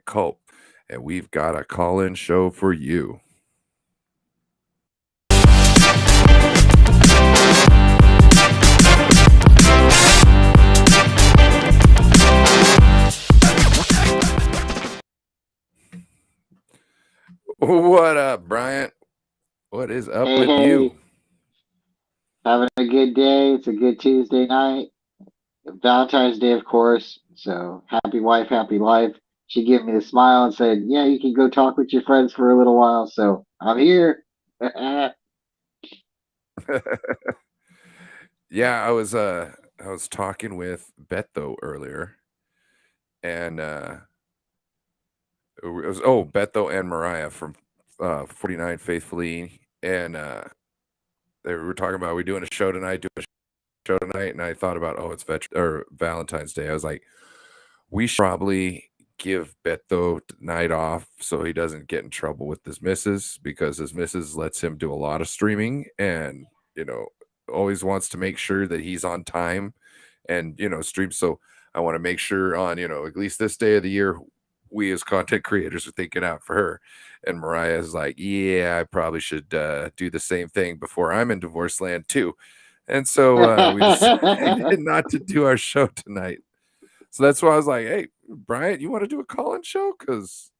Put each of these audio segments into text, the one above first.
Culp, and we've got a call-in show for you. What up, Bryant? What is up Hey, with you? hey, having a good day. It's a good Tuesday night. Valentine's Day, of course. So happy wife, happy life. She gave me the smile and said, "Yeah, you can go talk with your friends for a little while." So I'm here. Yeah, I was talking with Beto earlier, and it was Beto and Mariah from 49 Faithfully, and they were talking about we doing a show tonight, and I thought about it's Valentine's Day. I was like, we should probably give Beto night off so he doesn't get in trouble with his missus, because his missus lets him do a lot of streaming, and you know always wants to make sure that he's on time and stream. So I want to make sure on at least this day of the year, we as content creators are thinking out for her. And Mariah is like, yeah, I probably should do the same thing before I'm in divorce land too. And so we decided not to do our show tonight. So that's why I was like, hey, Bryant, you want to do a call-in show? Because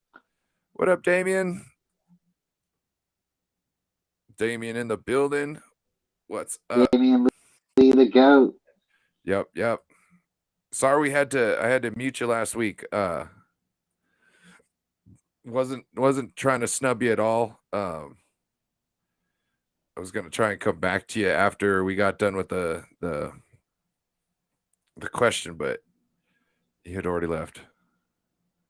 what up, Damien? Damien in the building. What's up? Damian Lee, the goat. Yep. Sorry I had to mute you last week. Wasn't trying to snub you at all. I was gonna try and come back to you after we got done with the question, but you had already left.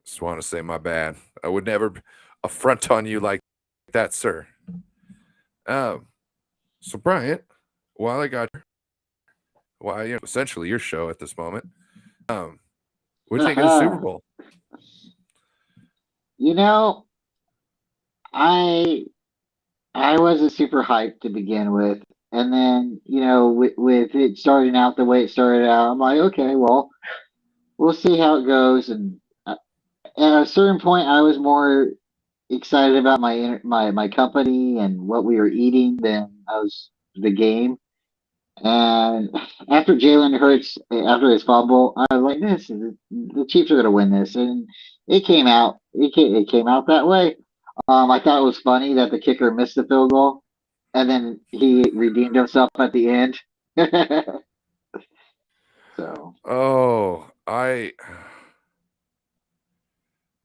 Just want to say my bad. I would never affront on you like that, sir. Um, so Bryant, while I got well, essentially your show at this moment. Um, what do you think of the Super Bowl? You know, I I wasn't super hyped to begin with, and then with it starting out the way it started out, I'm like, okay, well, we'll see how it goes. And at a certain point, I was more excited about my company and what we were eating than I was the game. And after Jalen Hurts, after his fumble, I was like, the Chiefs are going to win this, and it came out. It came out that way. I thought it was funny that the kicker missed the field goal, and then he redeemed himself at the end. So Oh, I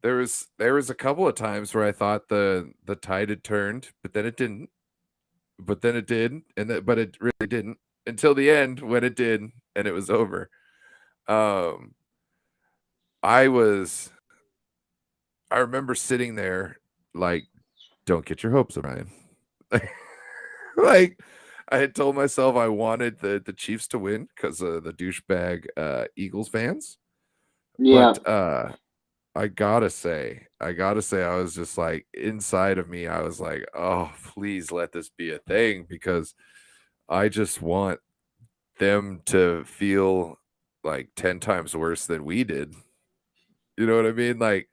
there was a couple of times where I thought the tide had turned, but then it didn't. But then it did, but it really didn't until the end when it did, and it was over. Um, I was I remember sitting there like, don't get your hopes up, Ryan. Like I had told myself I wanted the Chiefs to win because of the douchebag Eagles fans. yeah, But I gotta say, I was just like inside of me, I was like, oh, please let this be a thing, because I just want them to feel like 10 times worse than we did. You know what I mean? Like,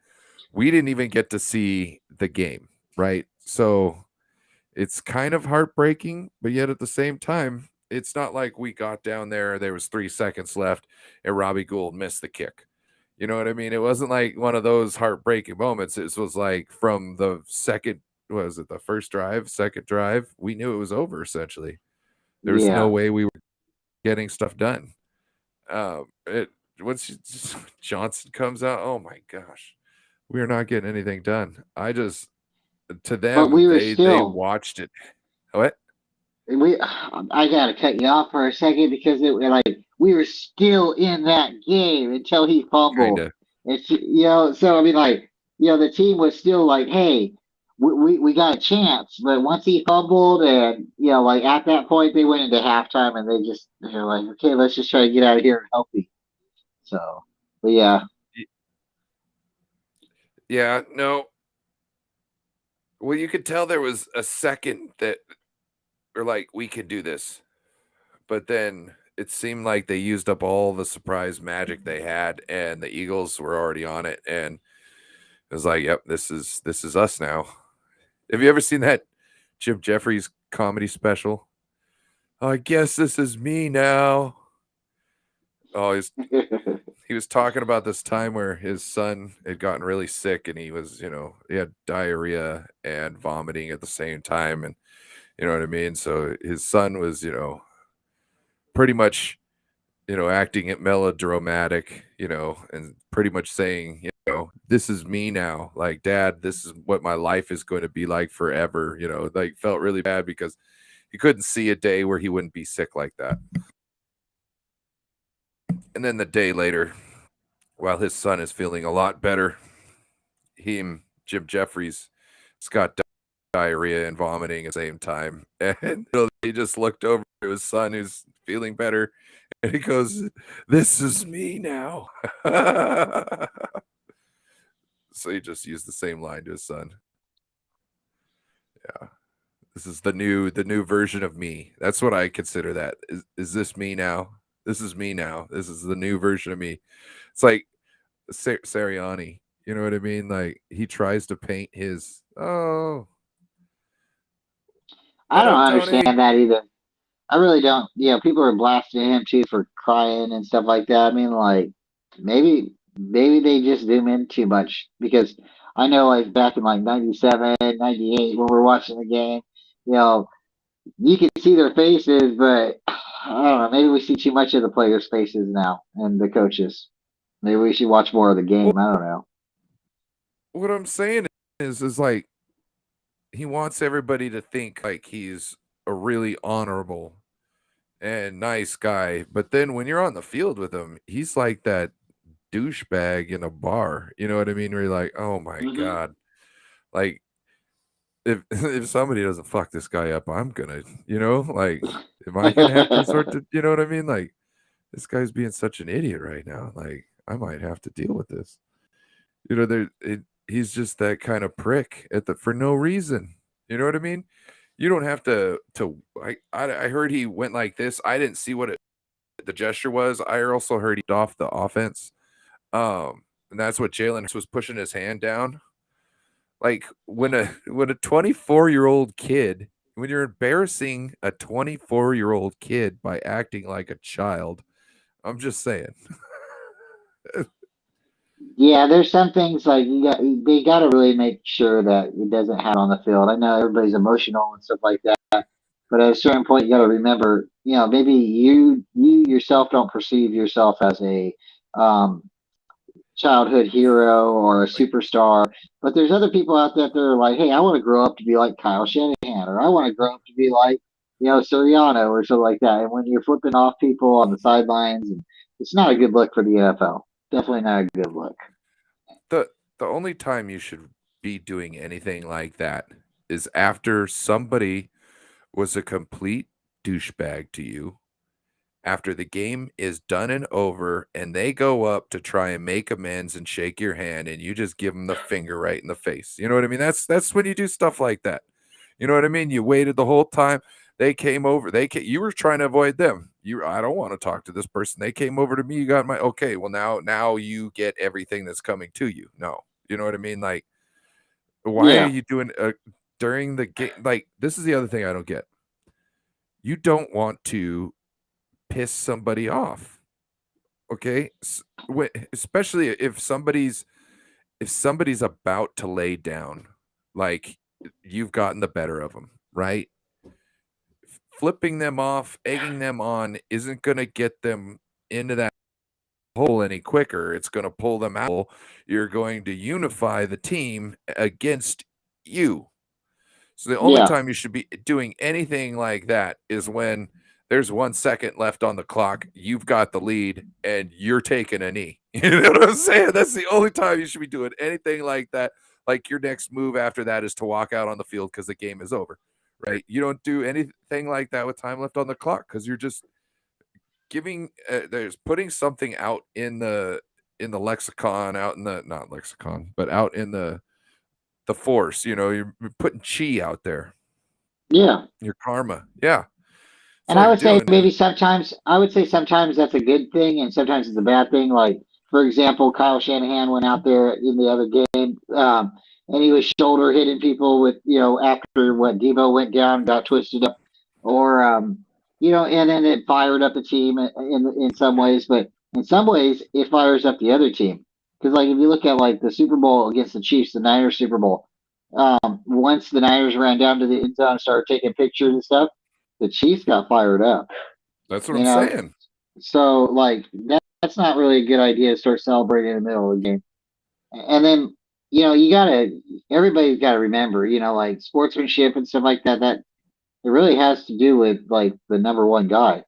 we didn't even get to see the game, right? So it's kind of heartbreaking, but yet at the same time, it's not like we got down there was 3 seconds left, and Robbie Gould missed the kick. You know what I mean? It wasn't like one of those heartbreaking moments. It was like from the second, what was it, the first drive, second drive, we knew it was over essentially. There was no yeah. way we were getting stuff done. It once Johnson comes out, oh my gosh, we are not getting anything done. I just to But them, we were they still watched it. What? we. I gotta cut you off for a second because we were still in that game until he fumbled. Kinda. So I mean, the team was still like, hey, we got a chance. But once he fumbled, and like at that point, they went into halftime, and they're like, okay, let's just try to get out of here and healthy. So, but yeah, Yeah, no. Well, you could tell there was a second that or like we could do this. But then it seemed like they used up all the surprise magic they had, and the Eagles were already on it. And It was like, yep, this is us now. Have you ever seen that Jim Jeffries comedy special? I guess this is me now. Oh, he was talking about this time where his son had gotten really sick and he was, he had diarrhea and vomiting at the same time. And you know what I mean? So his son was, pretty much, acting it melodramatic, and pretty much saying, this is me now. Like, Dad, this is what my life is going to be like forever. Like felt really bad because he couldn't see a day where he wouldn't be sick like that. And then the day later, while his son is feeling a lot better, Jim Jeffries, got diarrhea and vomiting at the same time. And he just looked over to his son who's feeling better and he goes, this is me now. So he just used the same line to his son. Yeah. This is the new version of me. That's what I consider that. Is this me now? This is me now. This is the new version of me. It's like Sirianni. You know what I mean? Like he tries to paint his I don't understand that either. I really don't. People are blasting him too for crying and stuff like that. I mean, like maybe they just zoom in too much because I know like back in like 97, 98 when we're watching the game, you know, you can see their faces, but I don't know. Maybe we see too much of the players' faces now and the coaches. Maybe we should watch more of the game. I don't know. What I'm saying is like he wants everybody to think like he's a really honorable and nice guy, but then when you're on the field with him, he's like that douchebag in a bar. You know what I mean? Where you're like, oh my god, like if somebody doesn't fuck this guy up, I'm gonna, like, am I gonna have to resort to, you know what I mean? Like, this guy's being such an idiot right now. Like, I might have to deal with this. He's just that kind of prick for no reason. You know what I mean? You don't have to. I heard he went like this. I didn't see what the gesture was. I also heard he off the offense. And that's what Jalen was pushing his hand down. Like when a 24-year-old kid, when you're embarrassing a 24-year-old kid by acting like a child, I'm just saying. Yeah, there's some things like they got to really make sure that it doesn't happen on the field. I know everybody's emotional and stuff like that, but at a certain point, you got to remember, maybe you yourself don't perceive yourself as a um, childhood hero or a superstar, but there's other people out there that are like, hey, I want to grow up to be like Kyle Shanahan, or I want to grow up to be like Sirianno or something like that. And when you're flipping off people on the sidelines, it's not a good look for the NFL. Definitely not a good look. The only time you should be doing anything like that is after somebody was a complete douchebag to you, after the game is done and over and they go up to try and make amends and shake your hand and you just give them the finger right in the face. You know what I mean? That's when you do stuff like that. You know what I mean? You waited the whole time. They came over. You were trying to avoid them. I don't want to talk to this person. They came over to me. You got okay. Well, now you get everything that's coming to you. No, you know what I mean? Like, why are you doing during the game? Like, this is the other thing I don't get. You don't want to piss somebody off, okay? Especially if somebody's about to lay down, like you've gotten the better of them, right? Flipping them off, egging them on isn't going to get them into that hole any quicker. It's going to pull them out. You're going to unify the team against you. So the only time you should be doing anything like that is when there's 1 second left on the clock, you've got the lead, and you're taking a knee. You know what I'm saying? That's the only time you should be doing anything like that. Like, your next move after that is to walk out on the field because the game is over, right? You don't do anything like that with time left on the clock because you're just giving there's putting something out in the lexicon, out in the not lexicon, but out in the force. You're putting chi out there. Yeah. Your karma. Yeah. And I would say sometimes that's a good thing and sometimes it's a bad thing. Like for example, Kyle Shanahan went out there in the other game, and he was shoulder hitting people with, after what Debo went down, got twisted up, or and then it fired up the team in some ways, but in some ways it fires up the other team. Because like if you look at like the Super Bowl against the Chiefs, the Niners Super Bowl, once the Niners ran down to the end zone and started taking pictures and stuff, the Chiefs got fired up. That's what You I'm know, saying. so like that's not really a good idea to start celebrating in the middle of the game. And then everybody's gotta remember, like sportsmanship and stuff like that. That it really has to do with like the number one guy.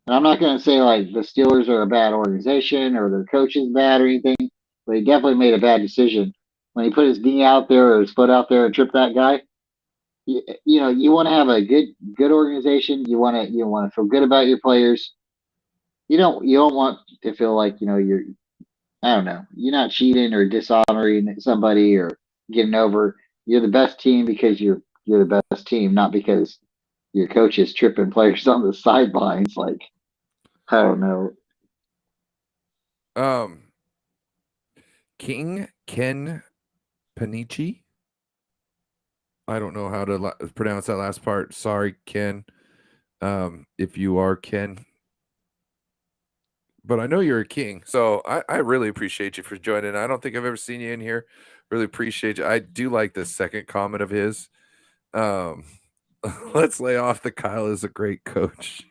And I'm not gonna say like the Steelers are a bad organization or their coach is bad or anything, but he definitely made a bad decision when he put his knee out there or his foot out there and tripped that guy. You want to have a good organization. You want to feel good about your players. You don't want to feel like you're, I don't know, you're not cheating or dishonoring somebody or getting over. You're the best team because you're the best team, not because your coach is tripping players on the sidelines. Like, I don't know. Um, King Ken Panichi. I don't know how to pronounce that last part. Sorry, Ken. If you are Ken, but I know you're a king, so I really appreciate you for joining. I don't think I've ever seen you in here. Really appreciate you. I do like the second comment of his. Um, let's lay off the Kyle is a great coach.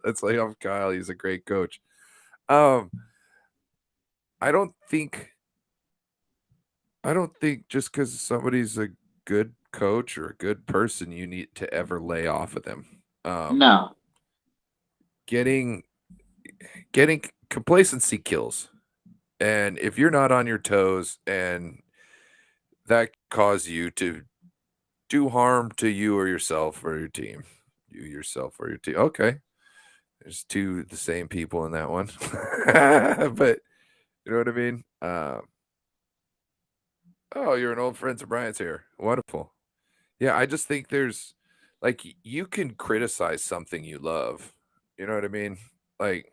Let's lay off Kyle. He's a great coach. Um, I don't think just because somebody's a good coach or a good person, you need to ever lay off of them. No. Getting complacency kills. And if you're not on your toes and that cause you to do harm to you or yourself or your team, you yourself or your team. Okay. There's two the same people in that one. But you know what I mean? Oh, you're an old friend of Brian's here. Wonderful. Yeah, I just think there's like you can criticize something you love. You know what I mean? Like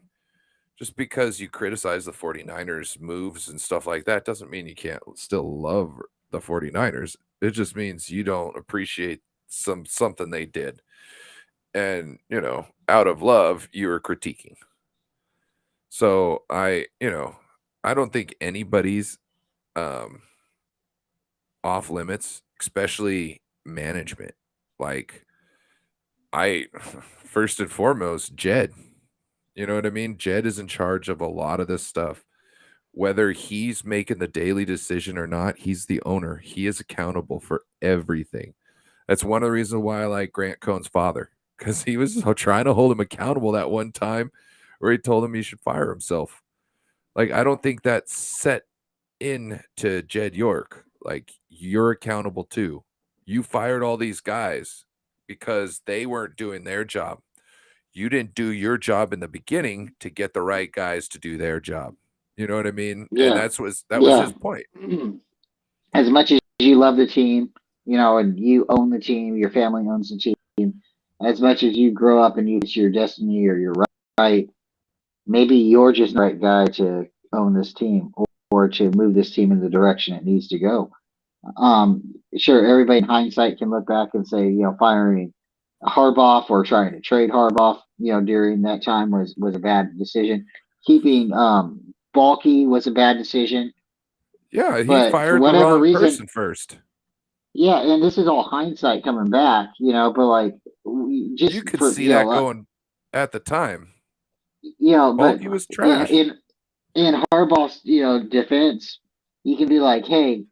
just because you criticize the 49ers moves and stuff like that doesn't mean you can't still love the 49ers. It just means you don't appreciate something they did. And, out of love, you were critiquing. So I don't think anybody's off limits, especially management. Like I first and foremost, Jed. You know what I mean? Jed is in charge of a lot of this stuff. Whether he's making the daily decision or not, he's the owner. He is accountable for everything. That's one of the reasons why I like Grant Cohn's father, because he was trying to hold him accountable that one time where he told him he should fire himself. Like, I don't think that's set in to Jed York. Like, you're accountable too. You fired all these guys because they weren't doing their job. You didn't do your job in the beginning to get the right guys to do their job. You know what I mean? And Yeah. that was Yeah. his point. As much as you love the team, and you own the team, your family owns the team. As much as you grow up and it's your destiny or your right, maybe you're just the right guy to own this team or to move this team in the direction it needs to go. Sure, everybody in hindsight can look back and say, firing Harbaugh or trying to trade Harbaugh, during that time was a bad decision. Keeping Balky was a bad decision. Yeah, he But for fired the whatever wrong reason, person first. yeah, and this is all hindsight coming back, but like just You could for see that going at the time. but Balky was yeah, trash. in Harbaugh's defense, you can be like, hey,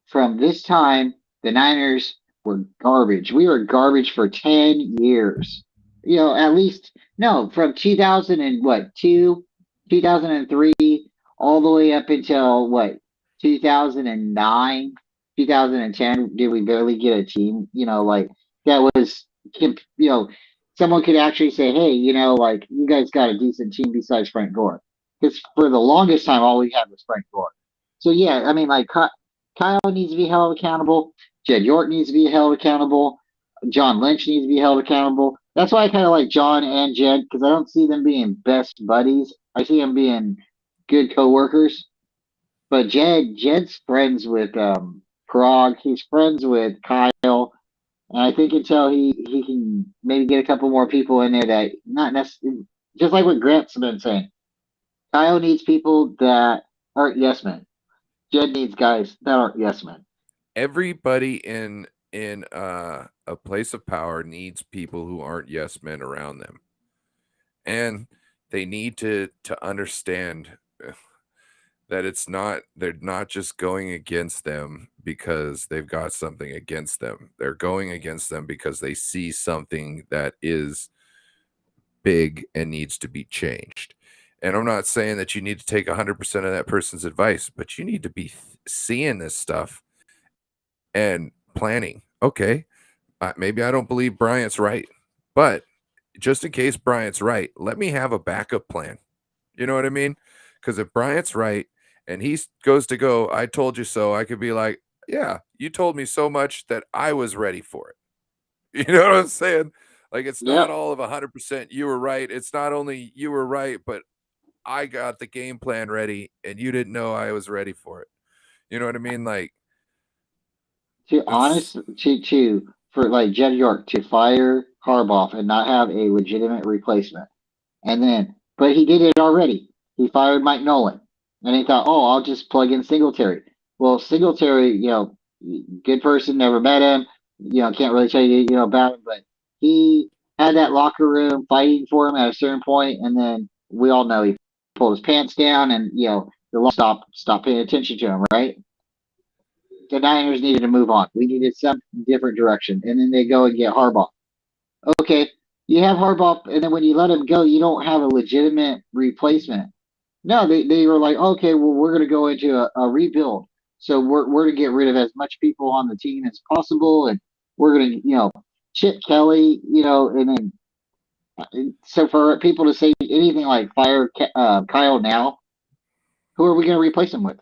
from this time the Niners were garbage. We were garbage for 10 years. At least no, from 2000 and what, 2003 all the way up until what, 2009, 2010 did we barely get a team, like that was someone could actually say, hey, like you guys got a decent team besides Frank Gore. Because for the longest time, all we had was Frank Gore. So yeah, I mean, like Kyle needs to be held accountable. Jed York needs to be held accountable. John Lynch needs to be held accountable. That's why I kind of like John and Jed because I don't see them being best buddies. I see them being good coworkers. But Jed's friends with Krog. He's friends with Kyle. And I think until he can maybe get a couple more people in there that not necessarily, just like what Grant's been saying, Kyle needs people that aren't yes men. Jed needs guys that aren't yes men. Everybody in a place of power needs people who aren't yes men around them, and they need to understand that they're not just going against them because they've got something against them. They're going against them because they see something that is big and needs to be changed. And I'm not saying that you need to take 100% of that person's advice, but you need to be seeing this stuff and planning. Okay, maybe I don't believe Bryant's right, but just in case Bryant's right, let me have a backup plan. You know what I mean? Because if Bryant's right and he goes to go, I told you so, I could be like, yeah, you told me so much that I was ready for it. You know what I'm saying? Like, it's not Yep. all of 100% you were right. It's not only you were right, but I got the game plan ready and you didn't know I was ready for it. You know what I mean? Like, To it's honest to for like Jed York to fire Harbaugh and not have a legitimate replacement. And then but he did it already. He fired Mike Nolan. And he thought, oh, I'll just plug in Singletary. Well, Singletary, good person, never met him, can't really tell you, about him, but he had that locker room fighting for him at a certain point, and then we all know he pulled his pants down, and the law stopped paying attention to him, right? The Niners needed to move on. We needed some different direction, and then they go and get Harbaugh. Okay, you have Harbaugh, and then when you let him go, you don't have a legitimate replacement. No, they were like, okay, well, we're going to go into a rebuild. So we're to get rid of as much people on the team as possible, and we're going to, Chip Kelly, and then so for people to say anything like fire Kyle now, who are we going to replace him with?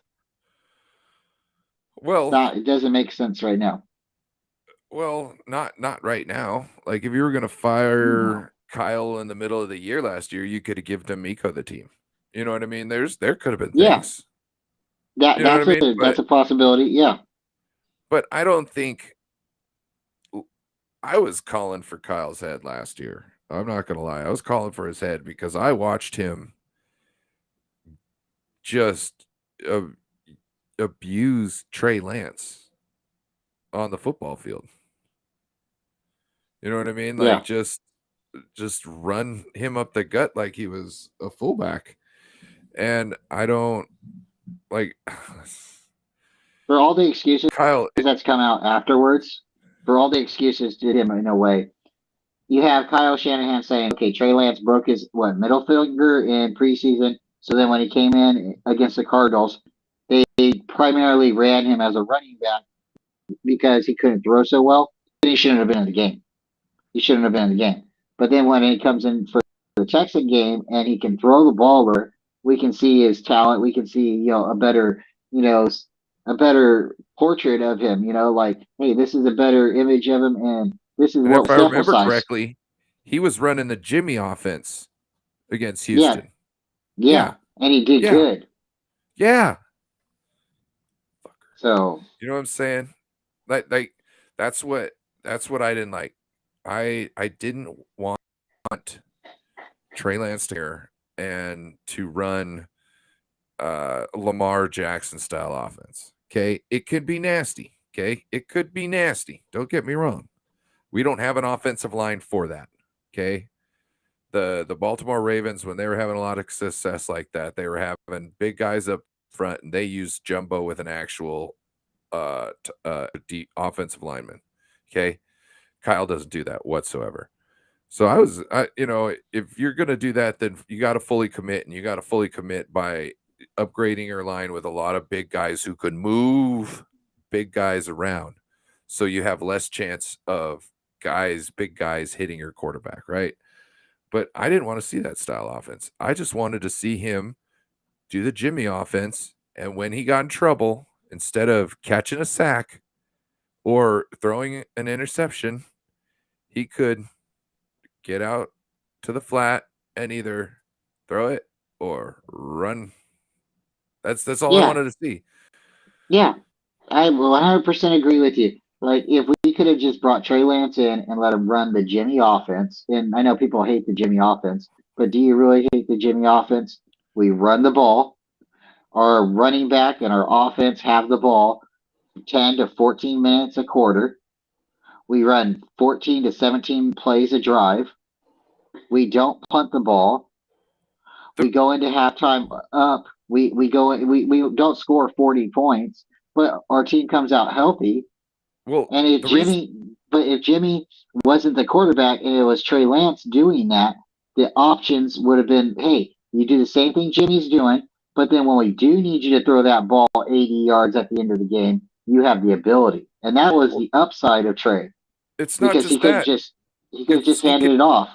well, It doesn't make sense right now. not right now. Like, if you were gonna No. fire Kyle in the middle of the year last year, you could have given D'Amico the team. You know what I mean? There could have been Yeah, things. that You know what I mean? that's a possibility. Yeah, But I don't think I was calling for Kyle's head last year. I'm not gonna lie. I was calling for his head because I watched him just uh, abuse Trey Lance on the football field. You know what I mean? Like, yeah. just run him up the gut like he was a fullback. And I don't like For all the excuses Kyle. that's come out afterwards, for all the excuses to him in a way, you have Kyle Shanahan saying, okay, Trey Lance broke his middle finger in preseason. So then when he came in against the Cardinals, they primarily ran him as a running back because he couldn't throw so well. He shouldn't have been in the game. He shouldn't have been in the game. But then when he comes in for the Texan game and he can throw the ball, where we can see his talent, we can see you know a better portrait of him. Like, hey, this is a better image of him, and this is And if what I sample remember size. correctly, he was running the Jimmy offense against Yeah, Houston. yeah, Yeah, and he did yeah, good. yeah. So You know what I'm saying? Like that's what I didn't like. I didn't want Trey Lance here and to run Lamar Jackson style offense. Okay. It could be nasty. Okay. It could be nasty. Don't get me wrong. We don't have an offensive line for that. Okay. The Baltimore Ravens, when they were having a lot of success like that, they were having big guys up front and they used jumbo with an actual offensive lineman. Okay. Kyle doesn't do that whatsoever. So if you're going to do that, then you got to fully commit, and you got to fully commit by upgrading your line with a lot of big guys who could move big guys around. So you have less chance of big guys hitting your quarterback, right? But I didn't want to see that style offense. I just wanted to see him do the Jimmy offense. And when he got in trouble, instead of catching a sack or throwing an interception, he could get out to the flat and either throw it or run That's all I Yeah, wanted to see. yeah. I will 100% agree with you. Like, if we could have just brought Trey Lance in and let him run the Jimmy offense, and I know people hate the Jimmy offense, but do you really hate the Jimmy offense? We run the ball. Our running back and our offense have the ball 10 to 14 minutes a quarter. We run 14 to 17 plays a drive. We don't punt the ball. We go into halftime up. We don't score 40 points, but our team comes out healthy. Well, And if the reason Jimmy wasn't the quarterback and it was Trey Lance doing that, the options would have been, hey, you do the same thing Jimmy's doing, but then when we do need you to throw that ball 80 yards at the end of the game, you have the ability. And that was the upside of Trey it's not because just that. he could have just He handed can it off.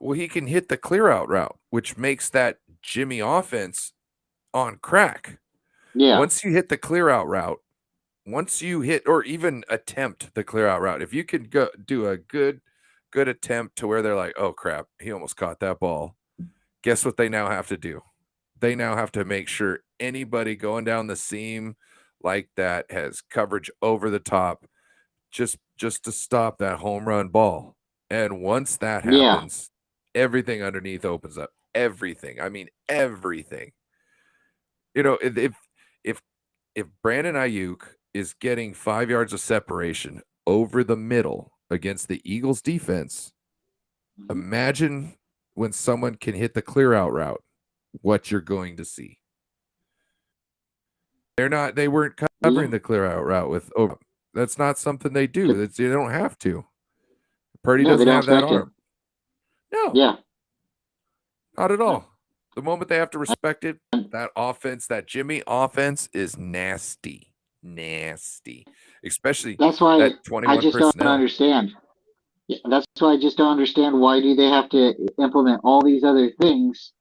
he can hit the clear out route, which makes that Jimmy offense on crack. Yeah. Once you hit the clear out route, once you hit or even attempt the clear out route, if you can go do a good attempt to where they're like, oh crap, he almost caught that ball. Guess what they now have to do? They now have to make sure anybody going down the seam like that has coverage over the top just to stop that home run ball. And once that Yeah. happens, everything underneath opens up. Everything. I mean everything. You know, if Brandon Ayuk is getting 5 yards of separation over the middle against the Eagles defense, imagine when someone can hit the clear out route, what you're going to see. They weren't covering the clear out route with over. That's not something they do. They don't have to. Purdy No, they doesn't don't have that expect it. arm. No, Yeah. not at all. The moment they have to respect it, that offense, that Jimmy offense is nasty. Nasty. Especially That's why that I 21 just don't personnel. understand. Yeah, that's why I just don't understand why do they have to implement all these other things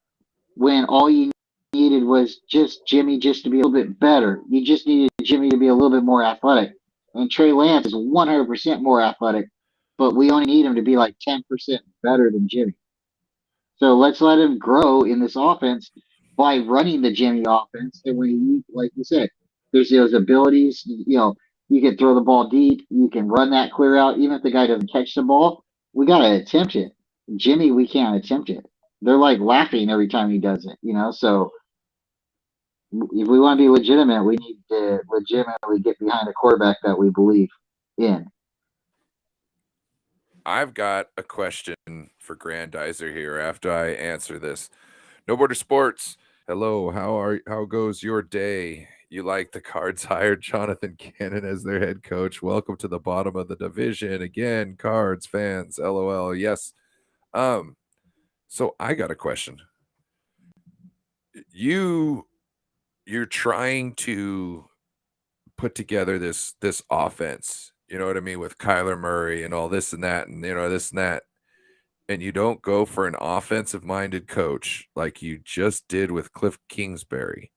when all you needed was just Jimmy just to be a little bit better. You just needed Jimmy to be a little bit more athletic. And Trey Lance is 100% more athletic, but we only need him to be like 10% better than Jimmy. So let's let him grow in this offense by running the Jimmy offense. And when you, like you said, there's those abilities, you can throw the ball deep, you can run that clear out. Even if the guy doesn't catch the ball, we got to attempt it. Jimmy, we can't attempt it. They're like laughing every time he does it. So if we want to be legitimate, we need to legitimately get behind a quarterback that we believe in. I've got a question for Grandizer here after I answer this. No Border Sports. Hello, how goes your day? You like the Cards hired Jonathan Cannon as their head coach. Welcome to the bottom of the division. Again, Cards fans, LOL. Yes. So I got a question. You're trying to put together this offense, you know what I mean, with Kyler Murray and all this and that, and this and that. And you don't go for an offensive minded coach like you just did with Cliff Kingsbury,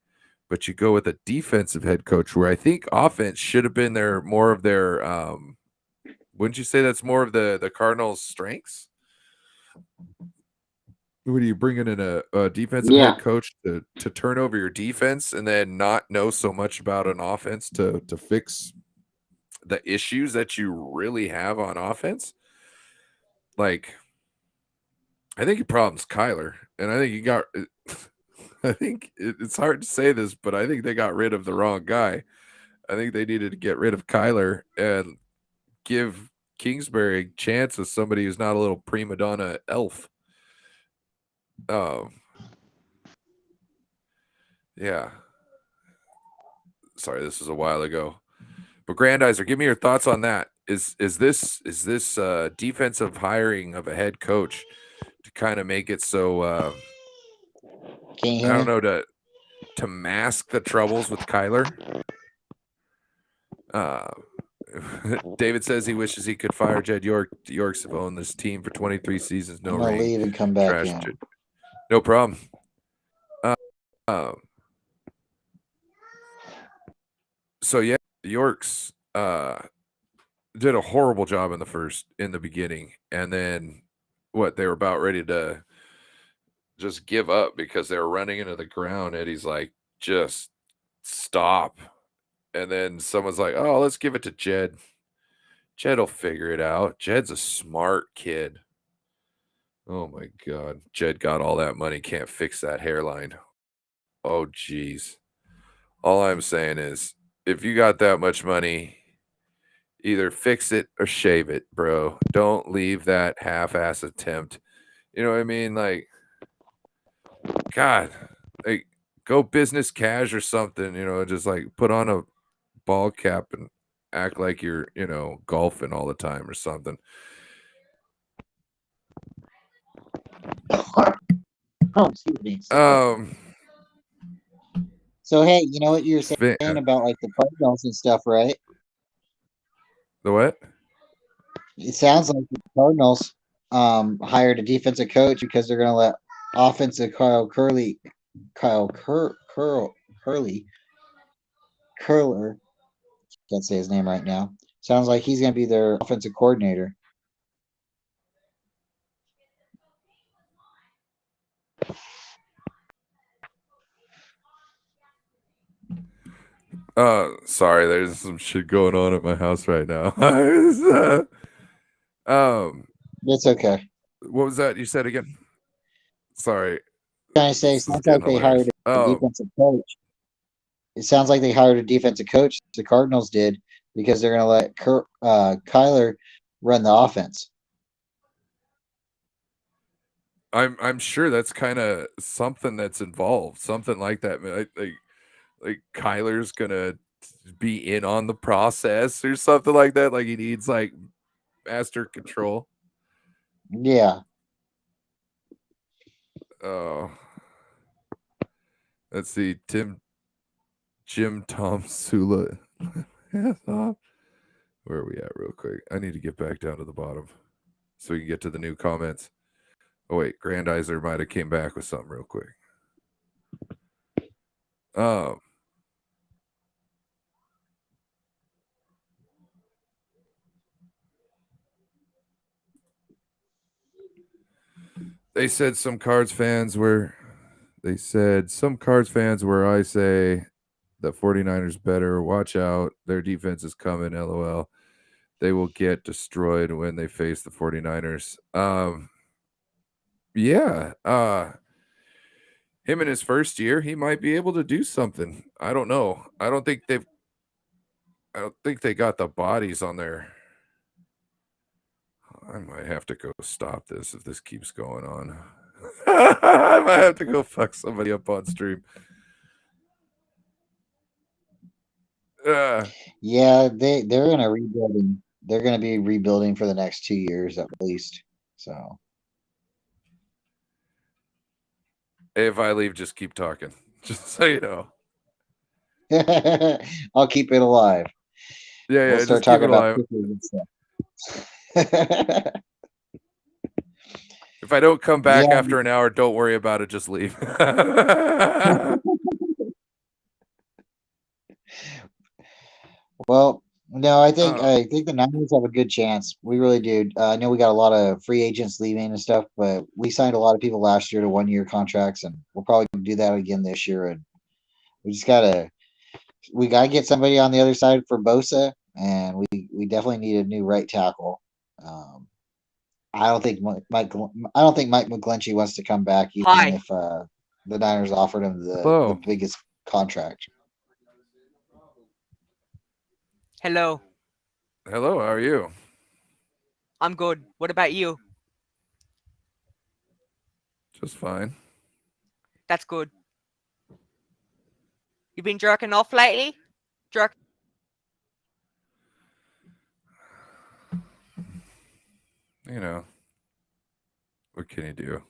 but you go with a defensive head coach where I think offense should have been more of their wouldn't you say that's more of the Cardinals' strengths? What are you bringing in a defensive head coach to turn over your defense and then not know so much about an offense to fix the issues that you really have on offense? Like, I think your problem's Kyler, and I think you got. I think it's hard to say this, but I think they got rid of the wrong guy. I think they needed to get rid of Kyler and give Kingsbury a chance as somebody who's not a little prima donna elf. Yeah. Sorry, this was a while ago. But Grandizer, give me your thoughts on that. Is this defensive hiring of a head coach to kind of make it so I don't know, to mask the troubles with Kyler? David says he wishes he could fire Jed Yorks have owned this team for 23 seasons. No ring. Leave and come back in. No problem. So yeah, the Yorks did a horrible job in the beginning, and then they were about ready to just give up because they were running into the ground. Eddie's like, just stop. And then someone's like, oh, let's give it to Jed. Jed will figure it out. Jed's a smart kid. Oh my God. Jed got all that money, can't fix that hairline. Oh, geez. All I'm saying is, if you got that much money, either fix it or shave it, bro. Don't leave that half-ass attempt. You know what I mean? Like, God, like, go business cash or something, just like put on a ball cap and act like you're, golfing all the time or something. Oh, excuse me. So hey, you know what you're saying about like the Cardinals and stuff, right? The what? It sounds like the Cardinals hired a defensive coach because they're going to let offensive Curler, can't say his name right now. Sounds like he's going to be their offensive coordinator. Sorry, there's some shit going on at my house right now. It's okay. What was that you said again? Sorry. Trying to say, sounds like they hired a defensive coach. It sounds like they hired a defensive coach. The Cardinals did because they're going to let Kyler run the offense. I'm sure that's kind of something that's involved, something like that. Like Kyler's gonna be in on the process or something like that. Like he needs like master control. Yeah. Oh, let's see, Jim Tom Sula. Where are we at, real quick? I need to get back down to the bottom so we can get to the new comments. Oh wait, Grandizer might have came back with something real quick. They said some Cards fans were I say the 49ers better watch out. Their defense is coming, LOL. They will get destroyed when they face the 49ers. Yeah. Him in his first year, he might be able to do something. I don't know. I don't think they got the bodies on there. I might have to go stop this if this keeps going on. I might have to go fuck somebody up on stream. Yeah, they're gonna rebuilding. They're gonna be rebuilding for the next 2 years at least. So if I leave, just keep talking. Just so you know. I'll keep it alive. Yeah, we'll start talking about and stuff. If I don't come back after an hour, don't worry about it. Just leave. Well, no, I think the Niners have a good chance. We really do. I know we got a lot of free agents leaving and stuff, but we signed a lot of people last year to 1-year contracts, and we'll probably do that again this year. And we gotta get somebody on the other side for Bosa, and we definitely need a new right tackle. I don't think Mike McGlinchey wants to come back even if the Niners offered him the biggest contract. Hello. Hello, how are you? I'm good. What about you? Just fine. That's good. You been jerking off lately? You know, what can you do?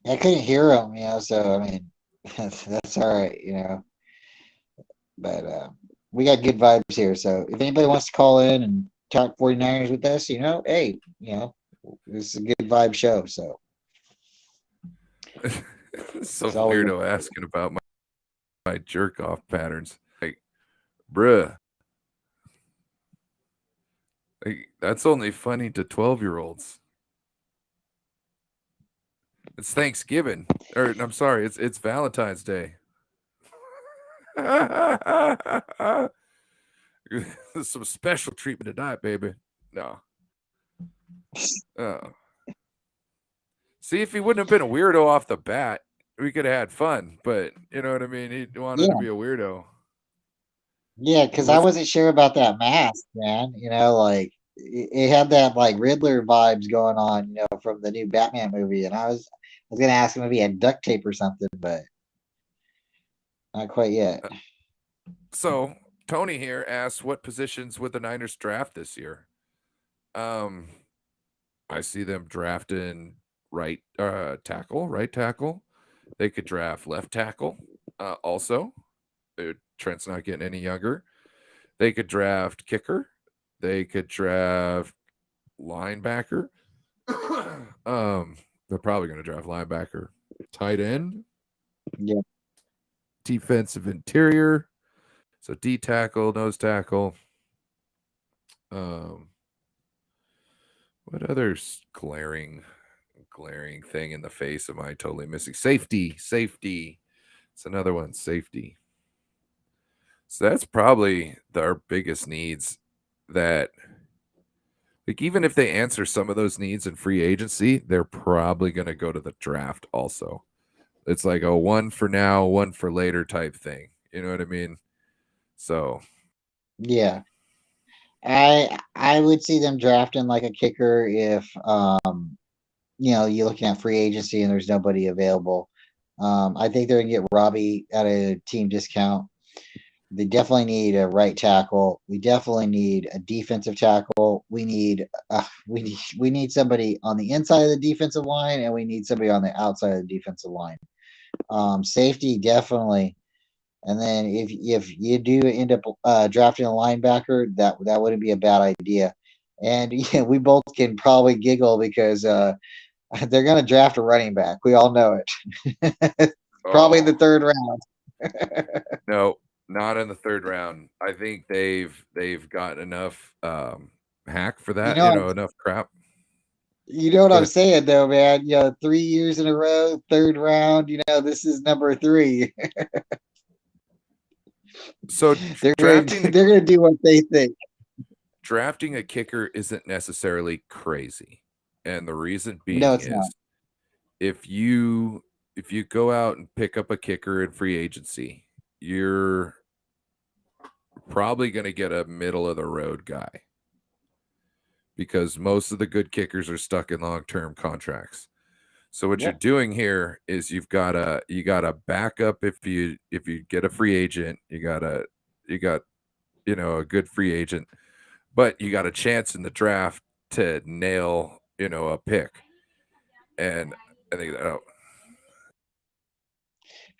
I couldn't hear him, so I mean, that's all right, But we got good vibes here. So if anybody wants to call in and talk 49ers with us, hey, this is a good vibe show. So so weirdo asking about my jerk off patterns. Like, bruh. Like, that's only funny to 12-year-olds. It's Thanksgiving. Or I'm sorry, it's Valentine's Day. Some special treatment tonight, baby. No. See, if he wouldn't have been a weirdo off the bat, we could have had fun. But you know what I mean? He wanted to Yeah. be a weirdo. Yeah, because I wasn't sure about that mask, man. Like it had that like Riddler vibes going on, from the new Batman movie. And I was gonna ask him if he had duct tape or something, but not quite yet. So Tony here asks, what positions would the Niners draft this year? I see them drafting right tackle. They could draft left tackle. Also, Trent's not getting any younger. They could draft kicker. They could draft linebacker. They're probably going to draft linebacker, tight end. Yeah. Defensive interior. So D tackle, nose tackle. What other glaring thing in the face am I totally missing? Safety. It's another one, safety. So that's probably our biggest needs. That, like, even if they answer some of those needs in free agency, they're probably going to go to the draft also. It's like a one for now, one for later type thing. You know what I mean? So Yeah. I would see them drafting like a kicker if you're looking at free agency and there's nobody available. I think they're gonna get Robbie at a team discount. They definitely need a right tackle. We definitely need a defensive tackle. We need somebody on the inside of the defensive line, and we need somebody on the outside of the defensive line. Safety definitely. And then if you do end up drafting a linebacker, that wouldn't be a bad idea. And yeah, we both can probably giggle because they're going to draft a running back. We all know it. Probably in the third round. No, not in the third round. I think they've got enough hack for that. Enough crap. You know what I'm saying, though, man. 3 years in a row, third round. This is number 3. So they're gonna do what they think. Drafting a kicker isn't necessarily crazy, and the reason being is not. if you go out and pick up a kicker in free agency, you're probably going to get a middle of the road guy, because most of the good kickers are stuck in long-term contracts. So what you're doing here is you got a backup if you get a free agent, you got a good free agent, but you got a chance in the draft to nail, a pick. And I think that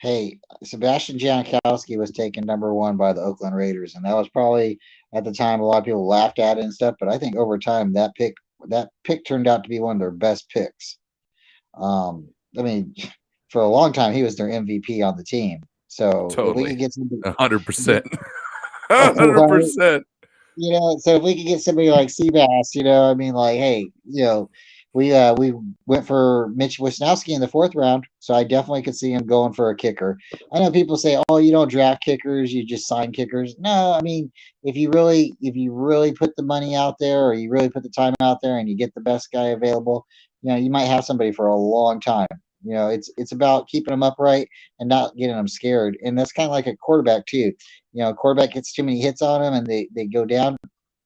Hey, Sebastian Janikowski was taken number 1 by the Oakland Raiders, and that was probably at the time a lot of people laughed at it and stuff. But I think over time that pick turned out to be one of their best picks. I mean, for a long time he was their MVP on the team. So totally. If we could get 100%, 100%. So if we could get somebody like Seabass, I mean, like, hey, we went for Mitch Wisnowski in the 4th round, so I definitely could see him going for a kicker. I know people say, "Oh, you don't draft kickers, you just sign kickers." No, I mean, if you really put the money out there, or you really put the time out there, and you get the best guy available, you might have somebody for a long time. It's about keeping them upright and not getting them scared, and that's kind of like a quarterback too. Quarterback gets too many hits on him and they go down,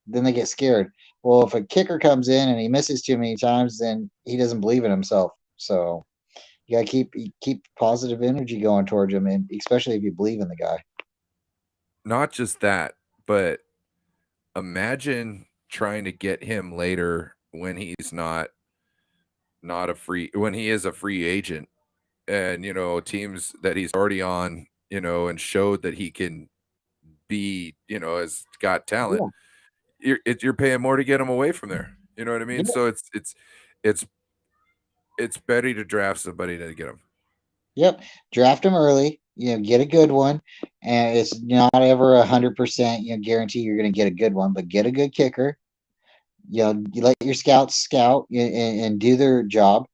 then they get scared. Well, if a kicker comes in and he misses too many times, then he doesn't believe in himself. So you got to keep positive energy going towards him, and especially if you believe in the guy. Not just that, but imagine trying to get him later when he's not when he is a free agent, and teams that he's already on, and showed that he can be, has got talent. Yeah. You're paying more to get him away from there. You know what I mean? Yeah. So it's better to draft somebody to get him. Yep, draft him early. Get a good one, and it's not ever 100%. Guarantee you're going to get a good one, but get a good kicker. You let your scouts scout and do their job.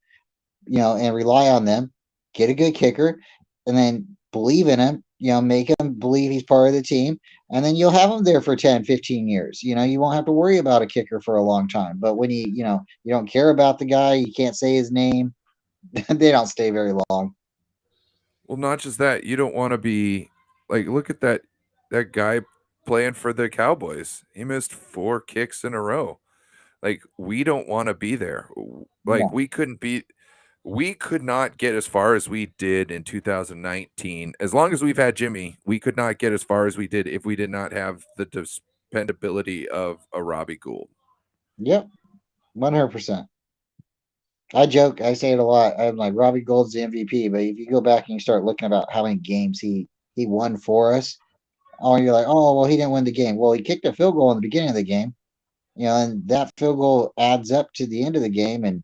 And rely on them. Get a good kicker, and then believe in him, make him believe he's part of the team, and then you'll have him there for 10, 15 years. You won't have to worry about a kicker for a long time. But when you don't care about the guy, you can't say his name, they don't stay very long. Well, not just that. You don't want to be like, look at that guy playing for the Cowboys. He missed 4 kicks in a row. Like, we don't want to be there. Like, No. we could not get as far as we did in 2019. As long as we've had Jimmy, we could not get as far as we did if we did not have the dependability of a Robbie Gould. Yep, 100%. I joke, I say it a lot. I'm like, Robbie Gould's the MVP, but if you go back and you start looking about how many games he won for us, you're like, oh well, he didn't win the game. Well, he kicked a field goal in the beginning of the game, and that field goal adds up to the end of the game, and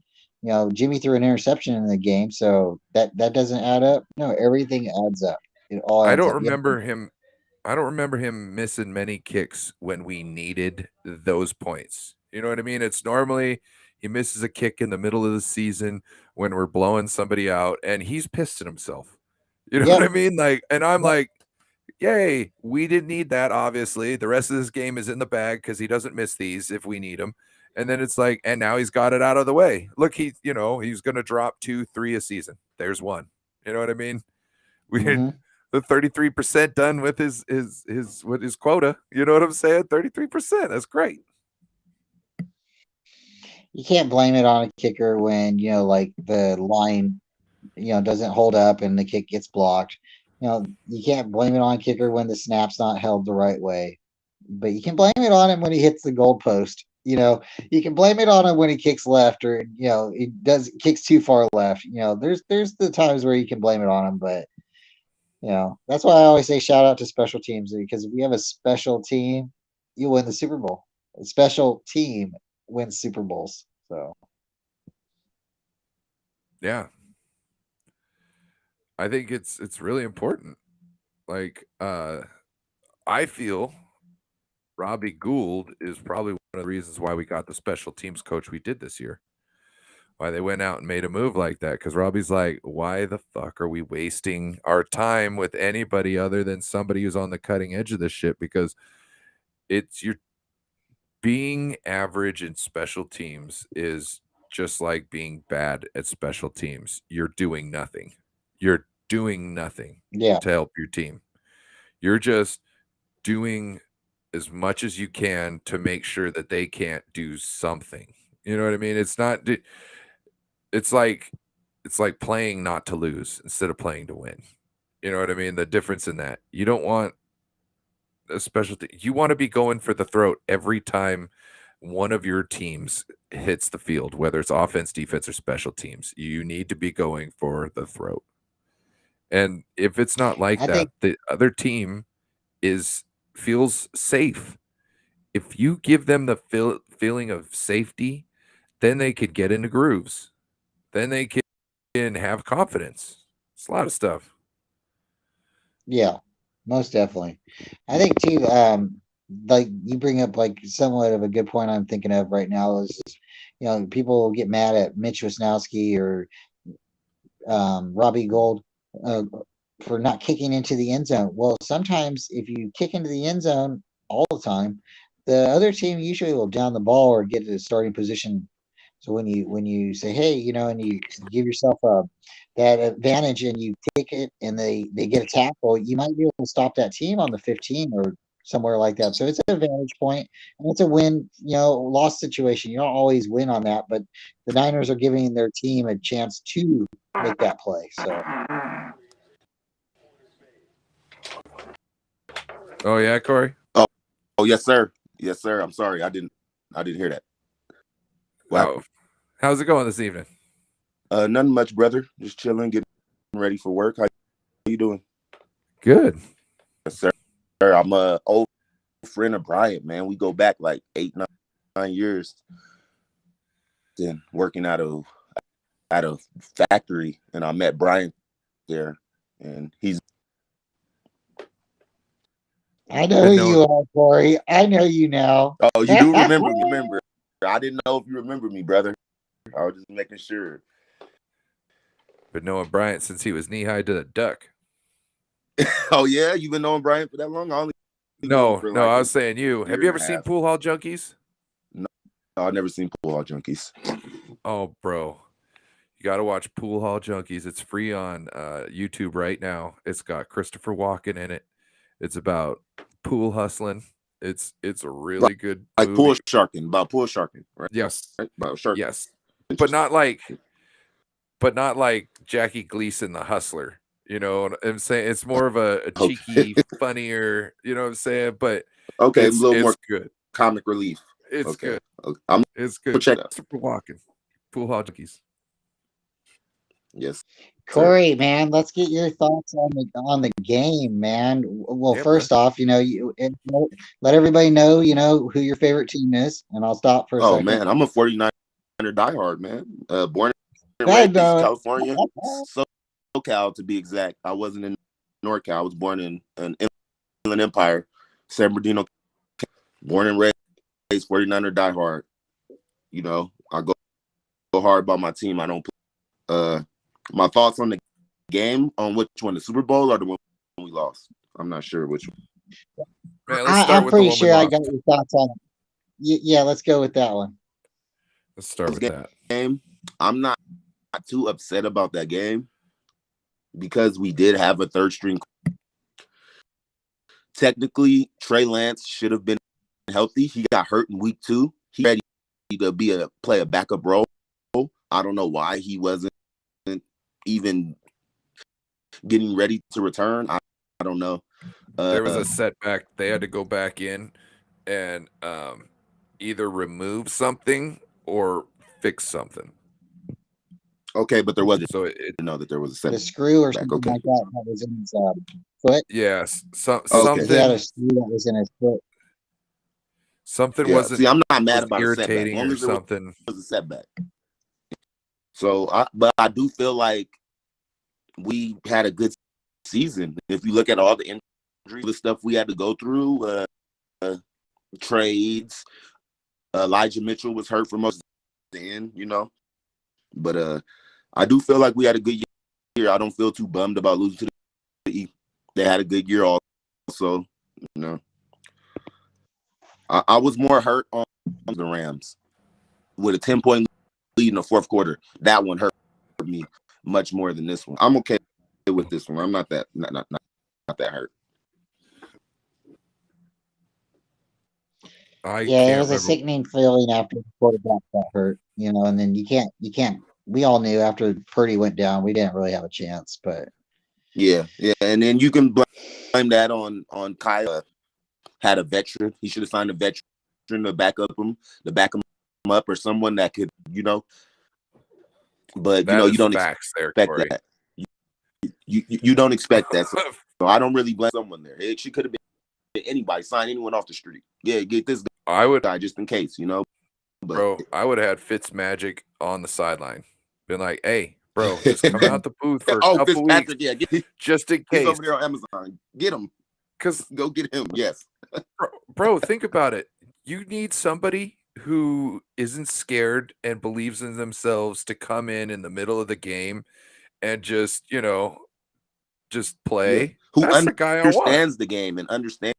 Jimmy threw an interception in the game, so that doesn't add up. No, everything adds up. It all I adds don't up. remember him. I don't remember him missing many kicks when we needed those points. You know what I mean? It's normally he misses a kick in the middle of the season when we're blowing somebody out, and he's pissed at himself. You know what I mean? Like, and I'm like, yay, we didn't need that. Obviously, the rest of this game is in the bag because he doesn't miss these if we need him. And then it's like, and now he's got it out of the way. Look, he's going to drop 2, 3 a season. There's one. You know what I mean? We the 33% done with his quota. You know what I'm saying? 33%. That's great. You can't blame it on a kicker when like the line doesn't hold up and the kick gets blocked. You can't blame it on a kicker when the snap's not held the right way, but you can blame it on him when he hits the goalpost. You can blame it on him when he kicks left, or he kicks too far left. There's the times where you can blame it on him, but that's why I always say shout out to special teams, because if you have a special team, you win the Super Bowl. A special team wins Super Bowls. So yeah, I think it's really important. Like, I feel Robbie Gould is probably one of the reasons why we got the special teams coach we did this year. Why they went out and made a move like that. Because Robbie's like, why the fuck are we wasting our time with anybody other than somebody who's on the cutting edge of this shit? Because you're being average in special teams is just like being bad at special teams. You're doing nothing. You're doing nothing to help your team. You're just doing as much as you can to make sure that they can't do something. You know what I mean? It's like playing not to lose instead of playing to win. You know what I mean? The difference in that. You don't want a special you want to be going for the throat every time one of your teams hits the field, whether it's offense, defense, or special teams. You need to be going for the throat. And if it's not like that, the other team feels safe. If you give them the feeling of safety, then they could get into grooves. Then they can have confidence. It's a lot of stuff. Yeah, most definitely. I think too, like you bring up like somewhat of a good point I'm thinking of right now is just, people get mad at Mitch Wisnowski or Robbie Gould for not kicking into the end zone. Well, sometimes if you kick into the end zone all the time, the other team usually will down the ball or get to the starting position. So when you say, hey, and you give yourself that advantage and you take it and they get a tackle, you might be able to stop that team on the 15 or somewhere like that. So it's an advantage point and it's a win, loss situation. You don't always win on that, but the Niners are giving their team a chance to make that play. So oh yeah, Corey. Oh yes, sir. Yes, sir. I'm sorry. I didn't hear that. Wow. Oh. How's it going this evening? Nothing much, brother. Just chilling, getting ready for work. How you doing? Good. Yes, sir. I'm a old friend of Bryant, man. We go back like 8, 9 years. Then working at a factory, and I met Bryant there, and he's. I know who you are, Corey. I know you now. Oh, you do remember. I didn't know if you remember me, brother. I was just making sure. But knowing Bryant since he was knee-high to the duck. Oh yeah, you've been knowing Brian for that long? I only No, for no, like I a was saying you. Have year you and ever a seen half. Pool Hall Junkies? No, I've never seen Pool Hall Junkies. Oh, bro. You got to watch Pool Hall Junkies. It's free on YouTube right now. It's got Christopher Walken in it. It's about pool hustling. It's a really good Like movie. about pool sharking, right? Yes. Right? About sharking. Yes. But not like Jackie Gleason the hustler. You know what I'm saying? It's more of a Okay. cheeky, funnier, you know what I'm saying? But Okay, a it's little more good. comic relief. It's Okay. good. Okay. I'm It's gonna good. check it out. Christopher Walken. Pool Hall Junkies. Yes. Corey, man, let's get your thoughts on the game, man. Well, Yeah, first off, let everybody know, who your favorite team is, and I'll stop for a Oh second. man, I'm a 49er diehard, man. Born and I raised know it. California, SoCal to be exact. I wasn't in NorCal. I was born in an Inland Empire, San Bernardino. Born and raised 49er diehard. You know, I go hard by my team. I don't play. My thoughts on the game, on which one, the Super Bowl or the one we lost? I'm not sure which one. Man, let's start I'm with the pretty one we sure I lost. got your thoughts on it. Yeah, let's go with that one. Let's start with that. Game. I'm not too upset about that game because we did have a third string. Technically, Trey Lance should have been healthy. He got hurt in week 2. He ready to play a backup role. I don't know why he wasn't even getting ready to return. I don't know. There was a setback. They had to go back in and either remove something or fix something. Okay, but there wasn't. So I didn't know that there was a The setback. screw or something Okay. like that was in his foot. yes, Okay. something He had a screw that was in his foot. something Yeah. wasn't See, I'm not mad was about a setback. As irritating long or as there something. was a setback. So, but I do feel like we had a good season. If you look at all the injury, the stuff we had to go through, trades, Elijah Mitchell was hurt for most of the end, you know. But I do feel like we had a good year. I don't feel too bummed about losing to the East. They had a good year also, you know. I was more hurt on the Rams with a 10-point lead in the fourth quarter. That one hurt me much more than this one. I'm okay with this one. I'm not that that hurt. I Yeah, it can't was a remember. sickening feeling after the quarterback got hurt, and then you can't. We all knew after Purdy went down, we didn't really have a chance. But Yeah, and then you can blame that on Kyle. Had a veteran. He should have signed a veteran to back him up, or someone that could, you know. But That you is don't facts there, expect Corey. that. You don't expect that. So I don't really blame someone there. She could have been anybody. Sign anyone off the street. Yeah, get this I would, guy just in case, you know. But bro. I would have had Fitzmagic on the sideline, been like, "Hey, bro, just come out the booth for a couple Fitzpatrick, weeks, yeah, just in he's case." over there on Amazon. Get him. Because, Go get him. Yes. bro, think about it. You need somebody who isn't scared and believes in themselves to come in the middle of the game and just, just play. Yeah. Who That's the guy I want. understands the game and understands,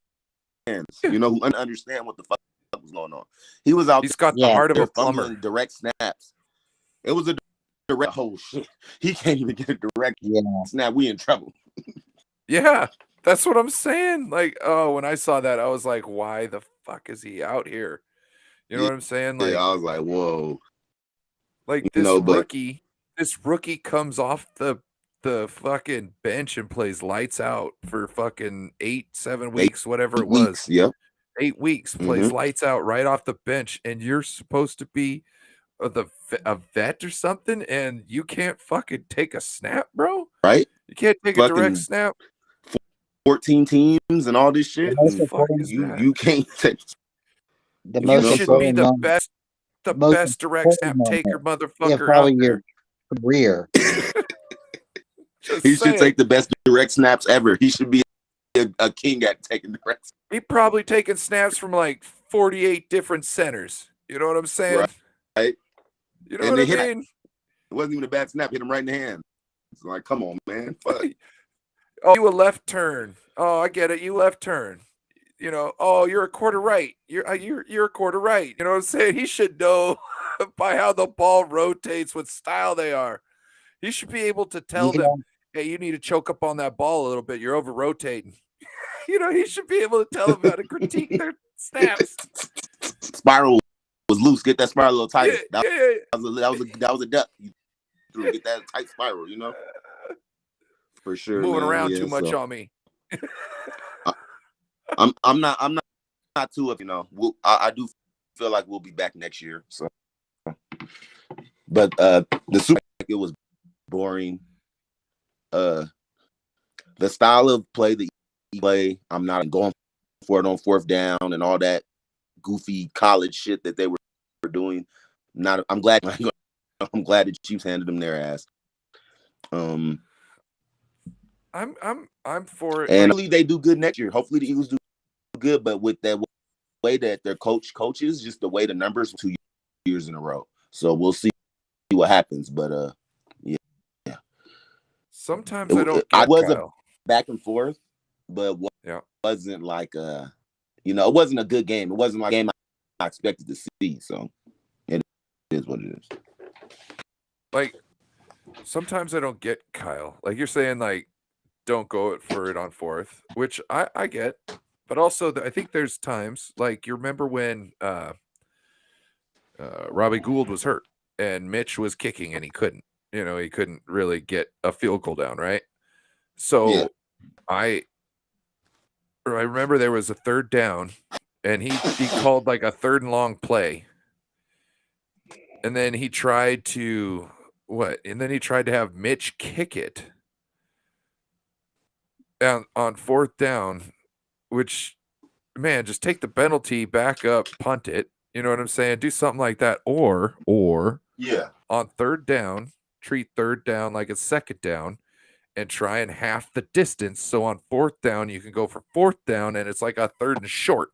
you know, who understand what the fuck was going on. He was out He's got the Yeah. heart of there a plumber. fumbling direct snaps. It was a direct, oh shit. He can't even get a direct yeah, snap. We in trouble. Yeah, that's what I'm saying. Like, oh, when I saw that, I was like, why the fuck is he out here? You know what I'm saying? Like, Yeah, I was like, whoa. like You this know, but rookie comes off the fucking bench and plays lights out for fucking 7 weeks, whatever it was. weeks, yeah. 8 weeks, plays lights out right off the bench, and you're supposed to be a vet or something, and you can't fucking take a snap, bro. Right? You can't take a direct Fucking snap. 14 teams and all this shit. most And fuck important, is that? you can't take the You most should be important the moment, best, most best direct snap important taker yeah, motherfucker probably out your there. career. Just he saying. should take the best direct snaps ever. He should be a king at taking direct snaps. He probably taking snaps from like 48 different centers. You know what I'm saying? Right. You know And what they I hit mean? It wasn't even a bad snap. Hit him right in the hand. It's like, come on, man. Fuck. Oh, you a left turn. Oh, I get it. You left turn. You know, oh, you're a quarter right. You're a quarter right. You know what I'm saying? He should know by how the ball rotates, what style they are. He should be able to tell Yeah. them, hey, you need to choke up on that ball a little bit. You're over rotating. You know, he should be able to tell them how to critique their snaps. Spiral was loose. Get that spiral a little tighter. Yeah, That was a duck. You threw. Get that tight spiral. You know, for sure. Moving man. around Yeah, too much so on me. I'm not too up. You know, I do feel like we'll be back next year. So, but the Super Bowl, it was boring. The style of play that he play, I'm not going for it on fourth down and all that goofy college shit that they were doing. I'm glad the Chiefs handed them their ass. I'm for it. And hopefully they do good next year. Hopefully the Eagles do good, but with that way that their coaches, just the way the numbers 2 years in a row. So we'll see what happens. But yeah. Sometimes I don't. I was Kyle. back and forth, but wasn't like it wasn't a good game. It wasn't like a game I expected to see. So it is what it is. Like sometimes I don't get Kyle. Like you're saying, like don't go for it on fourth, which I get, but also I think there's times like you remember when Robbie Gould was hurt and Mitch was kicking and he couldn't. You know, he couldn't really get a field goal down, right? So Yeah. I remember there was a third down and he called like a third and long play. And then he tried to have Mitch kick it on fourth down, which man, just take the penalty, back up, punt it. You know what I'm saying? Do something like that. Or Yeah. on third down, treat third down like a second down and try and half the distance. So on fourth down, you can go for fourth down and it's like a third and short.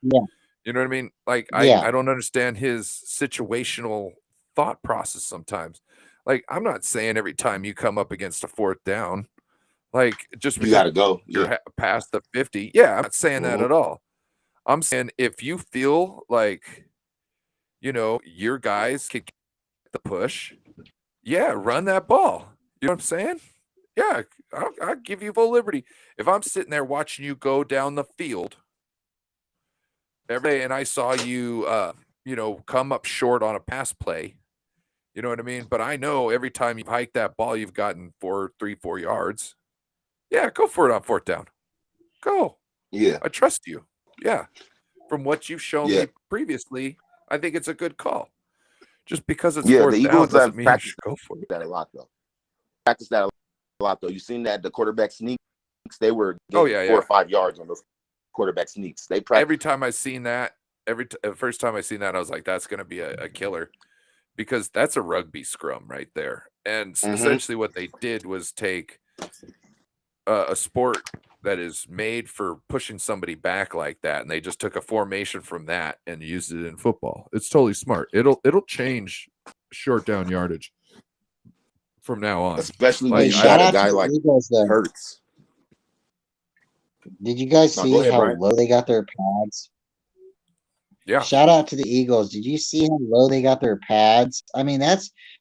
Yeah. You know what I mean? Like Yeah. I don't understand his situational thought process sometimes. Like I'm not saying every time you come up against a fourth down, like just You gotta go. you're past the 50. Yeah, I'm not saying that Mhm. at all. I'm saying if you feel like, you know, your guys can get the push, yeah, run that ball. You know what I'm saying? Yeah, I'll give you full liberty. If I'm sitting there watching you go down the field every day and I saw you, come up short on a pass play, you know what I mean? But I know every time you hike that ball, you've gotten 4 yards. Yeah, go for it on fourth down. Go. Yeah. I trust you. Yeah. From what you've shown Yeah. me previously, I think it's a good call. Just because it's Yeah, fourth the down Eagles doesn't have mean you should go for it. that a lot though. Practice that a lot though. You seen that the quarterback sneaks, they were getting 4 or 5 yards on those quarterback sneaks. They practice. Every time I seen that, first time I seen that, I was like, that's going to be a killer because that's a rugby scrum right there. And essentially what they did was take a sport that is made for pushing somebody back like that, and they just took a formation from that and used it in football. It's totally smart. It'll change short down yardage from now on. Especially Like, when you shout got out a to guy the like Eagles, though. Hurts. Did you guys No, see go ahead, how Brian. low they got their pads? Yeah. Shout out to the Eagles. Did you see how low they got their pads? I mean,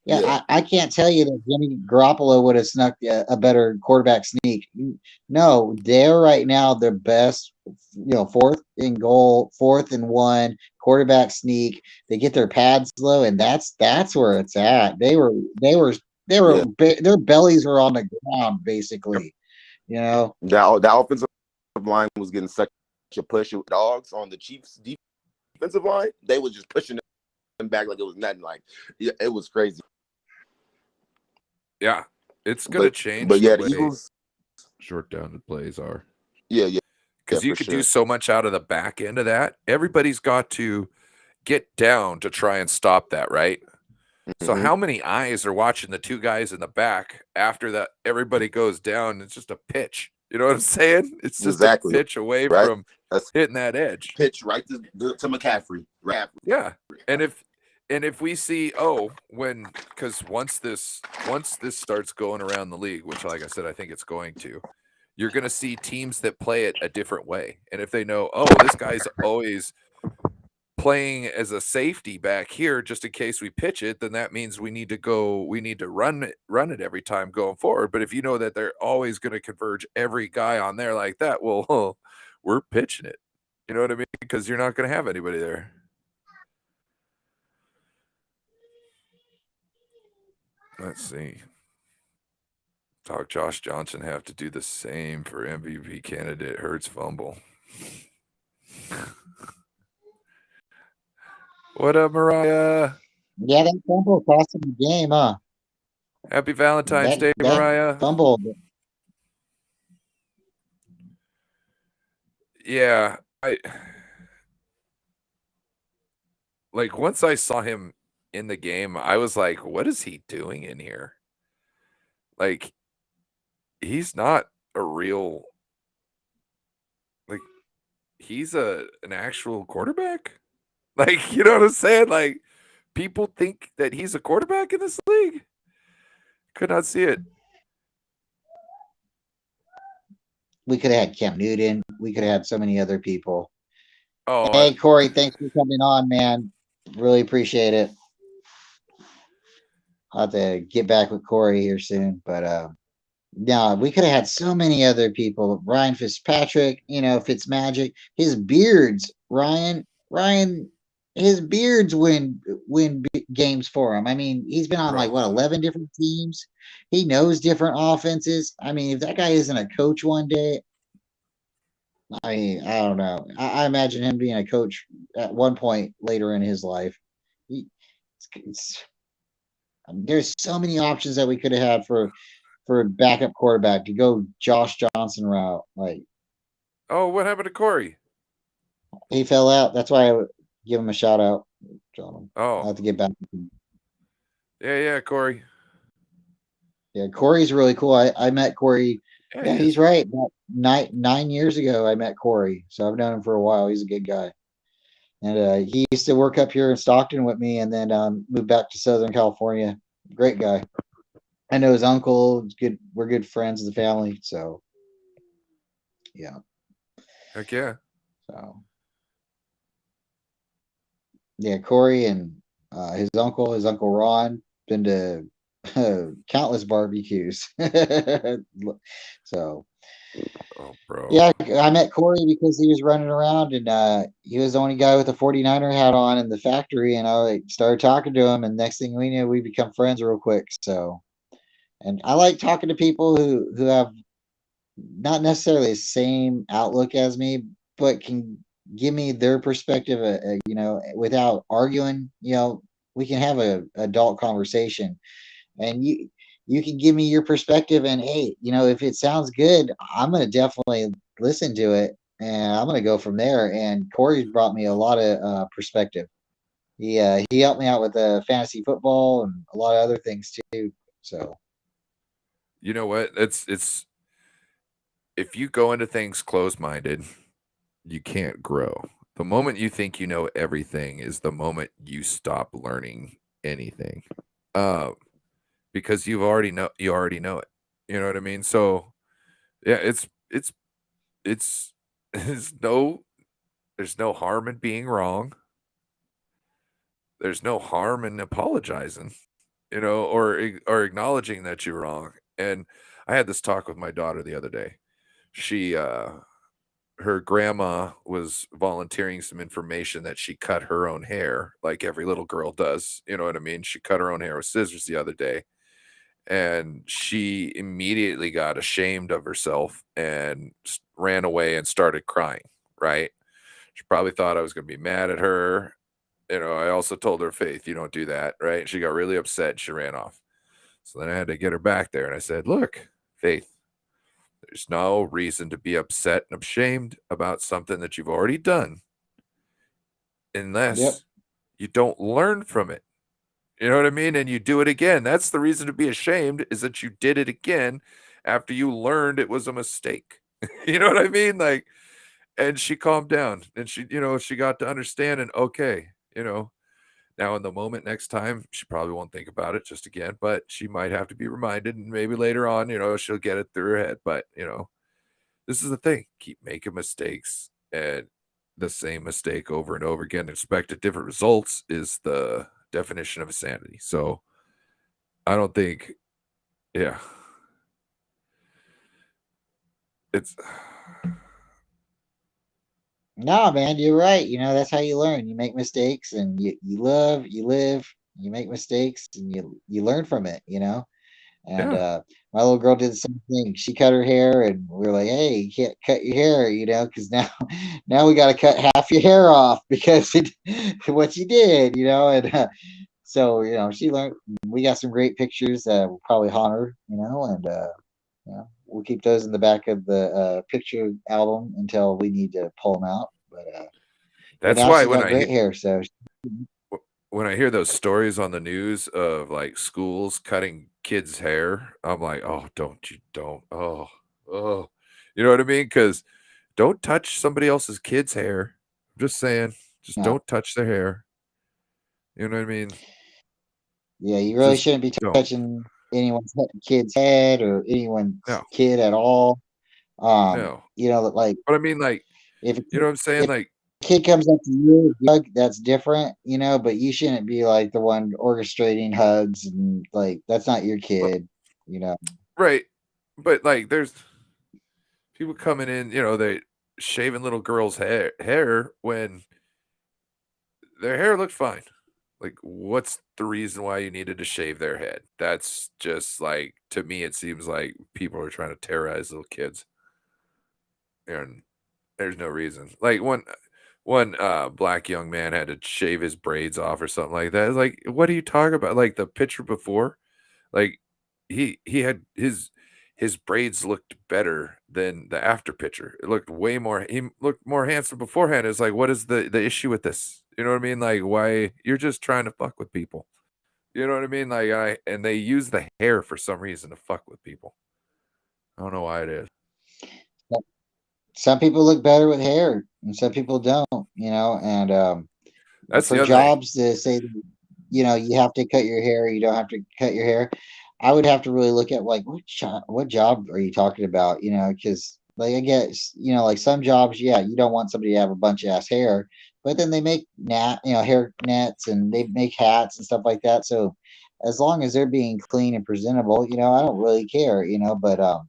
Yeah. I can't tell you that Jimmy Garoppolo would have snuck a better quarterback sneak. No, they're right now their best, fourth and goal, 4th and 1, quarterback sneak. They get their pads low, and that's where it's at. Their bellies were on the ground, basically. You know, That offensive line was getting such a push with dogs on the Chiefs defensive line. They was just pushing them back like it was nothing. Like, yeah, it was crazy. Yeah. It's going to change. But yeah, the the way Eagles. short down plays are. Yeah. Because you for could sure. do so much out of the back end of that. Everybody's got to get down to try and stop that, right? So Mhm. how many eyes are watching the two guys in the back after that everybody goes down? It's just a pitch. You know what I'm saying? It's just Exactly. a pitch away Right. from That's hitting that edge. pitch right to McCaffrey. Right. Yeah. And if we see, because once this starts going around the league, which like I said, I think it's going to, you're going to see teams that play it a different way. And if they know, oh, this guy's always playing as a safety back here just in case we pitch it, then that means we need to run it every time going forward. But if you know that they're always going to converge every guy on there like that, well, we're pitching it. You know what I mean? Because you're not going to have anybody there. Let's see. Talk Josh Johnson have to do the same for MVP candidate Hurts fumble. What up, Mariah? Yeah, that fumble cost him the game, huh? Happy Valentine's Day, That Mariah. fumble. Yeah, like once I saw him in the game, I was like, what is he doing in here? Like, he's not a real, like, he's an actual quarterback. Like, you know what I'm saying? Like, people think that he's a quarterback in this league. Could not see it. We could have had Cam Newton. We could have had so many other people. Oh, Hey, Corey, thanks for coming on, man. Really appreciate it. I'll have to get back with Corey here soon. But no, we could have had so many other people. Ryan Fitzpatrick, Fitzmagic. His beards, Ryan, his beards win games for him. I mean, he's been on Bro. 11 different teams. He knows different offenses. I mean, if that guy isn't a coach one day, I mean, I don't know. I imagine him being a coach at one point later in his life. There's so many options that we could have had for a backup quarterback to go Josh Johnson route. Like, oh, what happened to Corey? he fell out. That's why I would give him a shout out. I'll Oh, have to get back with him. yeah, Corey. Yeah, Corey's really cool. I met Corey. Yeah, he he's is. right. About 9 years ago, I met Corey. So I've known him for a while. He's a good guy. And he used to work up here in Stockton with me and then moved back to Southern California. Great guy. I know his uncle. It's good. We're good friends of the family. So, yeah. Heck yeah. So, yeah, Corey and his Uncle Ron, been to countless barbecues. So, Oh, bro. yeah, I met Corey because he was running around and he was the only guy with a 49er hat on in the factory. And I started talking to him, and next thing we knew, we become friends real quick. So, and I like talking to people who have not necessarily the same outlook as me, but can give me their perspective, without arguing. We can have a adult conversation, and you can give me your perspective, and hey, if it sounds good, I'm gonna definitely listen to it, and I'm gonna go from there. And Corey's brought me a lot of perspective. He helped me out with fantasy football and a lot of other things too. So You know what? It's if you go into things closed-minded, you can't grow. The moment you think you know everything is the moment you stop learning anything. Because you already know it. You know what I mean? So yeah, there's no harm in being wrong. There's no harm in apologizing, or acknowledging that you're wrong. And I had this talk with my daughter the other day. She her grandma was volunteering some information that she cut her own hair like every little girl does. You know what I mean? She cut her own hair with scissors the other day. And she immediately got ashamed of herself and ran away and started crying, right? She probably thought I was going to be mad at her. I also told her, Faith, you don't do that, right? She got really upset and she ran off. So then I had to get her back there and I said, look, Faith, there's no reason to be upset and ashamed about something that you've already done unless you don't learn from it. You know what I mean? And you do it again. That's the reason to be ashamed, is that you did it again after you learned it was a mistake. You know what I mean? Like, and she calmed down and she got to understand, and okay, now in the moment next time, she probably won't think about it just again, but she might have to be reminded, and maybe later on, she'll get it through her head. But, this is the thing. Keep making mistakes, and the same mistake over and over again, expect different results is the definition of insanity. So I don't think, yeah, it's No, man, you're right. That's how you learn. You make mistakes and you live, you make mistakes and you learn from it, And yeah, my little girl did the same thing. She cut her hair and we were like, hey, you can't cut your hair, because now now we gotta cut half your hair off because what you did, and so she learned. We got some great pictures that will probably haunt her, and we'll keep those in the back of the picture album until we need to pull them out. But that's now why she's got great hair, so when I hear those stories on the news of like schools cutting kids' hair, I'm like, oh, don't, oh, you know what I mean? Because don't touch somebody else's kid's hair. I'm just saying, just no, don't touch their hair. You know what I mean? yeah, you really Just shouldn't be don't. touching anyone's kid's head or anyone's No, kid at all. no. Like But I mean, like, if you know what I'm saying? if Like, a kid comes up to you, with a hug, that's different, but you shouldn't be like the one orchestrating hugs and like that's not your kid, you know. right. But like, there's people coming in, they shaving little girls' hair when their hair looked fine. Like, what's the reason why you needed to shave their head? That's just like, to me, it seems like people are trying to terrorize little kids, and there's no reason. Like one black young man had to shave his braids off or something like that. It's like, what are you talking about? Like the picture before, like he had his braids looked better than the after picture. It looked way more. He looked more handsome beforehand. It's like, what is the issue with this? You know what I mean? Like, why you're just trying to fuck with people? You know what I mean? Like, and they use the hair for some reason to fuck with people. I don't know why it is. Some people look better with hair and some people don't, and That's for the other thing. jobs to say that, you have to cut your hair, you don't have to cut your hair. I would have to really look at like what job are you talking about, because like I guess, like some jobs, yeah, you don't want somebody to have a bunch of ass hair, but then they make hair nets and they make hats and stuff like that. So as long as they're being clean and presentable, I don't really care, but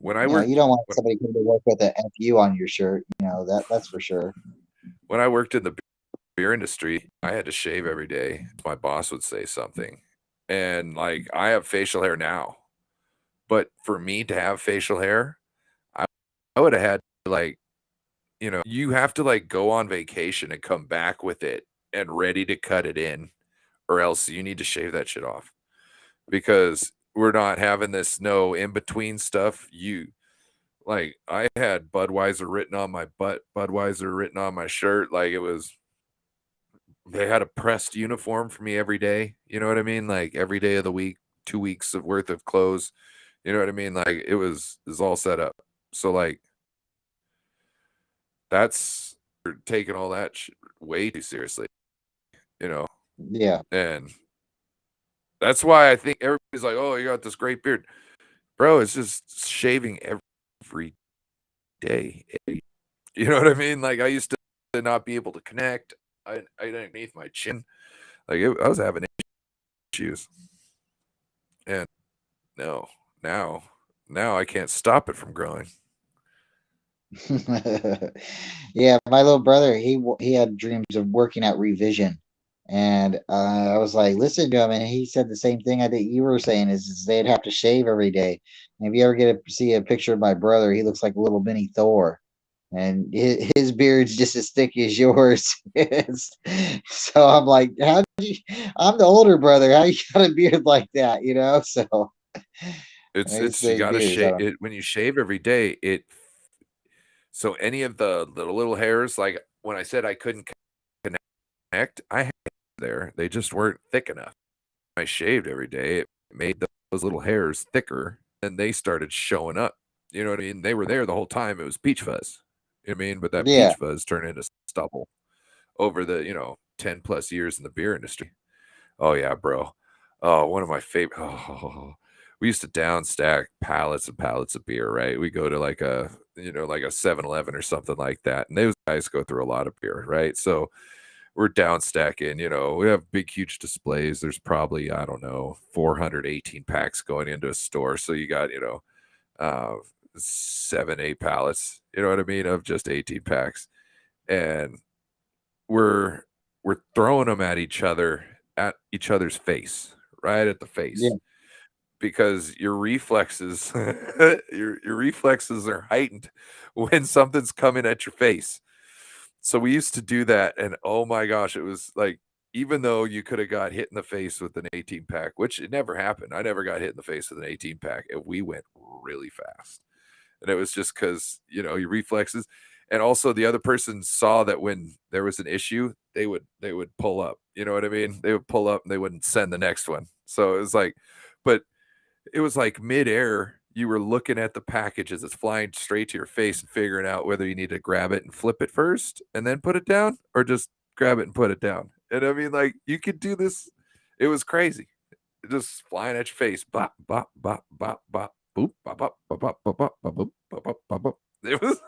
When I you worked don't want when, somebody coming to work with a FU on your shirt, that's for sure. when I worked in the beer industry, I had to shave every day. My boss would say something. And like, I have facial hair now, but for me to have facial hair, I, I would have had like, you have to like go on vacation and come back with it and ready to cut it in, or else you need to shave that shit off, because we're not having this no in between stuff. Like, I had Budweiser written on my butt, Budweiser written on my shirt. Like, they had a pressed uniform for me every day. You know what I mean? Like every day of the week, 2 weeks of worth of clothes. You know what I mean? Like it was all set up. So like that's you're taking all that way too seriously, you know. Yeah. And that's why I think everybody's like, "Oh, you got this great beard, bro." It's just shaving every day. You know what I mean? Like I used to not be able to connect. I underneath my chin, like I was having issues, and no, now I can't stop it from growing. Yeah, my little brother, he had dreams of working at Revision, and I was like, listen to him, and he said the same thing I think you were saying is they'd have to shave every day. And if you ever get to see a picture of my brother, he looks like a little mini Thor, and his beard's just as thick as yours. So I'm like, I'm the older brother. How you got a beard like that? So It's you those got to beards. I shave don't. it when you shave every day. So any of the little hairs, like when I said I couldn't connect, I had there. They just weren't thick enough. I shaved every day. It made those little hairs thicker, and they started showing up. You know what I mean? They were there the whole time. It was peach fuzz. You know what I mean? But that Yeah. peach fuzz turned into stubble over the 10+ years in the beer industry. Oh yeah, bro. Oh, one of my favorite. Oh, we used to down stack pallets and pallets of beer, right? We go to like a, like a 7-Eleven or something like that. And those guys go through a lot of beer, right? So we're down stacking, we have big, huge displays. There's probably, I don't know, 418 packs going into a store. So you got, 7, 8 pallets, you know what I mean, of just 18 packs. And we're throwing them at each other's face, right at the face. Yeah. Because your reflexes your reflexes are heightened when something's coming at your face. So we used to do that, and oh my gosh, it was like, even though you could have got hit in the face with an 18 pack, which it never happened. I never got hit in the face with an 18 pack, and we went really fast. And it was just because, your reflexes, and also the other person saw that when there was an issue, they would pull up. You know what I mean? They would pull up and they wouldn't send the next one. So it was like, but it was like midair. You were looking at the package as it's flying straight to your face and figuring out whether you need to grab it and flip it first and then put it down, or just grab it and put it down. And I mean, like, you could do this. It was crazy. Just flying at your face. Bop, bop, bop, bop, bop, boop, bop, bop, bop, bop, bop, bop, bop, boop, bop, bop, bop, bop. It was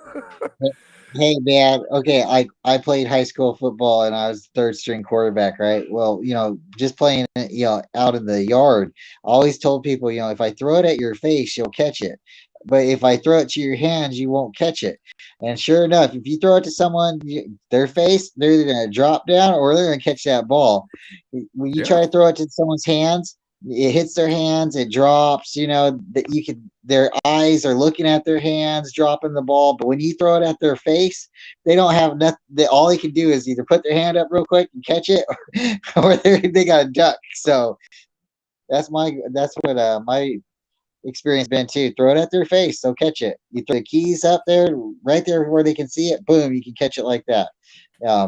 Hey man, okay, I played high school football and I was third string quarterback, right? Well, just playing, out in the yard, I always told people, if I throw it at your face, you'll catch it. But if I throw it to your hands, you won't catch it. And sure enough, if you throw it to someone, their face, they're either going to drop down or they're going to catch that ball. When you try to throw it to someone's hands, it hits their hands, it drops, that their eyes are looking at their hands dropping the ball, but when you throw it at their face, they don't have nothing. All they can do is either put their hand up real quick and catch it, or they got to duck. So that's what my experience been too. Throw it at their face, they'll catch it. You throw the keys up there, right there where they can see it, boom, you can catch it like that.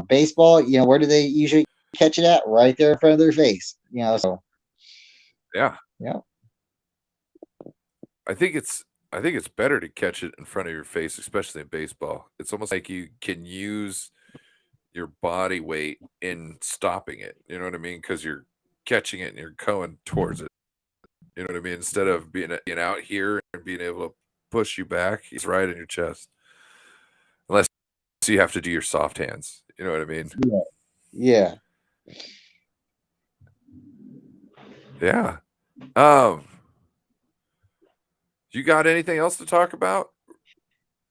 Baseball, where do they usually catch it at? Right there in front of their face. So yeah. yeah. I think it's better to catch it in front of your face, especially in baseball. It's almost like you can use your body weight in stopping it. You know what I mean? Because you're catching it and you're going towards it. You know what I mean? Instead of being out here and being able to push you back, he's right in your chest. Unless you have to do your soft hands. You know what I mean? Yeah. Yeah. You got anything else to talk about?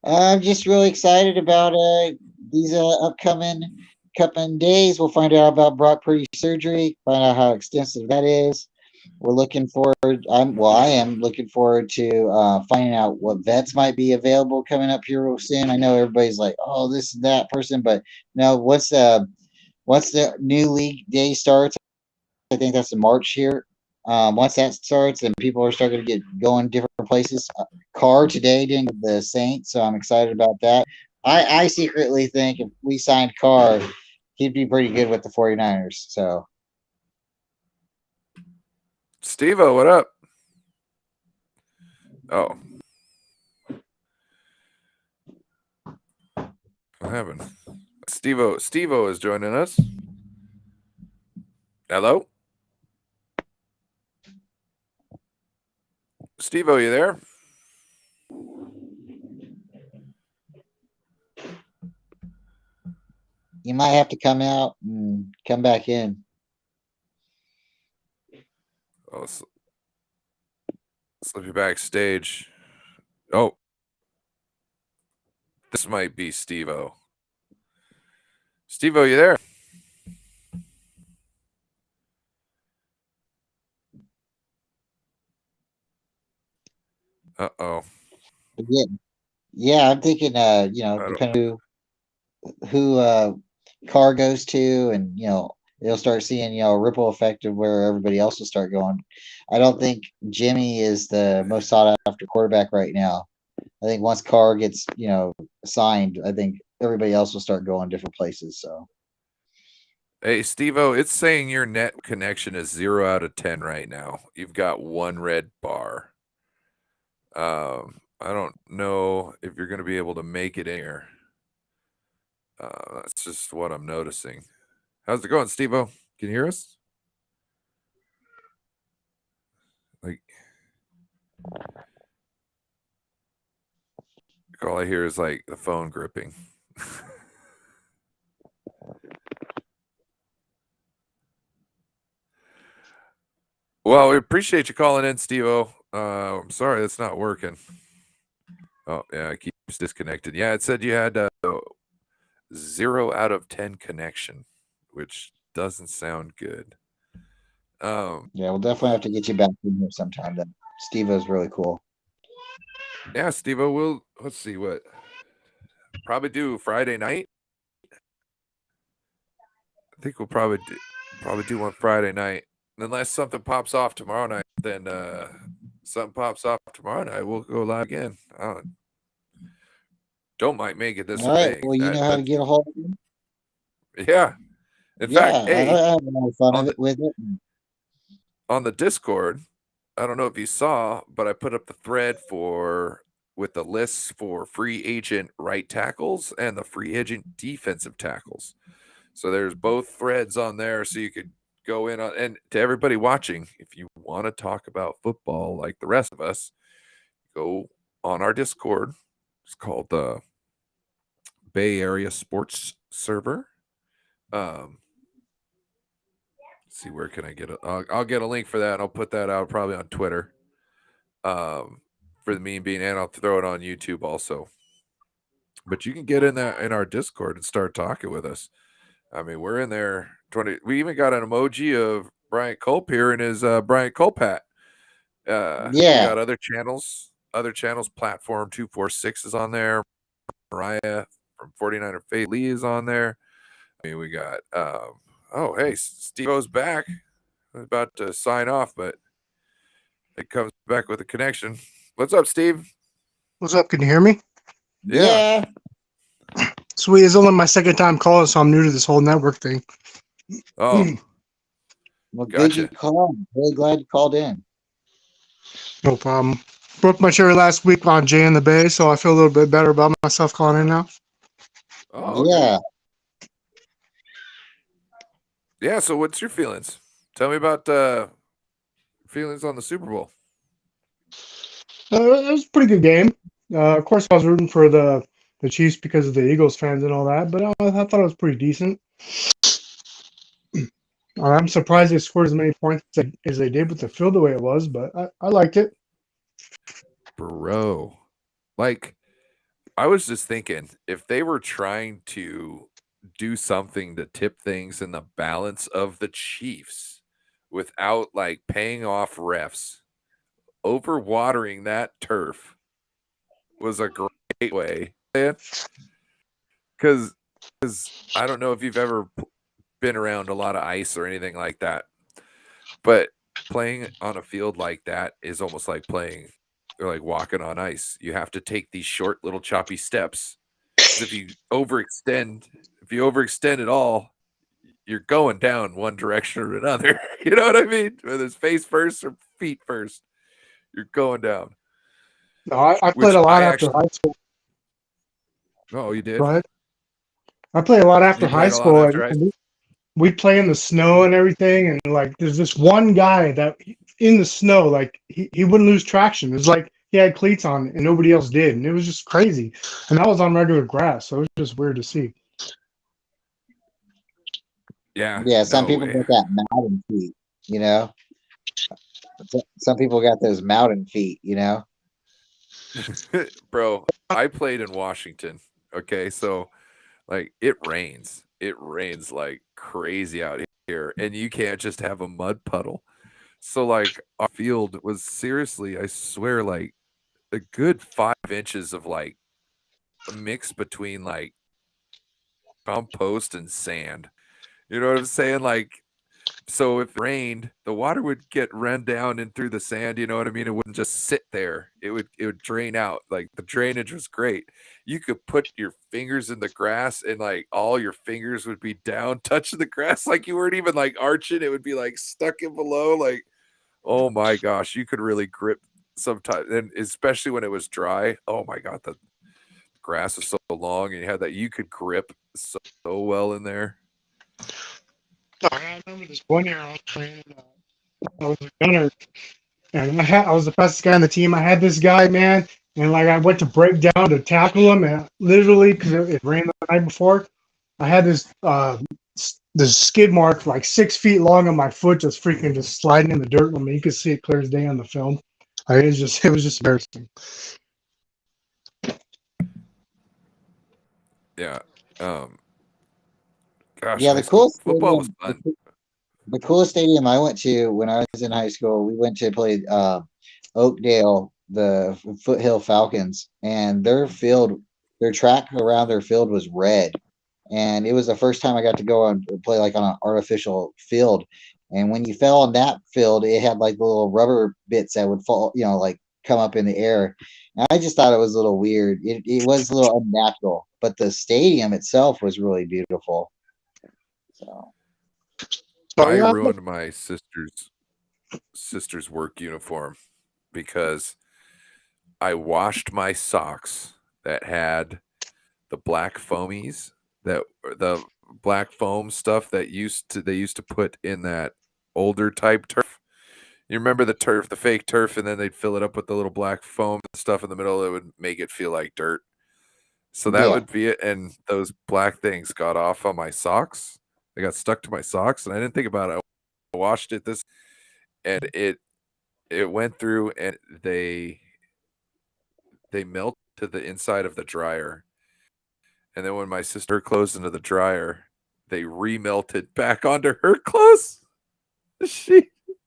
I'm just really excited about these upcoming days. We'll find out about Brock Purdy surgery, find out how extensive that is. We're looking forward. I am looking forward to finding out what vets might be available coming up here real soon. I know everybody's like, oh, this and that person, but no, once the new league day starts, I think that's in March here. Once that starts and people are starting to get going different places. Carr today didn't get the Saints, so I'm excited about that. I secretly think if we signed Carr, he'd be pretty good with the 49ers. So, Steve-O, what up? Oh. What happened? Steve-O is joining us. Hello? Steve-O, you there? you might have to come out and come back in. Oh, slip you backstage. Oh. This might be Steve-O. Steve-O, you there? Uh-oh. Yeah, I'm thinking, depending who Carr goes to, and they'll start seeing a ripple effect of where everybody else will start going. I don't think Jimmy is the most sought after quarterback right now. I think once Carr gets signed, I think everybody else will start going different places. So Hey, Steve-O, it's saying your net connection is 0 out of 10 right now. You've got one red bar. I don't know if you're going to be able to make it in here. That's just what I'm noticing. How's it going, Steve-O? Can you hear us? Like, All I hear is like the phone gripping. Well, we appreciate you calling in, Steve-O. I'm sorry that's not working. Oh, yeah, it keeps disconnected. Yeah, it said you had 0 out of 10 connection, which doesn't sound good. Yeah, we'll definitely have to get you back in here sometime. Then Steve-O's really cool. Yeah, Steve-O, let's see what. Probably do Friday night. I think we'll probably do one Friday night. Unless something pops off tomorrow night, then something pops off tomorrow night, we'll go live again. Don't might make it this All right. thing. Well, you know how to get a hold of him. Yeah. In Yeah, fact, hey, I have a lot of fun with it. On the Discord, I don't know if you saw, but I put up the thread with the lists for free agent right tackles and the free agent defensive tackles. So there's both threads on there, so you could go in on. And to everybody watching, if you want to talk about football like the rest of us, go on our Discord. It's called the Bay Area Sports Server. See, where can I get it? I'll get a link for that. And I'll put that out probably on Twitter. For the Mean Bean, and I'll throw it on YouTube also. But you can get in our Discord and start talking with us. I mean, we're in there. We even got an emoji of Bryant Culp here in his Bryant Culp hat. Yeah. We got other channels. Platform 246 is on there. Mariah from 49er Faith Lee is on there. I mean, we got. Oh, hey, Steve-O's back. I was about to sign off, but it comes back with a connection. What's up, Steve? What's up? Can you hear me? Yeah. Sweet. It's only my second time calling, so I'm new to this whole network thing. Oh, Well, good you gotcha. called. Really glad you called in. No problem. Broke my cherry last week on Jay in the Bay, so I feel a little bit better about myself calling in now. Oh, okay. Yeah. Yeah, so what's your feelings? Tell me about feelings on the Super Bowl. It was a pretty good game. Of course, I was rooting for the Chiefs because of the Eagles fans and all that, but I thought it was pretty decent. I'm surprised they scored as many points as they did with the field the way it was, but I liked it. Bro, like, I was just thinking, if they were trying to do something to tip things in the balance of the Chiefs without like paying off refs, overwatering that turf was a great way. Because I don't know if you've ever been around a lot of ice or anything like that, but playing on a field like that is almost like playing or like walking on ice. You have to take these short little choppy steps. If you overextend at all, you're going down one direction or another. You know what I mean? Whether it's face first or feet first, you're going down. No, I played a lot after high school. Oh, you did? Go ahead. I played a lot after high school. We'd play in the snow and everything, and like there's this one guy that in the snow, like he wouldn't lose traction. It was like he had cleats on and nobody else did, and it was just crazy. And that was on regular grass, so it was just weird to see. Yeah. Yeah, some people got that mountain feet, you know. Some people got those mountain feet, you know. Bro, I played in Washington. Okay, so like it rains like crazy out here, and you can't just have a mud puddle. So like our field was seriously, I swear, like a good 5 inches of like a mix between like compost and sand. You know what I'm saying? Like, so if it rained, the water would get run down and through the sand. You know what I mean? It wouldn't just sit there. It would drain out. Like the drainage was great. You could put your fingers in the grass and like all your fingers would be down touching the grass. Like you weren't even like arching. It would be like stuck in below. Like, oh my gosh, you could really grip sometimes. And especially when it was dry. Oh my God, the grass was so long and you had that, you could grip so well in there. I remember this one year I was playing. I was a gunner, and I was the fastest guy on the team. I had this guy, man, and like I went to break down to tackle him, and literally because it rained the night before, I had this skid mark like 6 feet long on my foot, just freaking just sliding in the dirt. I mean, you could see it clear as day on the film. It was just embarrassing. Yeah. Gosh, Yeah, high school football was fun. the coolest stadium I went to when I was in high school, we went to play Oakdale, the Foothill Falcons, and their track around their field was red. And it was the first time I got to go and play like on an artificial field. And when you fell on that field, it had like the little rubber bits that would fall, like come up in the air. And I just thought it was a little weird. It was a little unnatural, but the stadium itself was really beautiful. So I ruined my sister's work uniform because I washed my socks that had the black foamies, that the black foam stuff that they used to put in that older type turf. You remember the turf, the fake turf, and then they'd fill it up with the little black foam stuff in the middle that would make it feel like dirt. So that would be it. And those black things got off on my socks. They got stuck to my socks, and I didn't think about it. I washed it and it went through, and they melted to the inside of the dryer. And then when my sister closed into the dryer, they remelted back onto her clothes.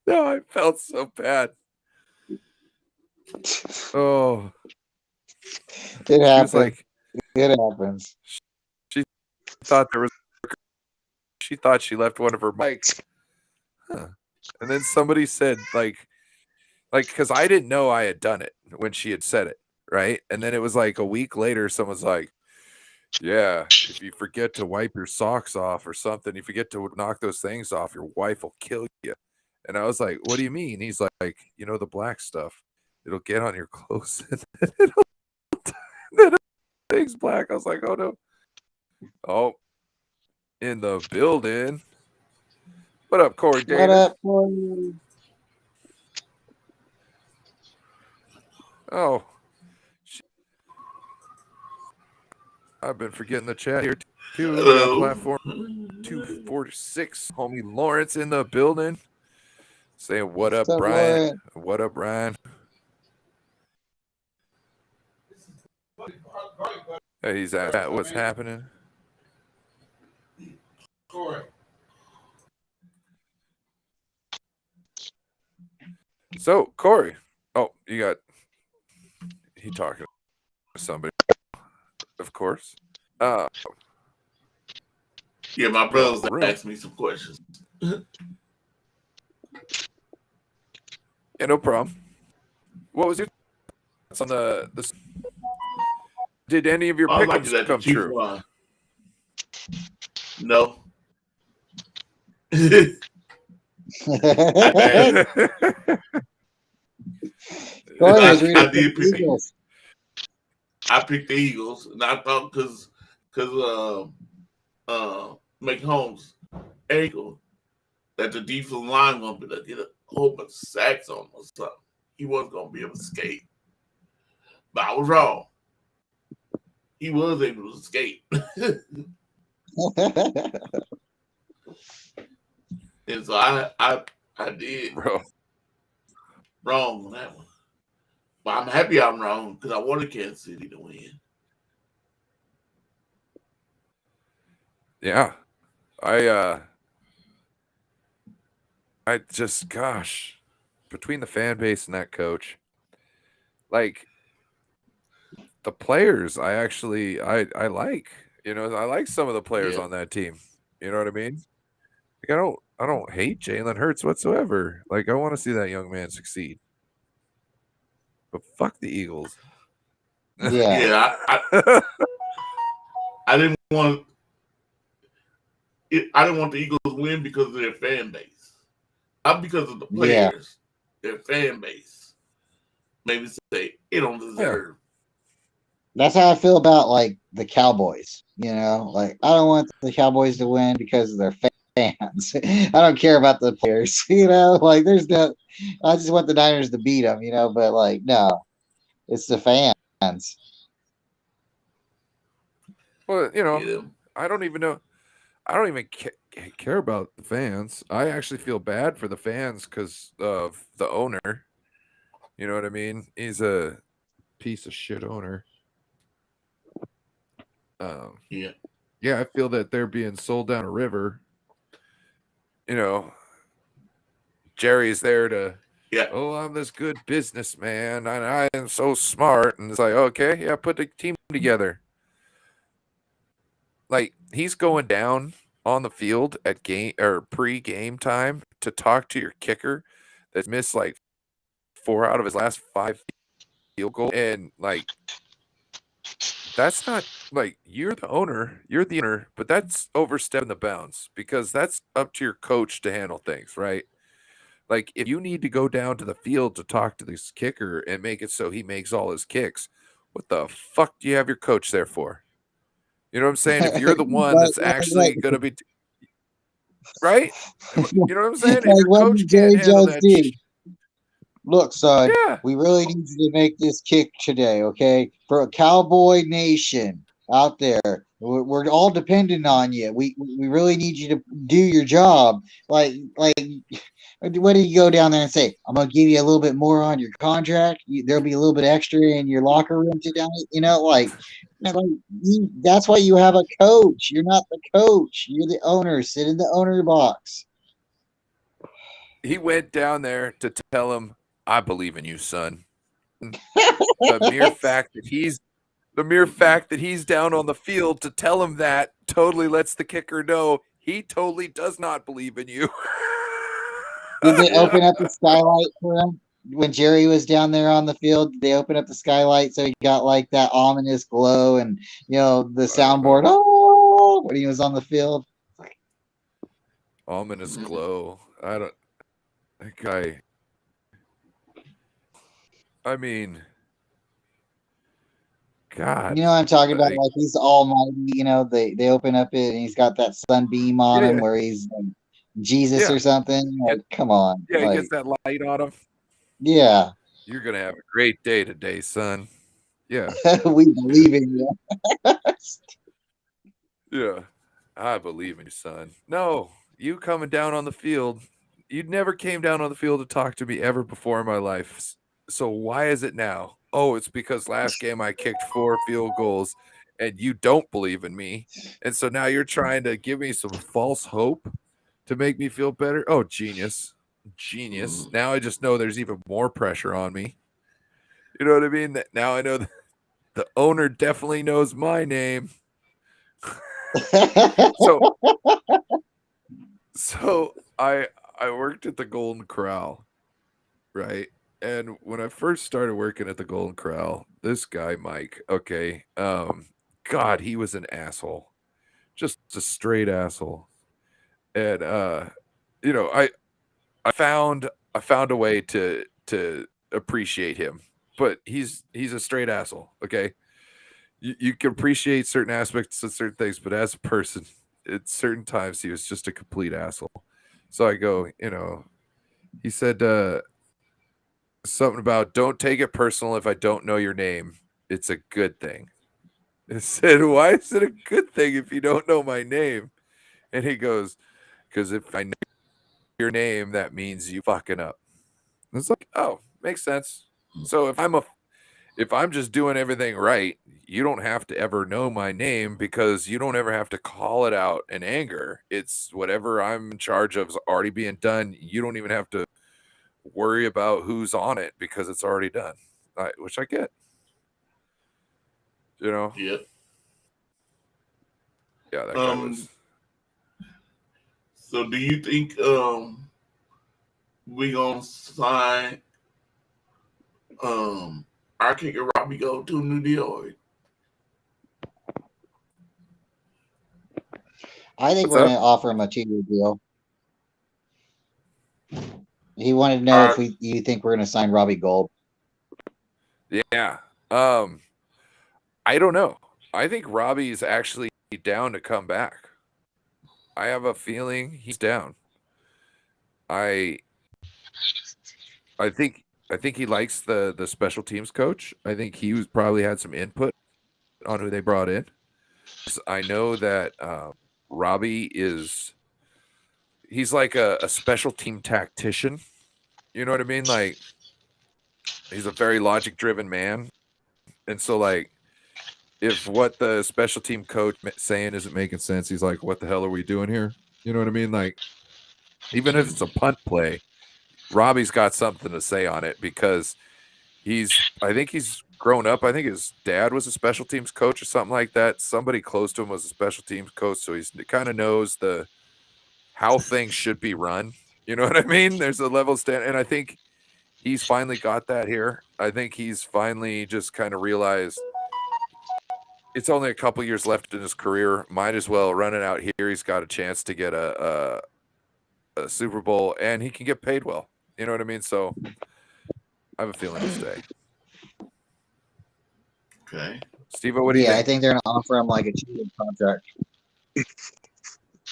I felt so bad. Oh, it happens. Like, it happens. She thought she left one of her mics. Huh. And then somebody said like, because I didn't know I had done it when she had said it, right? And then it was like a week later, someone's like, yeah, if you forget to wipe your socks off or something, you forget to knock those things off, your wife will kill you. And I was like, what do you mean? He's like, the black stuff, it'll get on your clothes and then things black. I was like, oh no. Oh, in the building. What up, Corey Davis? What up, Corey? Oh, I've been forgetting the chat here too. Platform 246, homie Lawrence in the building, saying what up, Brian? Lawrence? What up, Brian? Hey, he's asked what's happening. Corey. So, Corey, he talking to somebody, of course. Yeah, my brothers asked me some questions. Yeah, no problem. What was your thoughts on the did any of your pickups come true? No. I did pick the Eagles, and I thought because McHolmes ankle that the defensive line won't be able to get a whole bunch of sacks on him or something. He wasn't going to be able to escape. But I was wrong. He was able to escape. And so I did wrong on that one. But I'm happy I'm wrong because I wanted Kansas City to win. Yeah. I just, gosh, between the fan base and that coach, like the players, I like, I like some of the players on that team. You know what I mean? Like I don't hate Jalen Hurts whatsoever. Like I want to see that young man succeed. But fuck the Eagles. Yeah. I didn't want the Eagles to win because of their fan base. Not because of the players. Their fan base. Maybe say it don't deserve. That's how I feel about like the Cowboys. Like I don't want the Cowboys to win because of their fans. I don't care about the players. You know, like there's no. I just want the Niners to beat them. You know, but like no, it's the fans. Well, Yeah. I don't even know. I don't even care about the fans. I actually feel bad for the fans because of the owner. You know what I mean? He's a piece of shit owner. Yeah. Yeah, I feel that they're being sold down a river. You know, Jerry's there to, Yeah. oh, I'm this good businessman and I am so smart. And it's like, okay, yeah, put the team together. Like, he's going down on the field at game or pre-game time to talk to your kicker that's missed like 4 out of his last 5 field goals. And like, that's not like you're the owner, but that's overstepping the bounds because that's up to your coach to handle things, right? Like, if you need to go down to the field to talk to this kicker and make it so he makes all his kicks, what the fuck do you have your coach there for? You know what I'm saying? If you're the one that's actually going to be right? You know what I'm saying? If Like, your what coach did can't Jerry handle Jones that, do? Look, son, yeah. we really need you to make this kick today, okay? For a Cowboy Nation out there, we're all dependent on you. We really need you to do your job. Like, what do you go down there and say? I'm gonna give you a little bit more on your contract. There'll be a little bit extra in your locker room today. You know, that's why you have a coach. You're not the coach. You're the owner. Sit in the owner box. He went down there to tell him, I believe in you, son. The mere fact that he's down on the field to tell him that totally lets the kicker know he totally does not believe in you. Did they open up the skylight for him when Jerry was down there on the field? Did they open up the skylight so he got like that ominous glow and the soundboard? Oh, when he was on the field. Ominous glow. That guy. I mean, God. You know what I'm talking about? Like he's almighty. They open up it and he's got that sunbeam on him where he's like Jesus or something. Like, come on. Yeah, he gets that light on him. Yeah. You're gonna have a great day today, son. Yeah. We believe in you. Yeah. I believe in you, son. No, you coming down on the field. You never came down on the field to talk to me ever before in my life. So why is it now? Oh, it's because last game I kicked 4 field goals and you don't believe in me. And so now you're trying to give me some false hope to make me feel better. Oh, genius. Genius. Now I just know there's even more pressure on me. You know what I mean? Now I know the owner definitely knows my name. So I worked at the Golden Corral, right? And when I first started working at the Golden Corral, this guy, Mike, okay, God, he was an asshole. Just a straight asshole. And I found a way to appreciate him. But he's a straight asshole, okay? You can appreciate certain aspects of certain things, but as a person, at certain times he was just a complete asshole. So I go, he said something about don't take it personal if I don't know your name. It's a good thing. I said, why is it a good thing if you don't know my name? And he goes, because if I know your name, that means you fucking up. And it's like, oh, makes sense. So if I'm just doing everything right, you don't have to ever know my name because you don't ever have to call it out in anger. It's whatever I'm in charge of is already being done. You don't even have to worry about who's on it because it's already done, which I get. Yeah. Yeah, that guy was. So do you think we gonna sign our kicker Robbie Gold to a new deal? I think we're going to offer him a 2-year deal. He wanted to know if you think we're going to sign Robbie Gold. Yeah. I don't know. I think Robbie's actually down to come back. I have a feeling he's down. I think he likes the special teams coach. I think he was probably had some input on who they brought in. I know that Robbie he's like a special team tactician. You know what I mean? Like, he's a very logic driven man. And so, like, if what the special team coach saying isn't making sense, he's like, what the hell are we doing here? You know what I mean? Like, even if it's a punt play, Robbie's got something to say on it because I think he's grown up. I think his dad was a special teams coach or something like that. Somebody close to him was a special teams coach. So he kind of knows how things should be run. You know what I mean? There's a level stand. And I think he's finally got that here. I think he's finally just kind of realized it's only a couple years left in his career. Might as well run it out here. He's got a chance to get a Super Bowl, and he can get paid well. You know what I mean? So I have a feeling to stay. Okay. Steve, what do you think? I think they're going to offer him like a cheating contract.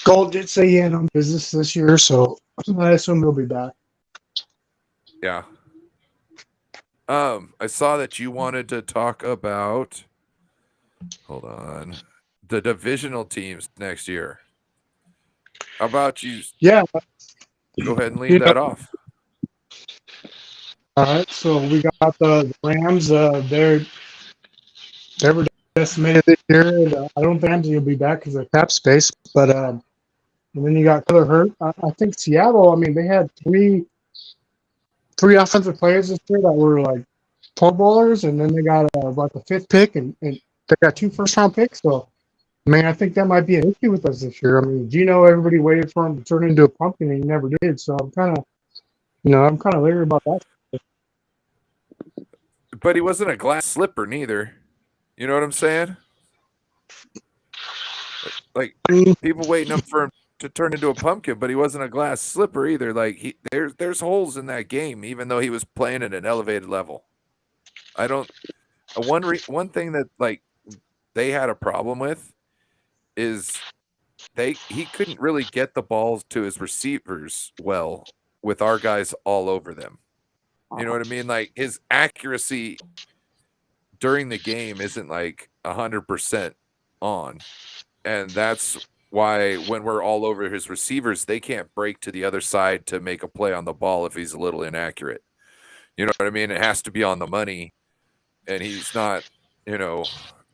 Gold did say he had on business this year, so I assume he'll be back. Yeah. I saw that you wanted to talk about, hold on, the divisional teams next year. How about you? Yeah. Go ahead and lead that off. All right, so we got the Rams. They're decimated this year. And, I don't think Ramsey will be back because of cap space. But and then you got Kyler Hurt. I think Seattle. I mean, they had three offensive players this year that were like Pro Bowlers, and then they got like a fifth pick, and they got 2 first-round picks. So, I mean, I think that might be an issue with us this year. I mean, Gino, everybody waited for him to turn into a pumpkin, and he never did. So I'm kind of leery about that. But he wasn't a glass slipper neither. You know what I'm saying? Like, people waiting up for him to turn into a pumpkin, but he wasn't a glass slipper either. Like, there's holes in that game, even though he was playing at an elevated level. One thing that like they had a problem with is he couldn't really get the balls to his receivers well with our guys all over them. You know what I mean? Like, his accuracy during the game isn't like 100% on. And that's why when we're all over his receivers, they can't break to the other side to make a play on the ball if he's a little inaccurate. You know what I mean? It has to be on the money. And he's not,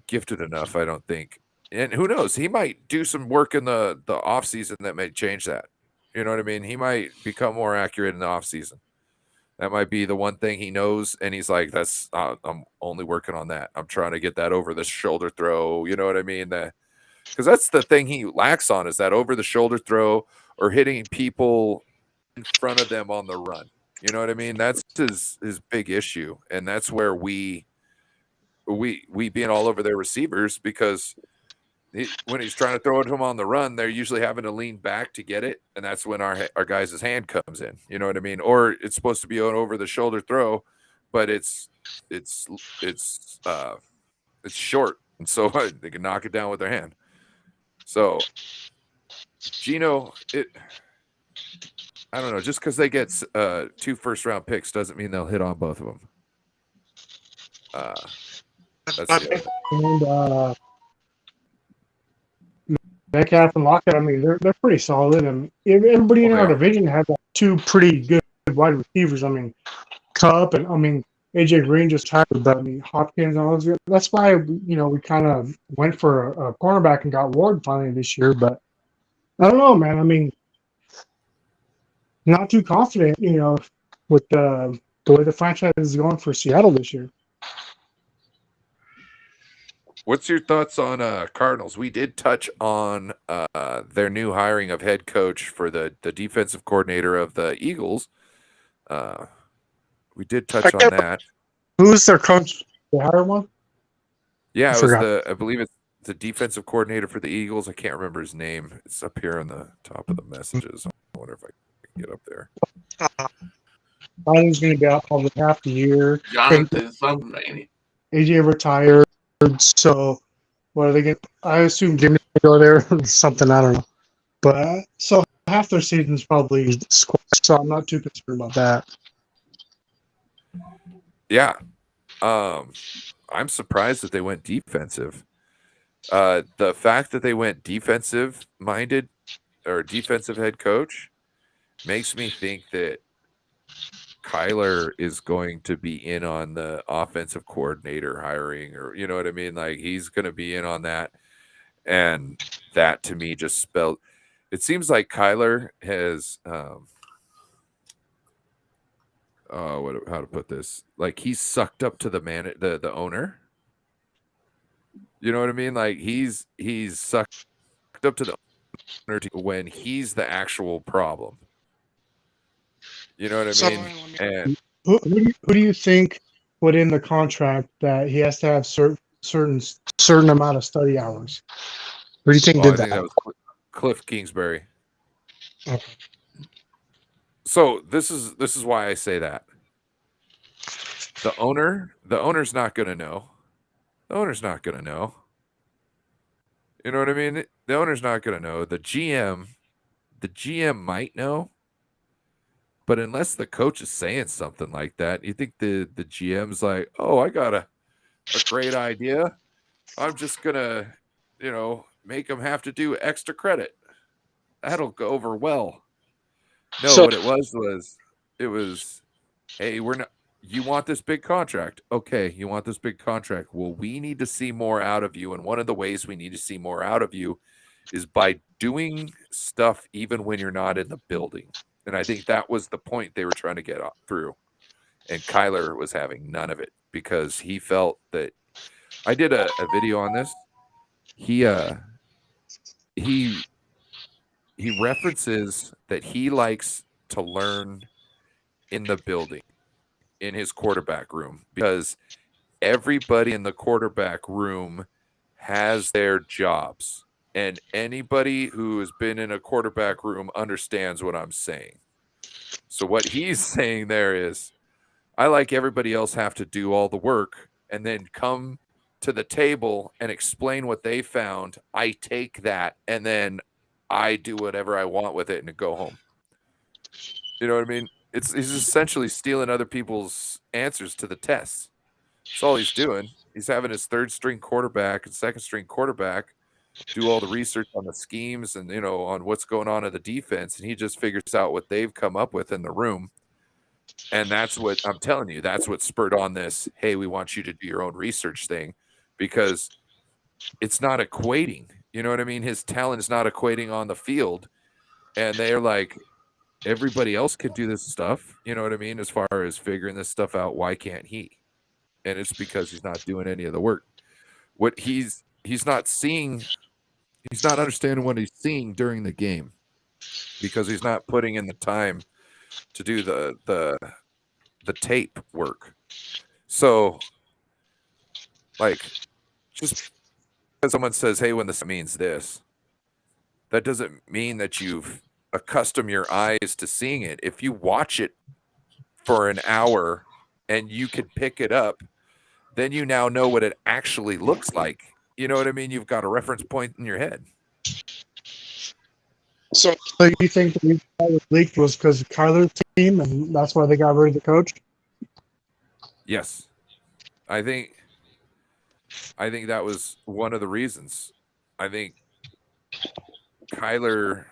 gifted enough, I don't think. And who knows? He might do some work in the offseason that may change that. You know what I mean? He might become more accurate in the offseason. That might be the one thing he knows, and he's like, "That's I'm only working on that. I'm trying to get that over the shoulder throw." You know what I mean? Because that's the thing he lacks on, is that over the shoulder throw or hitting people in front of them on the run. You know what I mean? That's his big issue, and that's where we being all over their receivers, because when he's trying to throw it to him on the run, they're usually having to lean back to get it, and that's when our guys' hand comes in. You know what I mean? Or it's supposed to be an over the shoulder throw, but it's short, and so they can knock it down with their hand. So Gino, I don't know. Just because they get 2 first-round picks doesn't mean they'll hit on both of them. That's it. And Metcalf and Lockett, I mean, they're pretty solid, and everybody in our division had 2 pretty good wide receivers. I mean, Cup, and I mean AJ Green just tired, but I mean Hopkins and all those. That's why we kind of went for a cornerback and got Ward finally this year. But I don't know, man. I mean, not too confident, with the way the franchise is going for Seattle this year. What's your thoughts on Cardinals? We did touch on their new hiring of head coach for the defensive coordinator of the Eagles. We did touch on that. Who's their coach? The higher one? Yeah, I believe it's the defensive coordinator for the Eagles. I can't remember his name. It's up here on the top of the messages. I wonder if I can get up there. Biden's going to be out probably half the year. Jonathan something. AJ retired. So, what are they going to? I assume Jimmy's going to go there or something. I don't know. But so half their season's probably squashed, so I'm not too concerned about that. Yeah. I'm surprised that they went defensive. The fact that they went defensive minded or defensive head coach makes me think that Kyler is going to be in on the offensive coordinator hiring, or you know what I mean? Like he's going to be in on that. And that to me just spelled, it seems like Kyler has, how to put this? Like he's sucked up to the owner. You know what I mean? Like he's sucked up to the owner when he's the actual problem. You know what I mean? And Who do you think put in the contract that he has to have certain amount of study hours? Who do you think I did think that? that was Cliff Kingsbury. Okay. So this is why I say that. The owner's not going to know. The owner's not going to know. You know what I mean? The owner's not going to know. The GM might know. But unless the coach is saying something like that, you think the GM's like, "Oh, I got a great idea. I'm just going to, make them have to do extra credit. That'll go over well." No, So- what it was, hey, you want this big contract. Okay, you want this big contract. Well, we need to see more out of you. And one of the ways we need to see more out of you is by doing stuff even when you're not in the building. And I think that was the point they were trying to get through. And Kyler was having none of it because he felt that I did a video on this. He references that he likes to learn in the building, in his quarterback room, because everybody in the quarterback room has their jobs. And anybody who has been in a quarterback room understands what I'm saying. So what he's saying there is, I like everybody else have to do all the work and then come to the table and explain what they found. I take that and then I do whatever I want with it and go home. You know what I mean? He's essentially stealing other people's answers to the tests. That's all he's doing. He's having his third string quarterback and second string quarterback do all the research on the schemes and, on what's going on in the defense. And he just figures out what they've come up with in the room. And that's what I'm telling you. That's what spurred on this, hey, we want you to do your own research thing, because it's not equating. You know what I mean? His talent is not equating on the field. And they're like, everybody else can do this stuff. You know what I mean? As far as figuring this stuff out, why can't he? And it's because he's not doing any of the work. What he's not seeing, he's not understanding what he's seeing during the game, because he's not putting in the time to do the tape work. So, like, just because someone says, hey, when this means this, that doesn't mean that you've accustomed your eyes to seeing it. If you watch it for an hour and you can pick it up, then you now know what it actually looks like. You know what I mean? You've got a reference point in your head. So you think the reason why it was leaked was because of Kyler's team, and that's why they got rid of the coach? Yes. I think that was one of the reasons. I think Kyler's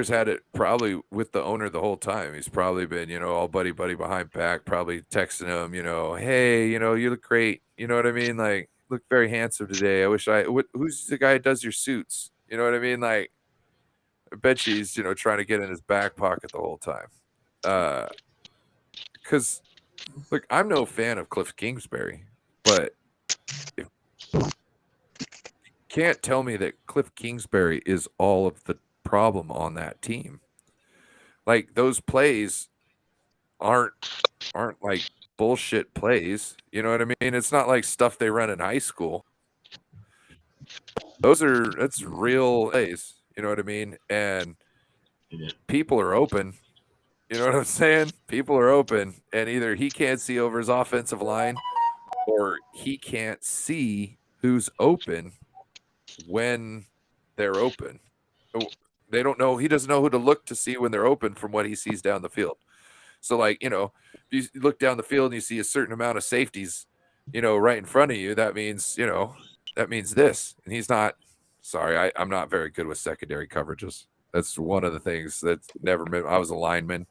had it probably with the owner the whole time. He's probably been, all buddy behind back, probably texting him, hey, you look great. You know what I mean? Like, look very handsome today. I wish who's the guy who does your suits? You know what I mean? Like, I bet she's, trying to get in his back pocket the whole time. Because, look, I'm no fan of Cliff Kingsbury, but you can't tell me that Cliff Kingsbury is all of the problem on that team. Like, those plays aren't like bullshit plays. You know what I mean? It's not like stuff they run in high school. That's real plays. You know what I mean? And people are open. You know what I'm saying? People are open, and either he can't see over his offensive line or he can't see who's open. when they're open. They don't know. He doesn't know who to look to see when they're open from what he sees down the field. So, like, if you look down the field and you see a certain amount of safeties, right in front of you, that means, that means this. And he's not. Sorry, I'm not very good with secondary coverages. That's one of the things that's never been. I was a lineman.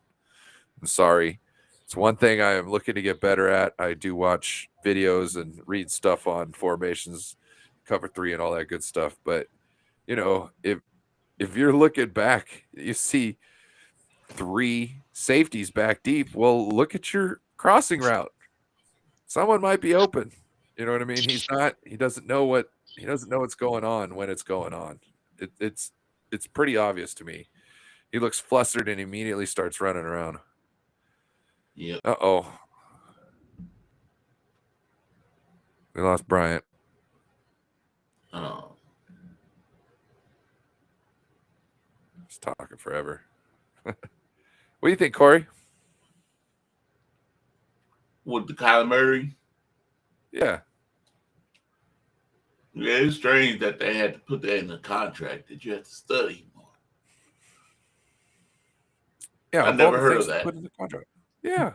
I'm sorry. It's one thing I am looking to get better at. I do watch videos and read stuff on formations, cover 3 and all that good stuff. But, if you're looking back, you see 3 safeties back deep. Well, look at your crossing route. Someone might be open. You know what I mean? He doesn't know what's going on when it's going on. It's pretty obvious to me. He looks flustered and immediately starts running around. Yeah. Uh-oh. We lost Bryant. Oh. He's talking forever. What do you think, Corey? With the Kyler Murray? Yeah. Yeah, it's strange that they had to put that in the contract that you had to study more. Yeah, I never heard of that. Put in the contract. Yeah.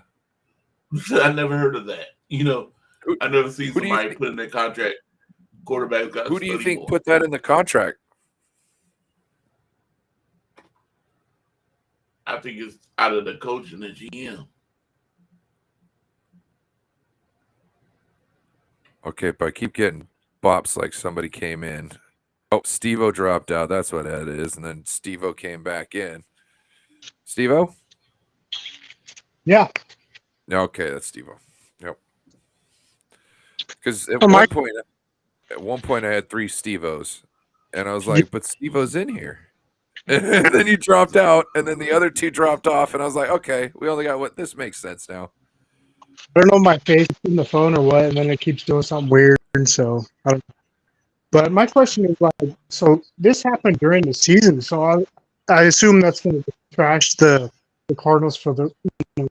I never heard of that. I never seen who do you somebody think- put in their contract. Quarterbacks got. Who do you study think more. put that in the contract? I think it's out of the coach and the GM. Okay, but I keep getting bops like somebody came in. Oh, Steve-O dropped out. That's what that is. And then Steve-O came back in. Steve-O? Yeah. Okay, that's Steve-O. Yep. Because at Mike- one point I had 3 Steve-Os. And I was like, but Steve-O's in here. And then you dropped out, and then the other 2 dropped off, and I was like, okay, we only got this makes sense now. I don't know if my face is in the phone or what, and then it keeps doing something weird. So, I don't. But my question is like, so this happened during the season, so I assume that's going to trash the Cardinals for the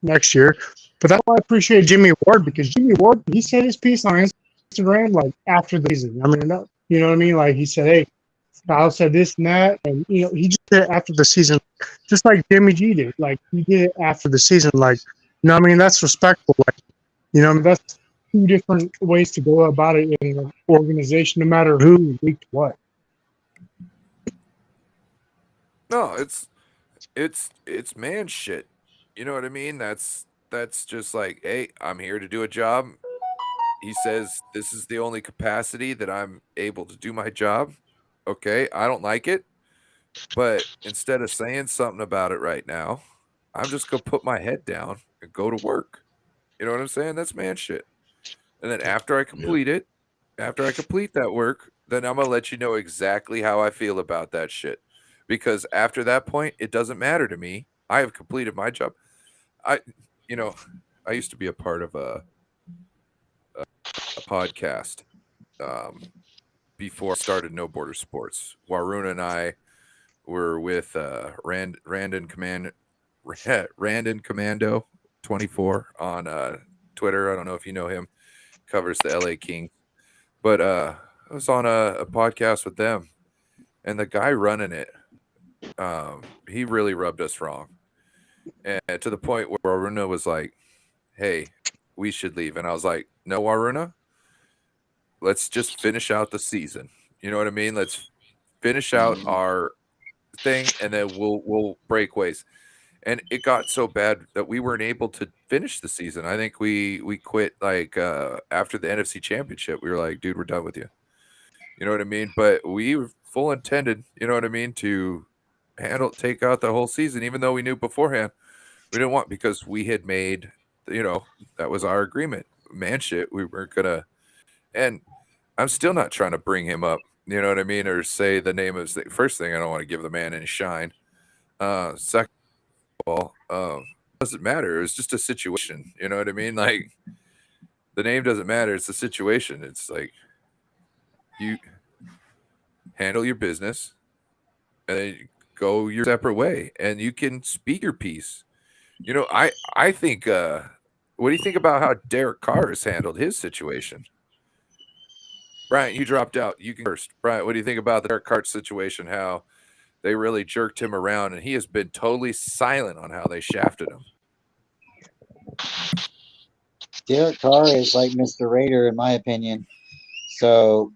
next year. But that's why I appreciate Jimmy Ward, because Jimmy Ward, he said his piece on Instagram like after the season. I mean, you know what I mean? Like he said, hey, Kyle said this and that, and he just did it after the season, just like Jimmy G did. Like he did it after the season. Like, I mean, that's respectful. Like, I mean, that's 2 different ways to go about it in the organization, no matter who leaked what. No, it's man shit. You know what I mean? That's just like, hey, I'm here to do a job. He says this is the only capacity that I'm able to do my job. Okay, I don't like it, but instead of saying something about it right now, I'm just gonna put my head down and go to work. You know what I'm saying? That's man shit. And then after I complete that work, then I'm gonna let you know exactly how I feel about that shit. Because after that point, it doesn't matter to me. I have completed my job. I used to be a part of a podcast before I started No Border Sports. Waruna and I were with Randon Commando 24 on Twitter. I don't know if you know him. Covers the LA King. But I was on a podcast with them, and the guy running it, he really rubbed us wrong. And to the point where Waruna was like, hey, we should leave. And I was like, no, Waruna, let's just finish out the season. You know what I mean? Let's finish out our thing, and then we'll break ways. And it got so bad that we weren't able to finish the season. I think we quit like after the NFC Championship. We were like, dude, we're done with you. You know what I mean? But we were full intended, you know what I mean, to take out the whole season, even though we knew beforehand we didn't want, because we had made, that was our agreement. Man shit, we weren't gonna. And I'm still not trying to bring him up, you know what I mean, or say the name of the first thing. I don't want to give the man any shine. Second of all, doesn't matter. It's just a situation, you know what I mean? Like, the name doesn't matter. It's the situation. It's like, you handle your business and then go your separate way, and you can speak your piece. I think, what do you think about how Derek Carr has handled his situation? Brian, you dropped out. You can first. Brian, what do you think about the Derek Carr situation? How they really jerked him around, and he has been totally silent on how they shafted him. Derek Carr is like Mr. Raider, in my opinion. So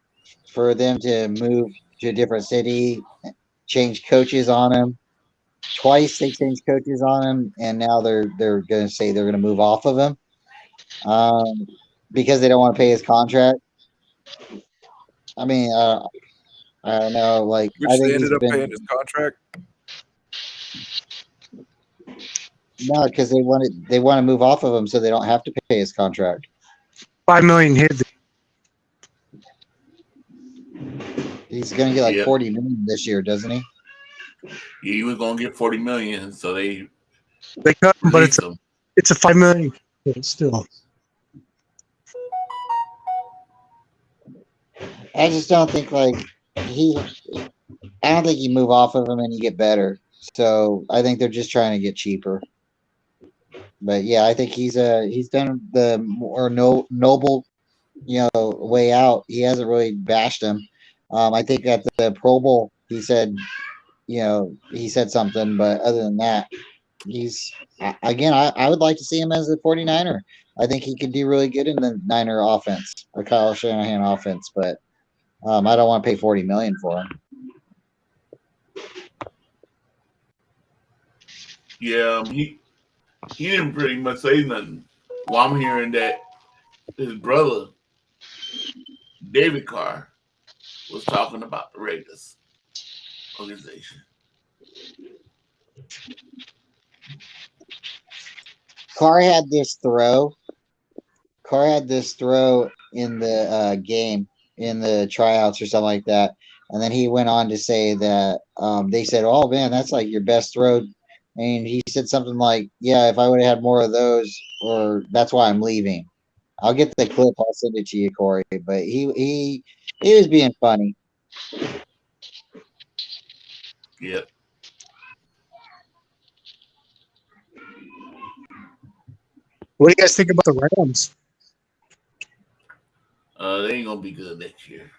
for them to move to a different city, change coaches on him, twice they changed coaches on him, and now they're going to say they're going to move off of him because they don't want to pay his contract. I mean, I don't know. Like, Which I think they ended up paying his contract. No, because they want to move off of him so they don't have to pay his contract. $5 million hit. He's going to get like Yeah. $40 million this year, doesn't he? He was gonna get $40 million, so they They cut him, but released him. it's a $5 million hit still. I just don't think I don't think you move off of him and you get better. So I think they're just trying to get cheaper. But yeah, I think he's done the more noble, way out. He hasn't really bashed him. I think at the Pro Bowl he said, he said something, but other than that, I would like to see him as a 49er. I think he could do really good in the Niner offense, or Kyle Shanahan offense, but I don't want to pay $40 million for him. Yeah, he didn't pretty much say nothing. Well, I'm hearing that his brother, David Carr, was talking about the Raiders organization. Carr had this throw in the game, in the tryouts or something like that. And then he went on to say that they said, "Oh man, that's like your best throw." And he said something like, "Yeah, if I would have had more of those, or that's why I'm leaving." I'll get the clip. I'll send it to you, Corey. But he was being funny. Yep. What do you guys think about the Rams? They ain't gonna be good next year.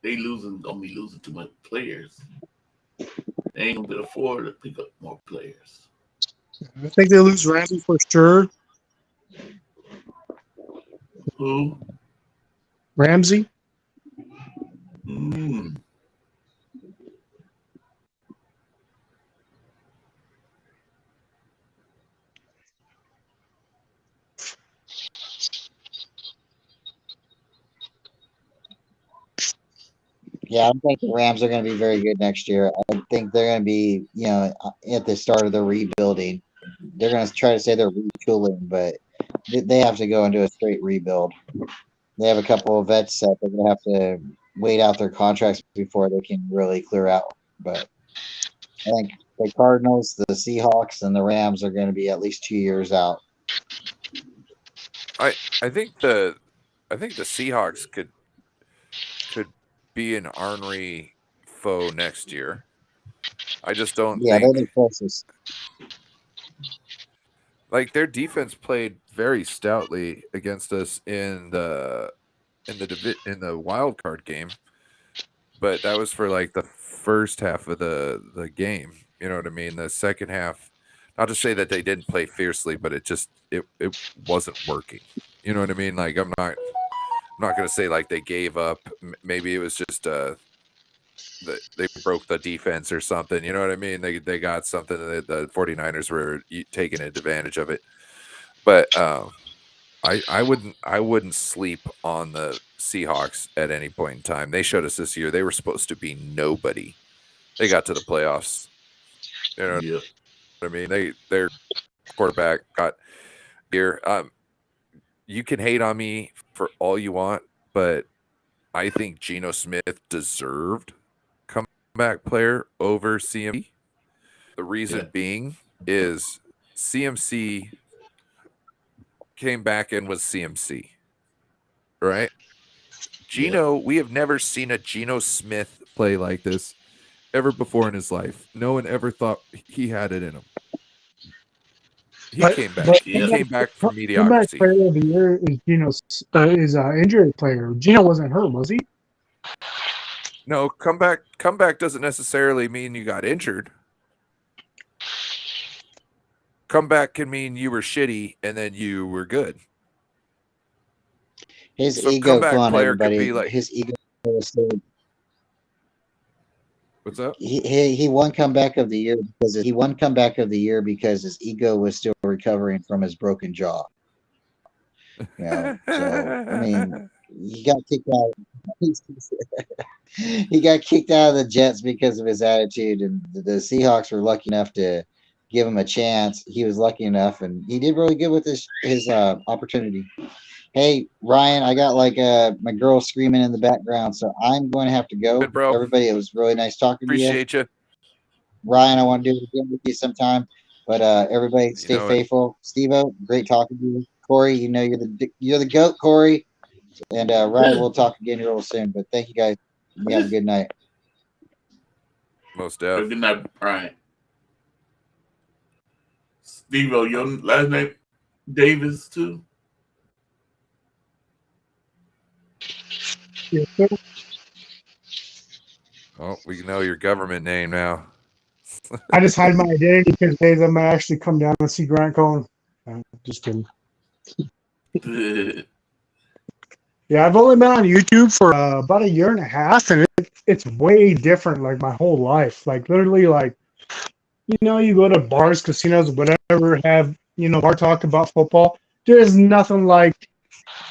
They gonna be losing too much players. They ain't gonna be able to afford to pick up more players. I think they lose Ramsey for sure. Who? Ramsey? Yeah, I don't think the Rams are going to be very good next year. I think they're going to be, at the start of the rebuilding. They're going to try to say they're retooling, but they have to go into a straight rebuild. They have a couple of vets that they're going to have to wait out their contracts before they can really clear out. But I think the Cardinals, the Seahawks, and the Rams are going to be at least 2 years out. I think the Seahawks could be an ornery foe next year. I just don't Yeah, they're the think closest. like their defense played very stoutly against us in the wild card game, but that was for like the first half of the game. You know what I mean? The second half, not to say that they didn't play fiercely, but it wasn't working. You know what I mean? Like I'm not going to say like they gave up. Maybe it was just they broke the defense or something. You know what I mean? They got something that the 49ers were taking advantage of it. But I wouldn't sleep on the Seahawks at any point in time. They showed us this year they were supposed to be nobody. They got to the playoffs. You know Yeah. what I mean? Their quarterback got here. You can hate on me for all you want, but I think Geno Smith deserved comeback player over CMC. The reason being is CMC came back and was CMC, right? Geno, we have never seen a Geno Smith play like this ever before in his life. No one ever thought he had it in him. He came back. He came back from Comeback mediocrity. player of the year is Geno's injury player. Geno wasn't hurt, was he? No, comeback doesn't necessarily mean you got injured. Comeback can mean you were shitty and then you were good. His So ego, comeback come on, player could everybody. be like, His ego was still, what's up? he won comeback of the year because his ego was still recovering from his broken jaw. So I mean, he got kicked out. He got kicked out of the Jets because of his attitude, and the Seahawks were lucky enough to give him a chance. He was lucky enough, and he did really good with his opportunity. Hey, Ryan, I got like my girl screaming in the background, so I'm going to have to go. Good, bro. Everybody, it was really nice talking to you. Appreciate you. Ryan, I want to do it again with you sometime. But everybody, stay faithful. Steve-O, great talking to you. Corey, you know you're the GOAT, Corey. And Ryan, we'll talk again real soon. But thank you guys. You have a good night. Most Good definitely. night, Brian. Steve-O, your last name Davis too? Yes, sir. Oh, we know your government name now. I just hide my identity because days I might actually come down and see Grant Cohn. Just kidding. Yeah, I've only been on YouTube for about a year and a half, and it's way different. Like my whole life, like literally, like you go to bars, casinos, whatever, have bar talk about football. There's nothing like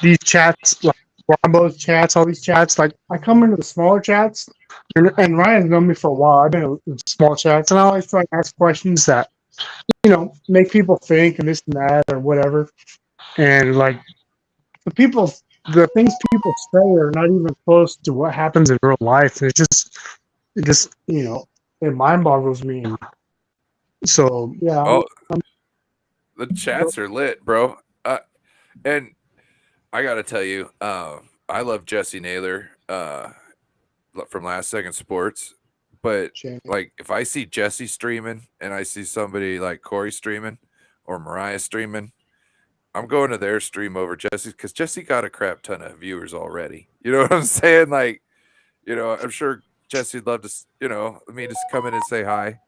these chats, like Wombo's chats, all these chats. Like I come into the smaller chats, and Ryan's known me for a while. I've been in small chats, and I always try to ask questions that make people think and this and that or whatever. And like the things people say are not even close to what happens in real life. And it just it mind boggles me. So yeah. Oh, the chats are lit, bro. And I gotta tell you, I love Jesse Naylor from Last Second Sports. But like if I see Jesse streaming and I see somebody like Corey streaming or Mariah streaming, I'm going to their stream over Jesse because Jesse got a crap ton of viewers already. You know what I'm saying? Like, I'm sure Jesse'd love to, me just come in and say hi,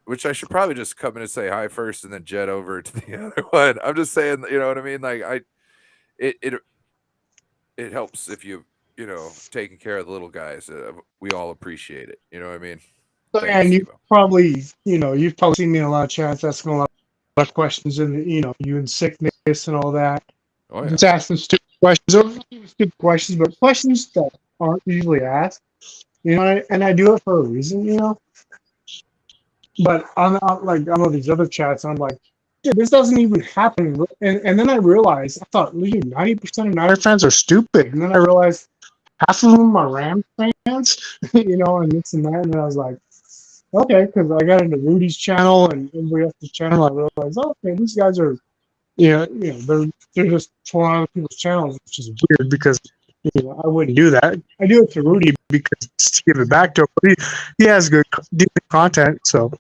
which I should probably just come in and say hi first and then jet over to the other one. I'm just saying, you know what I mean? Like it helps if taking care of the little guys. We all appreciate it. You know what I mean? And you probably, you've probably seen me in a lot of chats asking a lot of questions, and you in sickness and all that. Oh, yeah. Just asking stupid questions, or not even stupid questions, but questions that aren't usually asked. And I do it for a reason, But on all these other chats, I'm like, dude, this doesn't even happen. And then I realized, I thought, 90% of Niner fans are stupid. And then I realized half of them are Rams fans, and this and that. And then I was like, okay, because I got into Rudy's channel and everybody else's channel. I realized, okay, these guys are, they're just trolling other people's channels, which is weird because I wouldn't do that. I do it to Rudy because to give it back to him. But he has good content. So,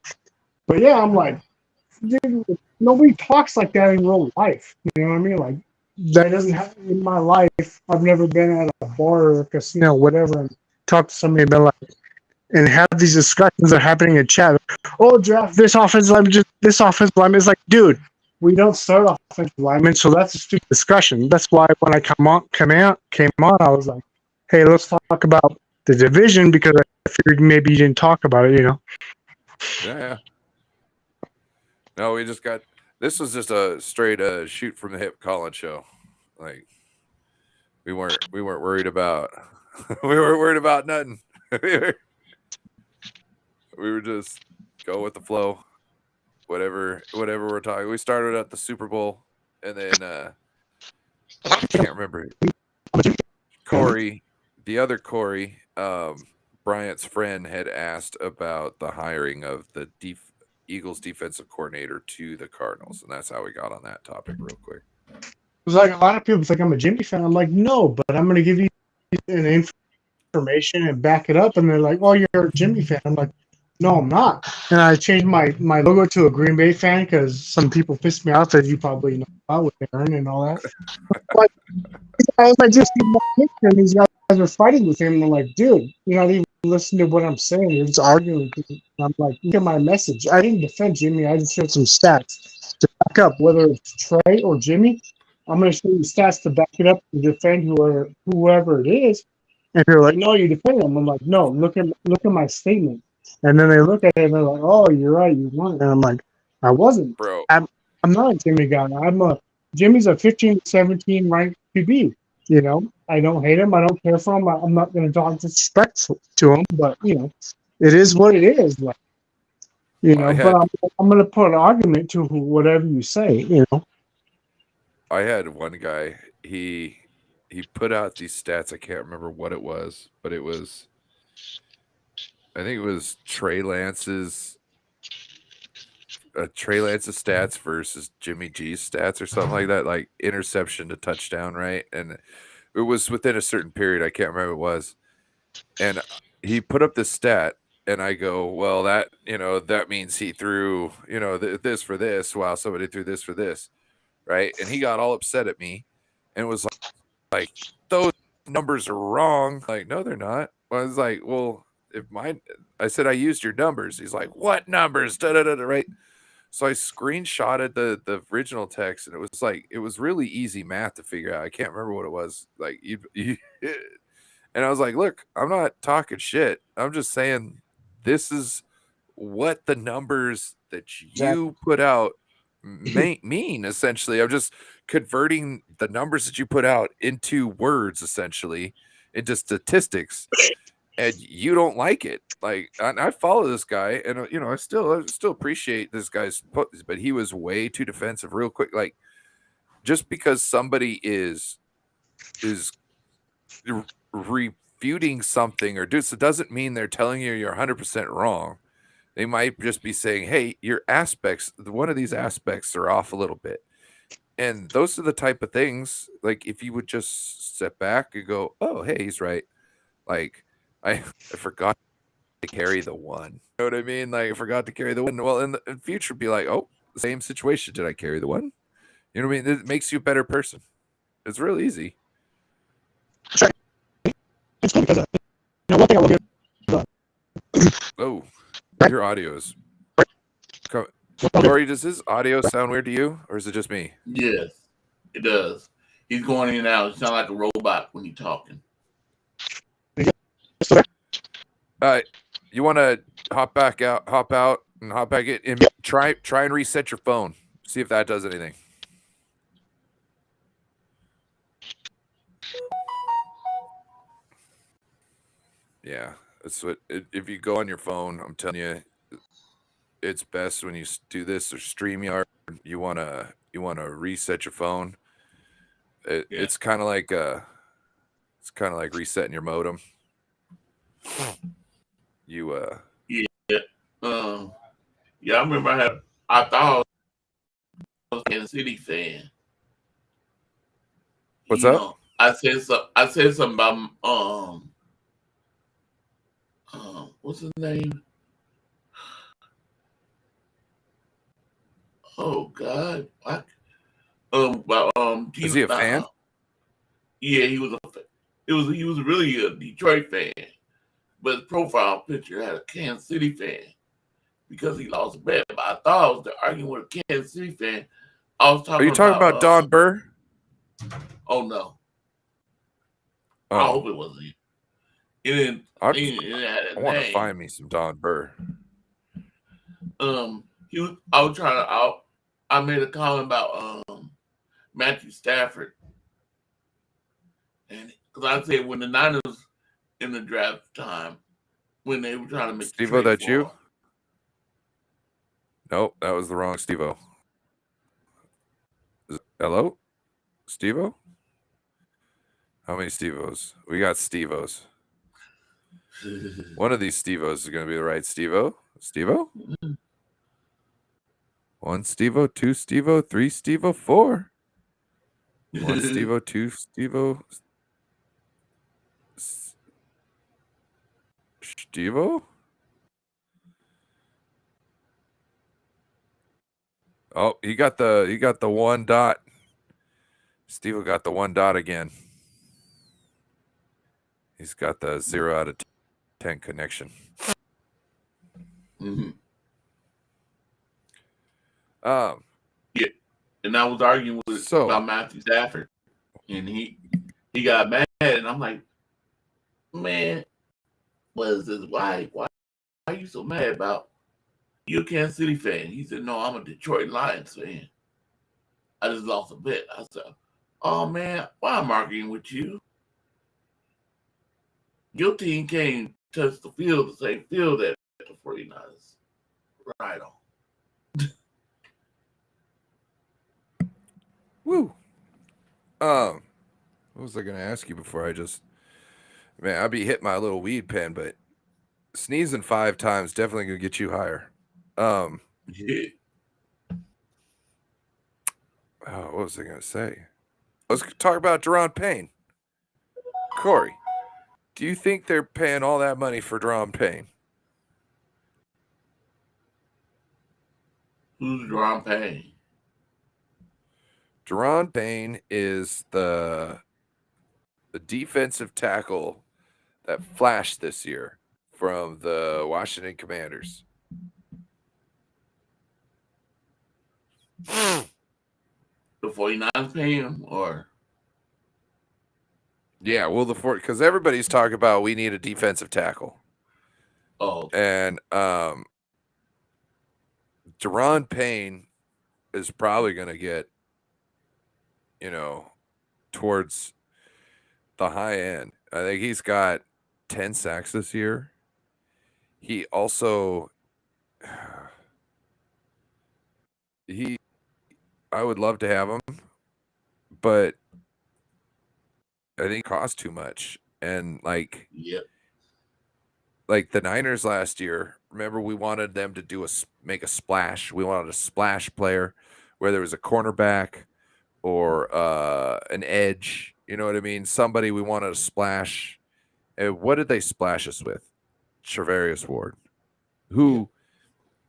but yeah, I'm like, dude, nobody talks like that in real life. You know what I mean? Like that doesn't happen in my life. I've never been at a bar or a casino, whatever, and talked to somebody about like. And have these discussions that are happening in chat. Oh, draft this offensive lineman, this offensive lineman. It's like, dude, we don't start offensive linemen, so that's a stupid discussion. That's why when I came on, I was like, hey, let's talk about the division because I figured maybe you didn't talk about it, Yeah. No, this was just a straight shoot from the hip Colin show. Like we weren't worried about we weren't worried about nothing. We were just go with the flow. Whatever we're talking. We started at the Super Bowl and then I can't remember. Corey, the other Corey, Bryant's friend had asked about the hiring of the Eagles defensive coordinator to the Cardinals, and that's how we got on that topic real quick. It was like a lot of people think I'm a Jimmy fan. I'm like, no, but I'm going to give you an information and back it up. And they're like, oh, you're a Jimmy fan. I'm like, no, I'm not. and I changed my logo to a Green Bay fan because some people pissed me off, as you probably know about with Aaron and all that. But I was like, just see my picture, and these guys are fighting with him. And I'm like, dude, you're not even listening to what I'm saying. You're just arguing with me. And I'm like, look at my message. I didn't defend Jimmy. I just showed some stats to back up whether it's Trey or Jimmy. I'm going to show you stats to back it up to defend whoever it is. And they're like, no, you defend him. I'm like, no, look at my statement. And then they look at it and they're like, oh, you're right, you won. And I'm like, I wasn't. Bro, I'm not a Jimmy guy. Jimmy's a 15, 17 ranked QB. You know, I don't hate him. I don't care for him. I'm not going to talk disrespect to him. But you know, it is what it is. Like, you know, but I'm going to put an argument to whatever you say. You know, I had one guy. He put out these stats. I can't remember what it was, but it was. I think it was Trey Lance's stats versus Jimmy G's stats or something like that, like interception to touchdown, right? And it was within a certain period. I can't remember what it was. And he put up this stat, and I go, well, that means he threw, this for this, while somebody threw this for this, right? And he got all upset at me and was like those numbers are wrong. Like, no, they're not. I was like, well, I said I used your numbers. He's like, what numbers? Right? So I screenshotted the original text, and it was really easy math to figure out. I can't remember what it was. Like you and I was like, look, I'm not talking shit. I'm just saying this is what the numbers that you put out mean, essentially. I'm just converting the numbers that you put out into words, essentially, into statistics. And you don't like it. Like, I follow this guy, and I still appreciate this guy's put, but he was way too defensive real quick. Like, just because somebody is refuting something or so doesn't mean they're telling you you're 100% wrong. They might just be saying, hey, one of these aspects are off a little bit. And those are the type of things, like, if you would just step back and go, oh, hey, he's right. Like, I forgot to carry the one. You know what I mean? Like, I forgot to carry the one. Well, in the future, be like, oh, same situation. Did I carry the one? You know what I mean? It makes you a better person. It's real easy. it's good because one thing I look at. Oh, your audio is. Corey, does his audio sound weird to you, or is it just me? Yes, it does. He's going in and out. You sound like a robot when you're talking. You want to hop out, and hop back in, and try and reset your phone. See if that does anything. Yeah, that's what. If you go on your phone, I'm telling you, it's best when you do this or StreamYard. You wanna reset your phone. It's kind of like resetting your modem. I remember I thought I was a Kansas City fan. What's up? I said something about what's his name? Oh God! Is he a fan? Yeah, he was he was really a Detroit fan, but his profile picture had a Kansas City fan because he lost a bet. But I thought I was arguing with a Kansas City fan. I was talking. Are you talking about Don Burr? Oh no! Oh. I hope it wasn't. I want to find me some Don Burr. I made a comment about Matthew Stafford, and because I said when the Niners in the draft time when they were trying to make Steve-O, that's you? Nope, that was the wrong Steve-O. Hello, Steve-O? How many Steve-Os? We got Steve-Os. One of these Steve-Os is going to be the right Steve-O. Steve-O? 1 Steve-O, 2 Steve-O, 3 Steve-O, 4. 1 Steve-O, 2 Steve-O. Steve-O? Oh, he got the 1 dot. Steve got the 1 dot again. He's got the 0 out of 10 connection. Mm-hmm. And I was arguing about Matthew Stafford, and he got mad, and I'm like, man, what is this? Why are you so mad about? You a Kansas City fan? He said, no, I'm a Detroit Lions fan. I just lost a bet. I said, oh man, why am I arguing with you? Your team can't touch the field, the same field that the 49ers. Right on. Woo. What was I going to ask you before man, I'd be hitting my little weed pen, but sneezing 5 times definitely going to get you higher. Yeah. What was I going to say? Let's talk about Daron Payne. Corey, do you think they're paying all that money for Daron Payne? Who's Daron Payne? Daron Payne is the defensive tackle that flashed this year from the Washington Commanders. The 49ers pay him, or? Yeah, well, because everybody's talking about we need a defensive tackle. Oh. And Daron Payne is probably going to get, towards the high end. I think he's got 10 sacks this year. He also, I would love to have him, but I think it costs too much. And yep. Like the Niners last year, remember we wanted them to make a splash. We wanted a splash player, whether it was a cornerback or an edge. You know what I mean? Somebody we wanted to splash. And what did they splash us with? Charvarius Ward, who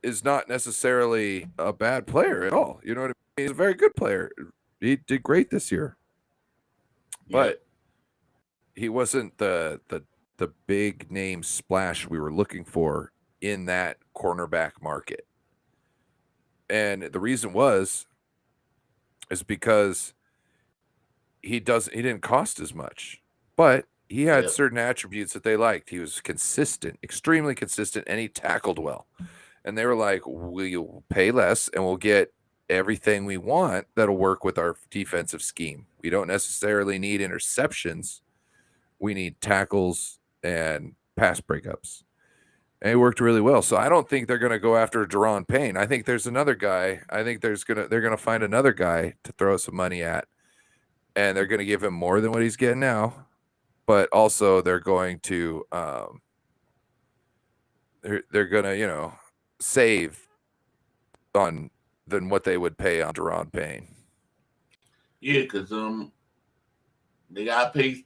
is not necessarily a bad player at all. You know what I mean? He's a very good player. He did great this year. But he wasn't the big name splash we were looking for in that cornerback market. And the reason is because he didn't cost as much, but he had certain attributes that they liked. He was consistent, extremely consistent, and he tackled well. And they were like, we'll pay less and we'll get everything we want that'll work with our defensive scheme. We don't necessarily need interceptions. We need tackles and pass breakups. And it worked really well. So I don't think they're going to go after Daron Payne. I think there's another guy. I think they're going to find another guy to throw some money at. And they're going to give him more than what he's getting now. But also they're going to they're going to, save on than what they would pay on Daron Payne. Yeah, because they got to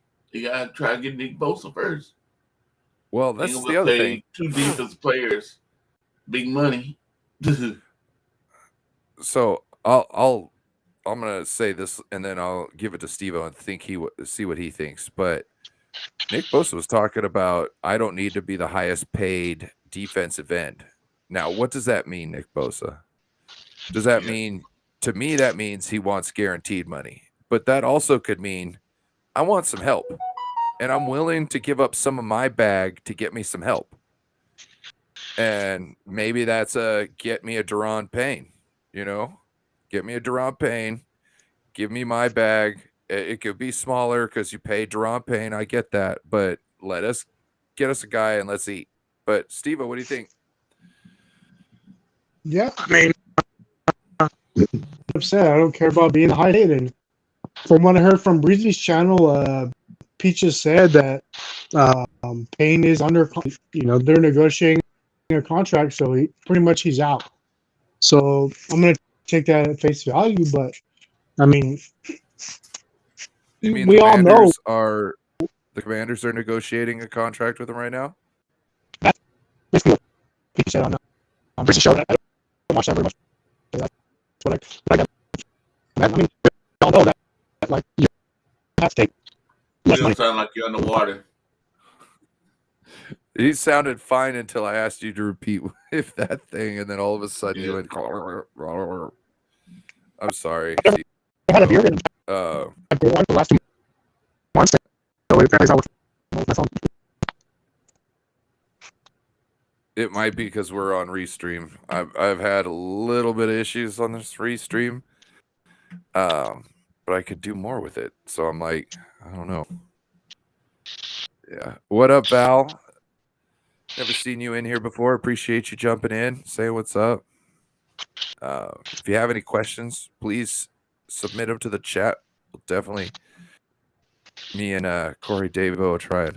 try to get Nick Bosa first. Well, that's the other thing. 2 defensive players, big money. So I'm gonna say this, and then I'll give it to Steve-O and see what he thinks. But Nick Bosa was talking about, I don't need to be the highest paid defensive end. Now, what does that mean, Nick Bosa? Does that mean, to me, that means he wants guaranteed money. But that also could mean I want some help. And I'm willing to give up some of my bag to get me some help. And maybe that's get me a Daron Payne, Get me a Daron Payne. Give me my bag. It could be smaller because you pay Daron Payne. I get that. But get us a guy and let's eat. But, Steve-O, what do you think? Yeah, I mean, I'm saying I don't care about being high paid. And from what I heard from Breezy's channel, Peaches said that Payne is under, they're negotiating a contract, so he's out. So I'm gonna take that at face value. But I mean, we all know the Commanders are negotiating a contract with him right now. That's basically what Peaches said on Breezy's show. I don't watch that very much. But I mean, we all know that like you have to take You less don't money. sound like you're underwater. He sounded fine until I asked you to repeat if that thing, and then all of a sudden you Yeah. went. I'm sorry. I had a beer and I did one for the last 2 months. So it varies out with my phone. It might be because we're on Restream. I've had a little bit of issues on this Restream, but I could do more with it. So I'm like, I don't know. Yeah. What up, Val? Never seen you in here before. Appreciate you jumping in. Say what's up. If you have any questions, please submit them to the chat. We'll definitely. Me and Corey David will try it.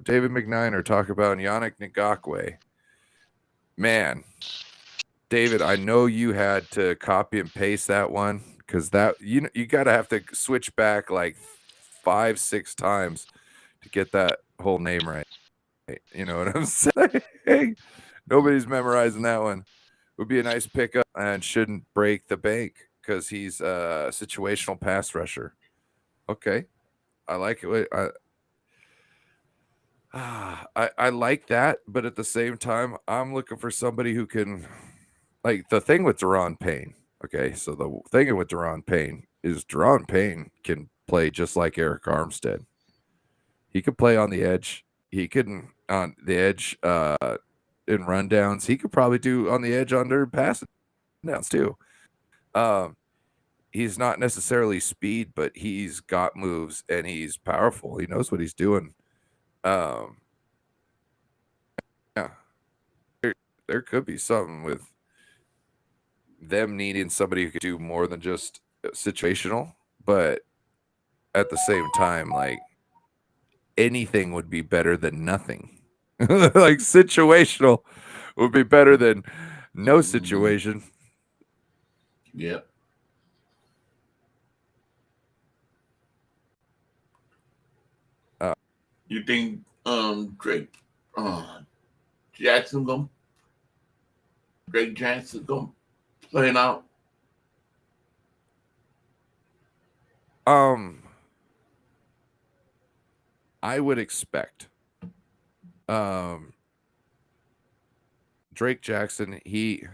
David McNiner talk about Yannick Ngakoue. Man, David, I know you had to copy and paste that one because that you gotta have to switch back like 5-6 times to get that whole name right. You know what I'm saying? Nobody's memorizing that one. Would be a nice pickup and shouldn't break the bank because he's a situational pass rusher. Okay, I like it. I like that, but at the same time, I'm looking for somebody who can, like the thing with Daron Payne. Okay, so the thing with Daron Payne is Daron Payne can play just like Eric Armstead. He could play on the edge. He can on the edge in rundowns. He could probably do on the edge under passing downs too. He's not necessarily speed, but he's got moves and he's powerful. He knows what he's doing. Yeah, there could be something with them needing somebody who could do more than just situational, but at the same time, like anything would be better than nothing. Like situational would be better than no situation. Yeah. You think Drake Jackson gonna play it out? I would expect Drake Jackson, it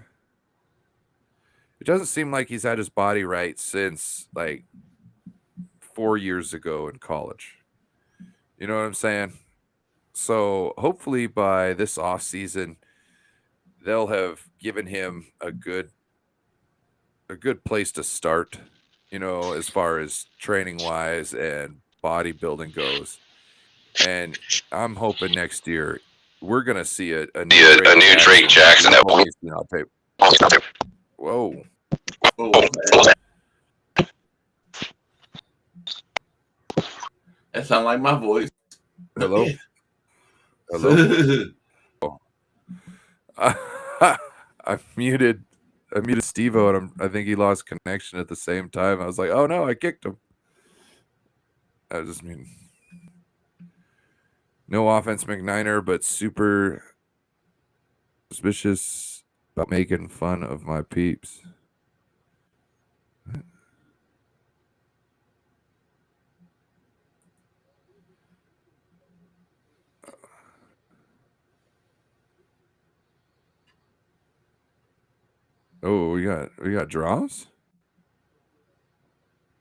doesn't seem like he's had his body right since like 4 years ago in college. You know what I'm saying? So hopefully by this off season, they'll have given him a good place to start, you know, as far as training wise and bodybuilding goes. And I'm hoping next year we're gonna see a new Drake Jackson that won't be on tape. Whoa. That sounds like my voice. Hello. Hello. I muted Steve-O, and I think he lost connection at the same time. I was like, oh no, I kicked him. I just mean no offense, McNiner, but super suspicious about making fun of my peeps. Oh, we got draws?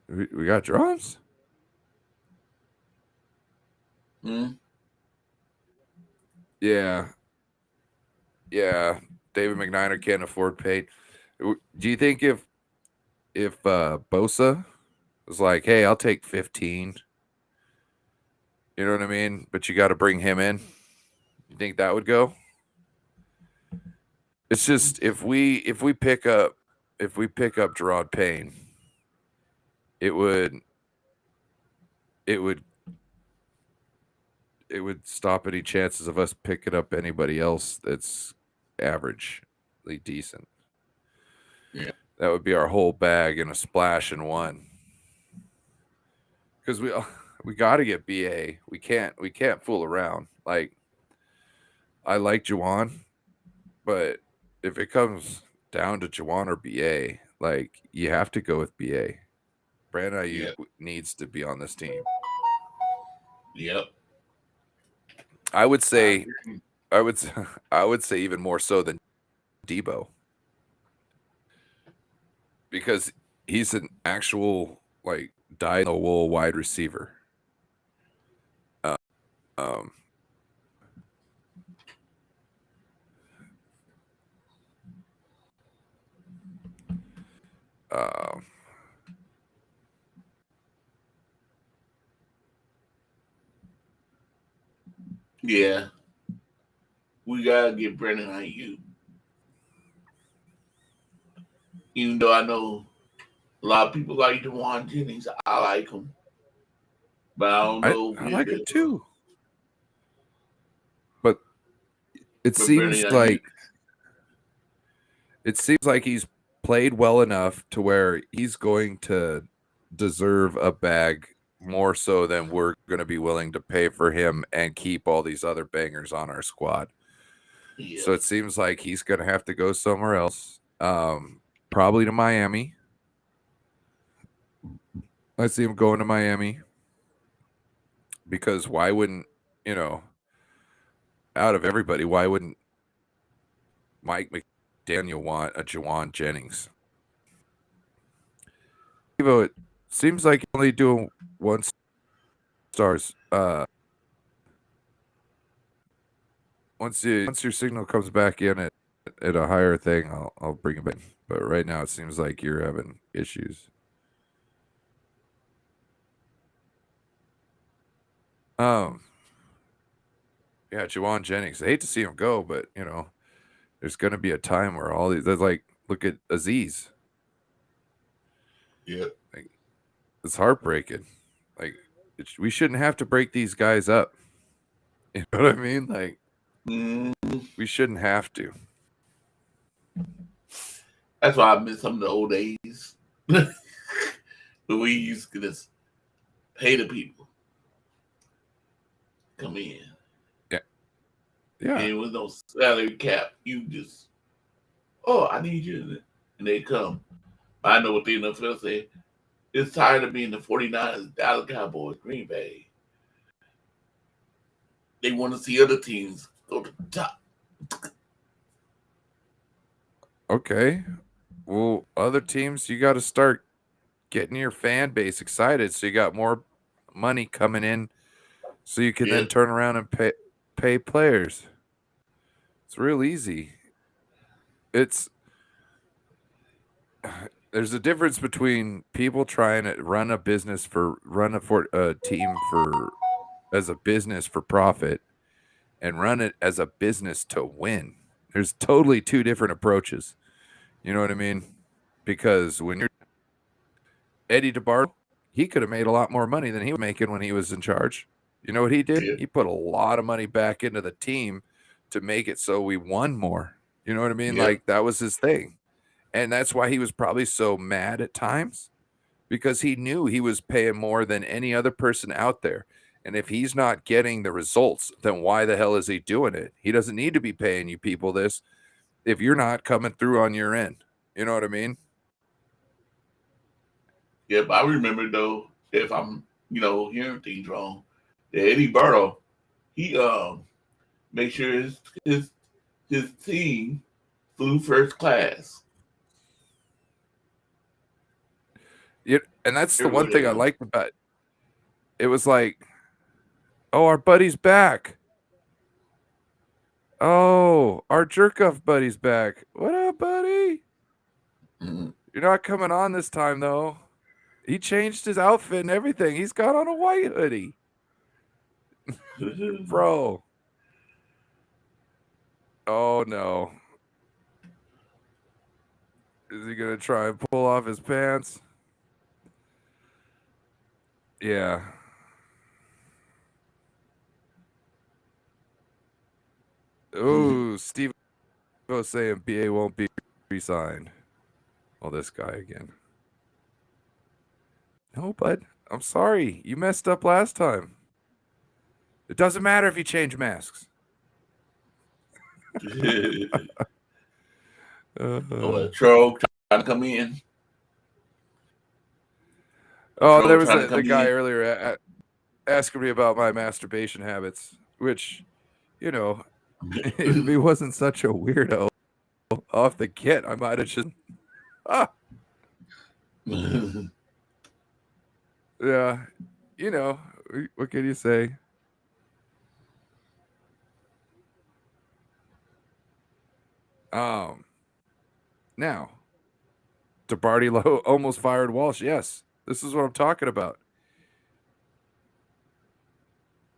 We got draws? Yeah. David McNiner can't afford paid. Do you think if Bosa was like, hey, I'll take 15, you know what I mean? But you got to bring him in. You think that would go? It's just if we pick up Daron Payne, it would stop any chances of us picking up anybody else that's averagely decent. Yeah. That would be our whole bag in a splash in one. Because we got to get BA. We can't fool around. Like, I like Juwan, but if it comes down to Juwan or BA, like you have to go with BA. Brandon Ayuk needs to be on this team. Yep. I would say even more so than Debo, because he's an actual like dyed-in-the-wool wide receiver. Yeah. We gotta get Brandon Ayuk. Even though I know a lot of people like Juwan Jennings, I like him. But I don't know. I like him too. But it But seems Brandon like he's played well enough to where he's going to deserve a bag more so than we're going to be willing to pay for him and keep all these other bangers on our squad. Yeah. So it seems like he's going to have to go somewhere else, probably to Miami. I see him going to Miami because why wouldn't, out of everybody, why wouldn't Mike McDaniel want a Juwan Jennings? It seems like you're only doing 1 stars. Once your signal comes back in at a higher thing, I'll bring it back. But right now it seems like you're having issues. Yeah, Juwan Jennings. I hate to see him go, but there's gonna be a time where all these look at Aziz. Yeah. It's heartbreaking. We shouldn't have to break these guys up. You know what I mean? We shouldn't have to. That's why I miss some of the old days. The way you used to just pay the people. Come in. Yeah. And with no salary cap, you just, I need you. And they come. I know what the NFL say. It's tired of being the 49ers, Dallas Cowboys, Green Bay. They want to see other teams go to the top. Okay. Well, other teams, you got to start getting your fan base excited so you got more money coming in so you can then turn around and pay players. It's real easy. There's a difference between people trying to run a team as a business for profit and run it as a business to win. There's totally two different approaches. You know what I mean? Because when you're Eddie DeBartolo, he could have made a lot more money than he was making when he was in charge. You know what he did? Yeah. He put a lot of money back into the team to make it so we won more. You know what I mean? Yeah. That was his thing. And that's why he was probably so mad at times, because he knew he was paying more than any other person out there. And if he's not getting the results, then why the hell is he doing it? He doesn't need to be paying you people this if you're not coming through on your end. You know what I mean? Yeah, but I remember though, if I'm, hearing things wrong, that Eddie Burrow, he make sure his team flew first class. Yeah, and that's the one thing I liked about it. It was like, oh, our buddy's back. Oh, our jerk-off buddy's back. What up, buddy? Mm-hmm. You're not coming on this time, though. He changed his outfit and everything. He's got on a white hoodie. Bro. Oh, no. Is he going to try and pull off his pants? Yeah. Oh, Steve was saying BA won't be re-signed. Oh, this guy again. No, bud. I'm sorry. You messed up last time. It doesn't matter if you change masks. Troll trying to come in. Oh, Troll there was trying to the come guy in. earlier asking me about my masturbation habits, which, you know, if he wasn't such a weirdo off the get, I might have just, yeah, you know, what can you say? Now, DeBarty Lowe almost fired Walsh. Yes, this is what I'm talking about.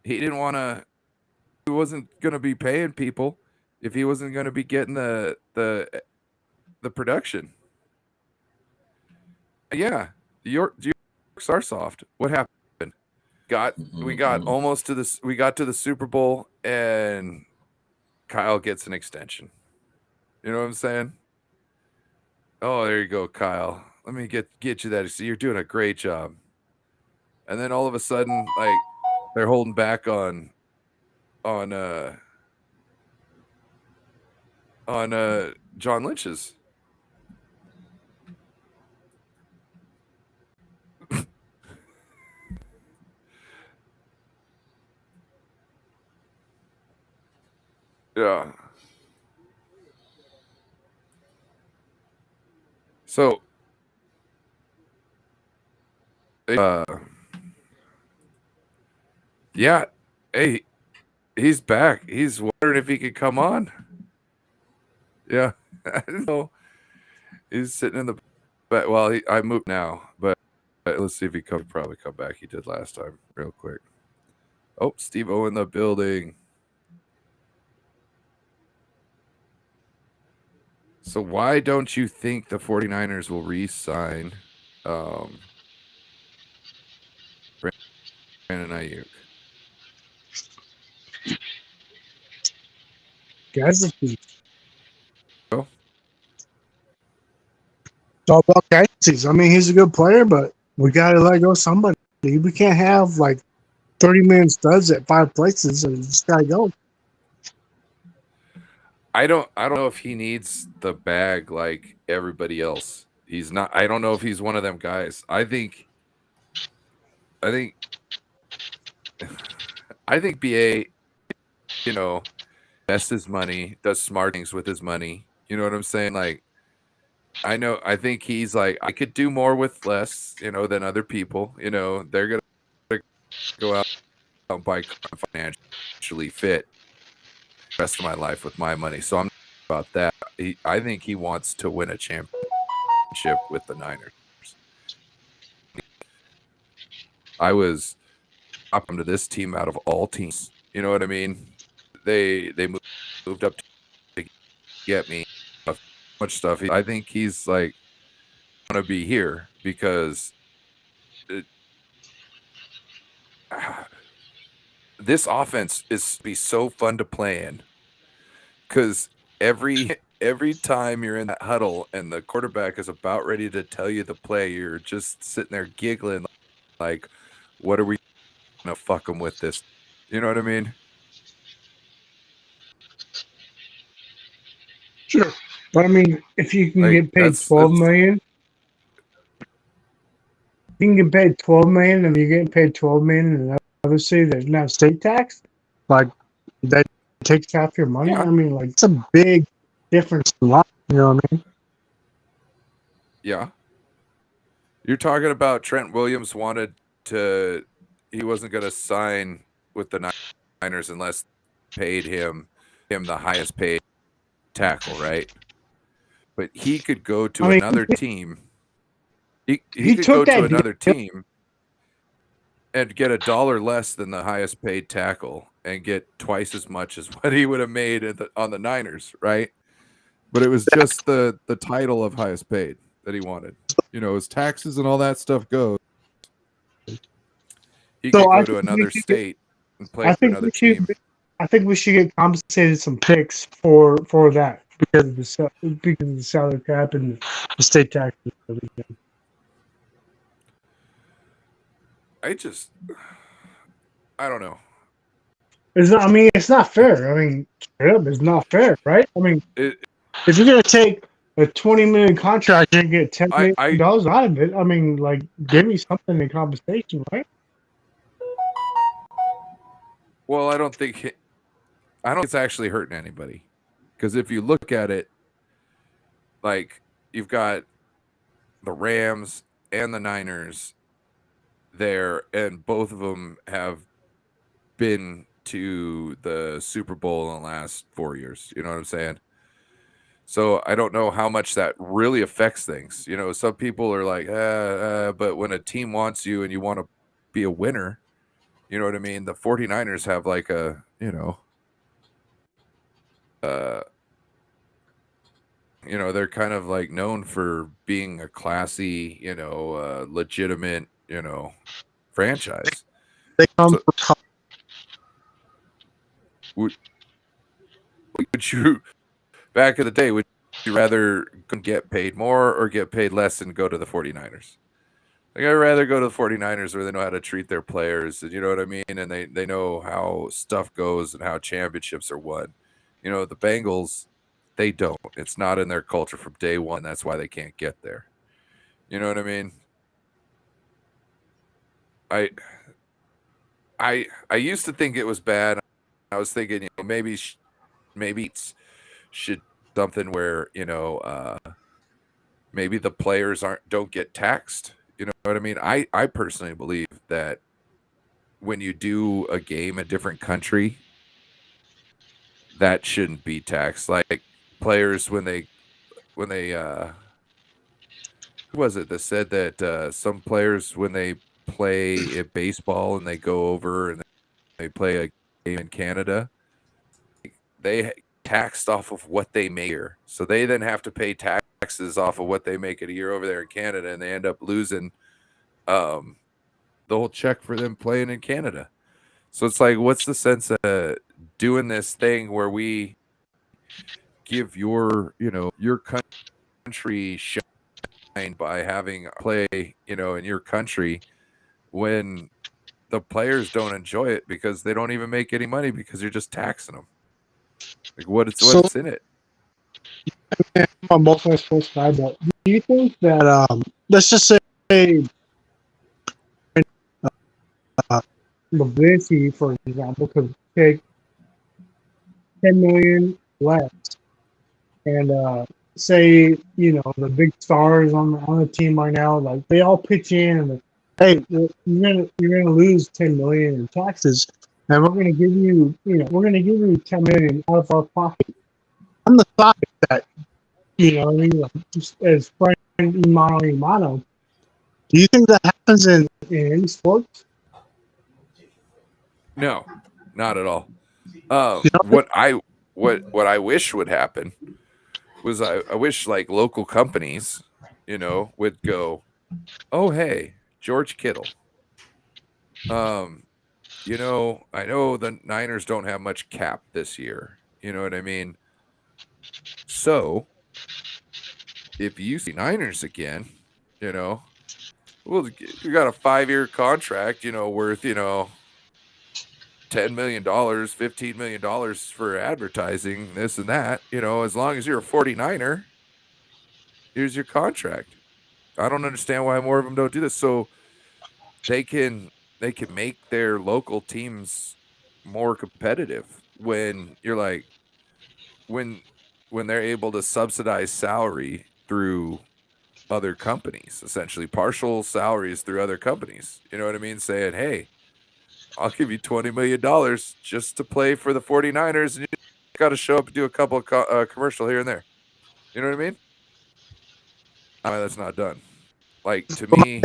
He didn't want to. He wasn't going to be paying people if he wasn't going to be getting the production. Yeah, Yorks are soft. What happened? We got almost to this. We got to the Super Bowl, and Kyle gets an extension. You know what I'm saying? Oh, there you go, Kyle. Let me get you that. So you're doing a great job. And then all of a sudden, like, they're holding back on John Lynch's. Yeah. So, yeah, hey, he's back. He's wondering if he could come on. Yeah, I don't know. He's sitting in the back. Well, I moved now, but let's see if he could probably come back. He did last time, real quick. Oh, Steve-O in the building. So why don't you think the 49ers will re-sign Brandon Ayuk? Guys, it's Oh, all about casualties. I mean, he's a good player, but we got to let go of somebody. We can't have like 30-man studs at 5 places and just got to go. I don't know if he needs the bag like everybody else. He's not. I don't know if he's one of them guys. I think BA, you know, invests his money, does smart things with his money. You know what I'm saying? Like, I think he's like, I could do more with less, you know, than other people. You know, they're gonna go out and buy financially fit the rest of my life with my money. So I'm about that. I think he wants to win a championship with the Niners. I was up to this team out of all teams. You know what I mean? They moved up to get me much stuff. I think he's like want to be here because this offense is be so fun to play in because every time you're in that huddle and the quarterback is about ready to tell you the play, you're just sitting there giggling like, what are we gonna fuck them with this? You know what I mean? Sure. But I mean, if you can Like, get paid $12 million, you can get paid $12 million, and you're getting paid $12 million in another city that's not state tax, like that takes half your money. Yeah. I mean, like, it's a big difference in life. You know what I mean? Yeah. You're talking about Trent Williams he wasn't going to sign with the Niners unless paid him the highest paid tackle, right? But he could go to another team. He could go to another team and get $1 less than the highest paid tackle and get twice as much as what he would have made on the Niners, right? But it was just the title of highest paid that he wanted. You know, his taxes and all that stuff goes. He could go to another state and play for another team. I think we should get compensated some picks for that because of the salary cap and the state taxes. I don't know. It's not fair. I mean, straight up, it's not fair, right? I mean, if you're gonna take a $20 million contract and get $10 million I out of it. I mean, like, give me something in compensation, right? well, I don't think it's actually hurting anybody, because if you look at it, like, you've got the Rams and the Niners there, and both of them have been to the Super Bowl in the last 4 years. You know what I'm saying? So I don't know how much that really affects things. You know, some people are like, but when a team wants you and you want to be a winner, you know what I mean? The 49ers have like a, they're kind of like known for being a classy, legitimate, franchise. They come So- for top. Would you, back in the day, would you rather get paid more or get paid less and go to the 49ers? Like, I'd rather go to the 49ers where they know how to treat their players, and you know what I mean? And they know how stuff goes and how championships are won. You know, the Bengals, they don't. It's not in their culture from day one. That's why they can't get there. You know what I mean? I used to think it was bad. I was thinking, maybe it's should something where, maybe the players don't get taxed. You know what I mean? I personally believe that when you do a game in a different country, that shouldn't be taxed. Like, players when they who was it that said that some players, when they play at baseball and they go over and they play a game in Canada, they taxed off of what they make here. So they then have to pay taxes off of what they make it a year over there in Canada, and they end up losing the whole check for them playing in Canada. So it's like, what's the sense of doing this thing where we give your country shine by having play, in your country, when the players don't enjoy it because they don't even make any money because you're just taxing them? Like, what's in it? I'm on both sides full side, but do you think that let's just say Mobility, for example, could take 10 million less, and say, the big stars on the team right now, like, they all pitch in and, hey, you're gonna lose 10 million in taxes, and we're gonna give you 10 million out of our pocket. On the side that, what I mean, like, just as friend Imano. Do you think that happens in any sports? No, not at all. What I wish would happen was I wish, like, local companies, would go, oh, hey, George Kittle. I know the Niners don't have much cap this year. You know what I mean? So if you see Niners again, well, you got a 5-year contract, worth, $10 million, $15 million for advertising, this and that. As long as you're a 49er, here's your contract. I don't understand why more of them don't do this. So they can make their local teams more competitive when you're like, when they're able to subsidize salary through other companies, essentially partial salaries through other companies. You know what I mean? Saying, hey, I'll give you $20 million just to play for the 49ers, and you got to show up and do a couple of commercial here and there. You know what I mean? That's not done. Like, to me,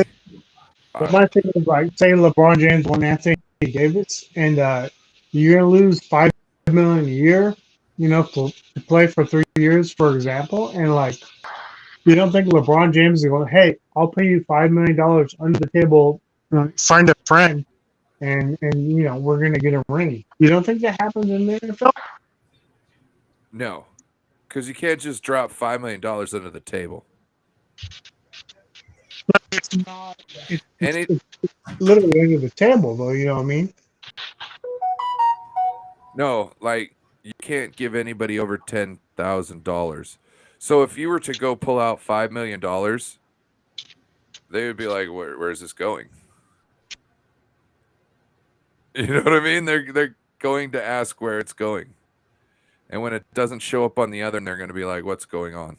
my thing is, like, say LeBron James won Anthony Davis, and you're gonna lose $5 million a year, to play for 3 years, for example, and, like, you don't think LeBron James is going, hey, I'll pay you $5 million under the table, find a friend, and we're gonna get a ring. You don't think that happens in the NFL? No, because you can't just drop $5 million under the table. It's not. It's literally under the table, though. You know what I mean? No, like, you can't give anybody over $10,000. So if you were to go pull out $5 million, they would be like, where's this going? You know what I mean? They're going to ask where it's going. And when it doesn't show up on the other, they're going to be like, what's going on?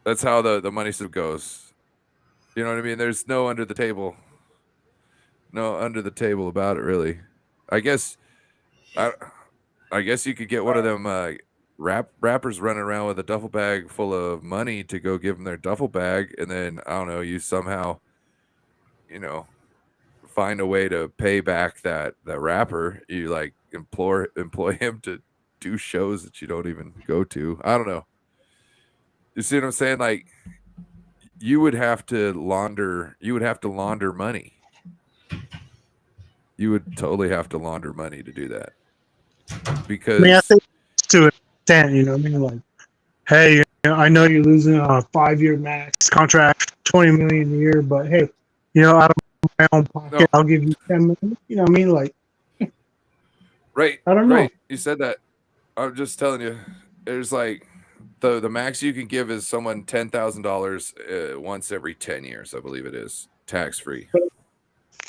That's how the money stuff goes. You know what I mean? There's no under the table about it, really. I guess you could get one of them rappers running around with a duffel bag full of money to go give them their duffel bag, and then I don't know, you somehow, find a way to pay back that rapper. You like employ him to do shows that you don't even go to. I don't know. You see what I'm saying? Like, you would have to launder money. You would totally have to launder money to do that. Because I think to an extent, you know what I mean? Like, hey, I know you're losing a 5-year max contract, $20 million a year, but hey, out of my own pocket, I'll give you $10 million. You know what I mean? Like, right. I don't know. Right. You said that. I'm just telling you, there's like the max you can give is someone $10,000 once every 10 years, I believe it is, tax free.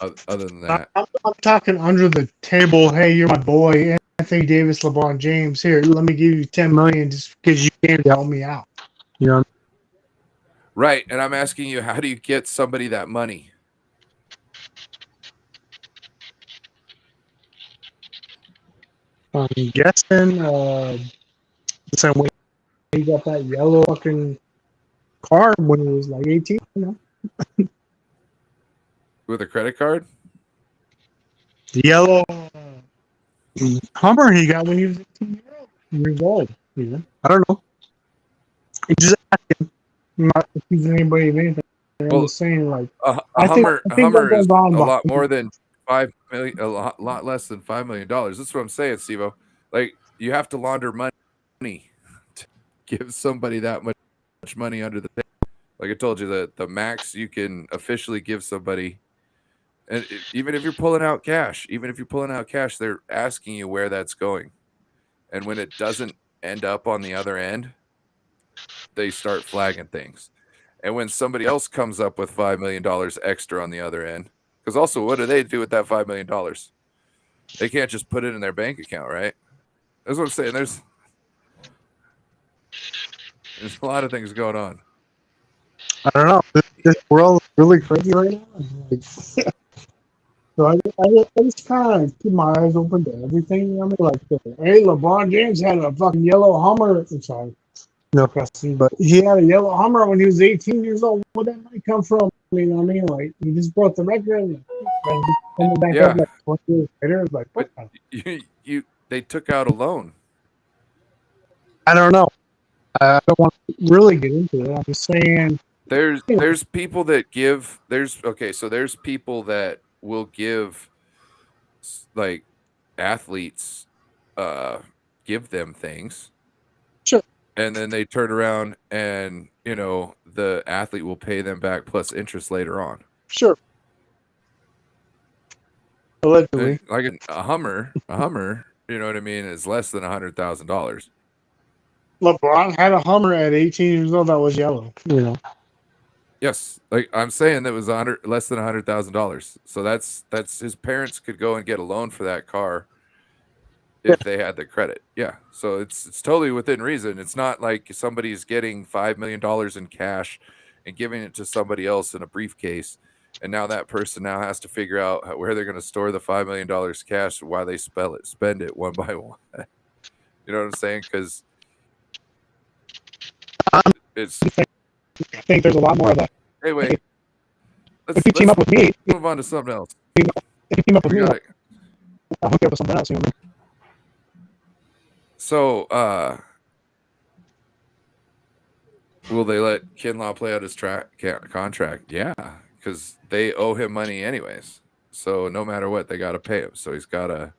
Other than that, I'm talking under the table. Hey, you're my boy, Anthony Davis, LeBron James. Here, let me give you $10 million just because you can to help me out. You know, right? And I'm asking you, how do you get somebody that money? I'm guessing the same way he got that yellow fucking car when he was like 18. With a credit card? The yellow Hummer he got when he was 18 years old. I don't know. You just ask him. I'm not accusing anybody of anything. I'm just saying, like, a Hummer is a lot more than $5 million, a lot less than $5 million. That's what I'm saying, Steve-O. Like, you have to launder money to give somebody that much money under the table. Like I told you, the max you can officially give somebody, and even if you're pulling out cash, they're asking you where that's going. And when it doesn't end up on the other end, they start flagging things. And when somebody else comes up with $5 million extra on the other end, because also, what do they do with that $5 million? They can't just put it in their bank account, right? That's what I'm saying. There's a lot of things going on. I don't know. This world is really crazy right now. Like, so I just kind of keep my eyes open to everything. You know what I mean? Like, hey, LeBron James had a fucking yellow Hummer. I'm sorry, no cussing, but he had a yellow Hummer when he was 18 years old. Where that money come from? You know what I mean? Like, he just broke the record. And coming back up like 20 years later, it's like, but they took out a loan. I don't know. I don't want to really get into it. I'm just saying. There's people that give. There's people that will give, like, athletes, give them things. Sure. And then they turn around and, the athlete will pay them back plus interest later on. Sure. Allegedly. Like a Hummer, you know what I mean, is less than $100,000. LeBron had a Hummer at 18 years old that was yellow. Yes, like I'm saying, that was less than $100,000. So that's his parents could go and get a loan for that car if they had the credit. Yeah, so it's totally within reason. It's not like somebody's getting $5 million in cash and giving it to somebody else in a briefcase, and now that person now has to figure out where they're going to store the $5 million cash while they spend it one by one. You know what I'm saying? Because it's. I think there's a lot more of that. Anyway, if you team up with me, move on to something else. If you team up with me, I'll hook you up with something else. You know what I mean? So, will they let Kinlaw play out his contract? Yeah, because they owe him money anyways. So no matter what, they got to pay him. So he's got to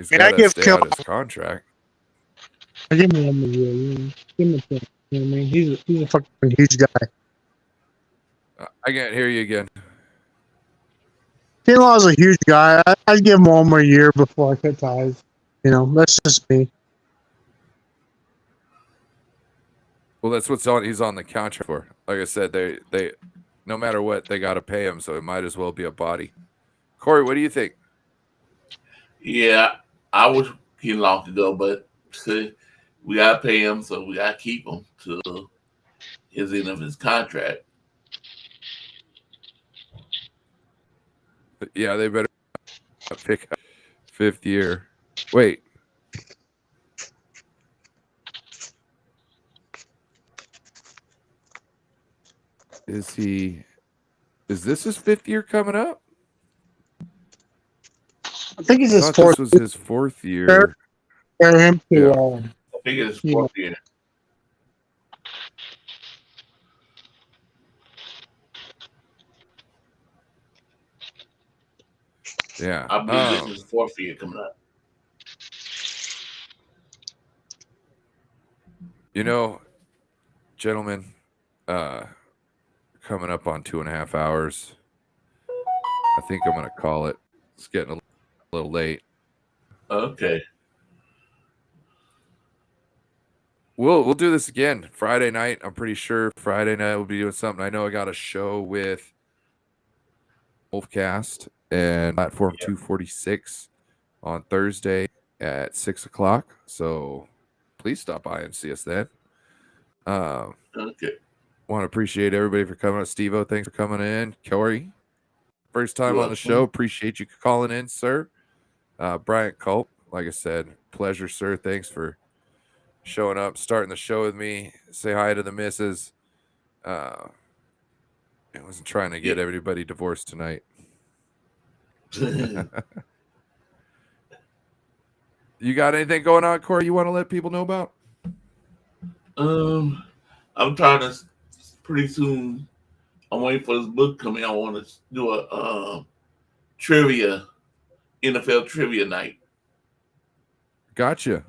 stay out his contract. I give him 1 year. Give him a chance. You know what I mean? He's a fucking huge guy. I can't hear you again. Kinlaw's a huge guy. I'd give him 1 more year before I cut ties. That's just me. Well, that's what's on. He's on the contract for. Like I said, they no matter what, they got to pay him, so it might as well be a body. Corey, what do you think? Yeah, I was getting long to go, but we gotta pay him, so we gotta keep him to his end of his contract. Yeah, they better pick up 5th year. Wait. Is this his 5th year coming up? I think it's I his thought fourth. this was his 4th year. For him to, Yeah. I think it's Yeah. 4th year. Yeah. I believe this is 4th year coming up. You know, gentlemen, coming up on 2.5 hours. I think I'm gonna call it. It's getting a little late. Okay. We'll do this again Friday night. I'm pretty sure Friday night we'll be doing something. I know I got a show with Wolfcast and Platform 246 on Thursday at 6:00. So please stop by and see us then. Okay. Want to appreciate everybody for coming. Steve-O, thanks for coming in. Corey, first time You're on the welcome. show. Appreciate you calling in, sir. Bryant Culp, like I said, pleasure, sir. Thanks for showing up, starting the show with me. Say hi to the missus. I wasn't trying to get everybody divorced tonight. You got anything going on, Corey, you want to let people know about? I'm trying to pretty soon. I'm waiting for this book coming. I want to do a trivia, NFL trivia night Gotcha.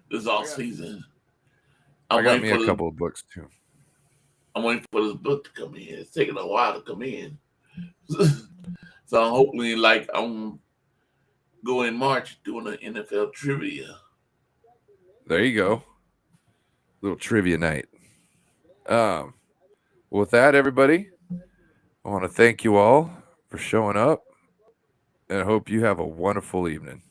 this off season. I got me a couple of books too. I'm waiting for this book to come in. It's taking a while to come in. So hopefully, like, I'm going in March doing an NFL trivia. There you go. Little trivia night. With that, everybody, I want to thank you all for showing up and I hope you have a wonderful evening.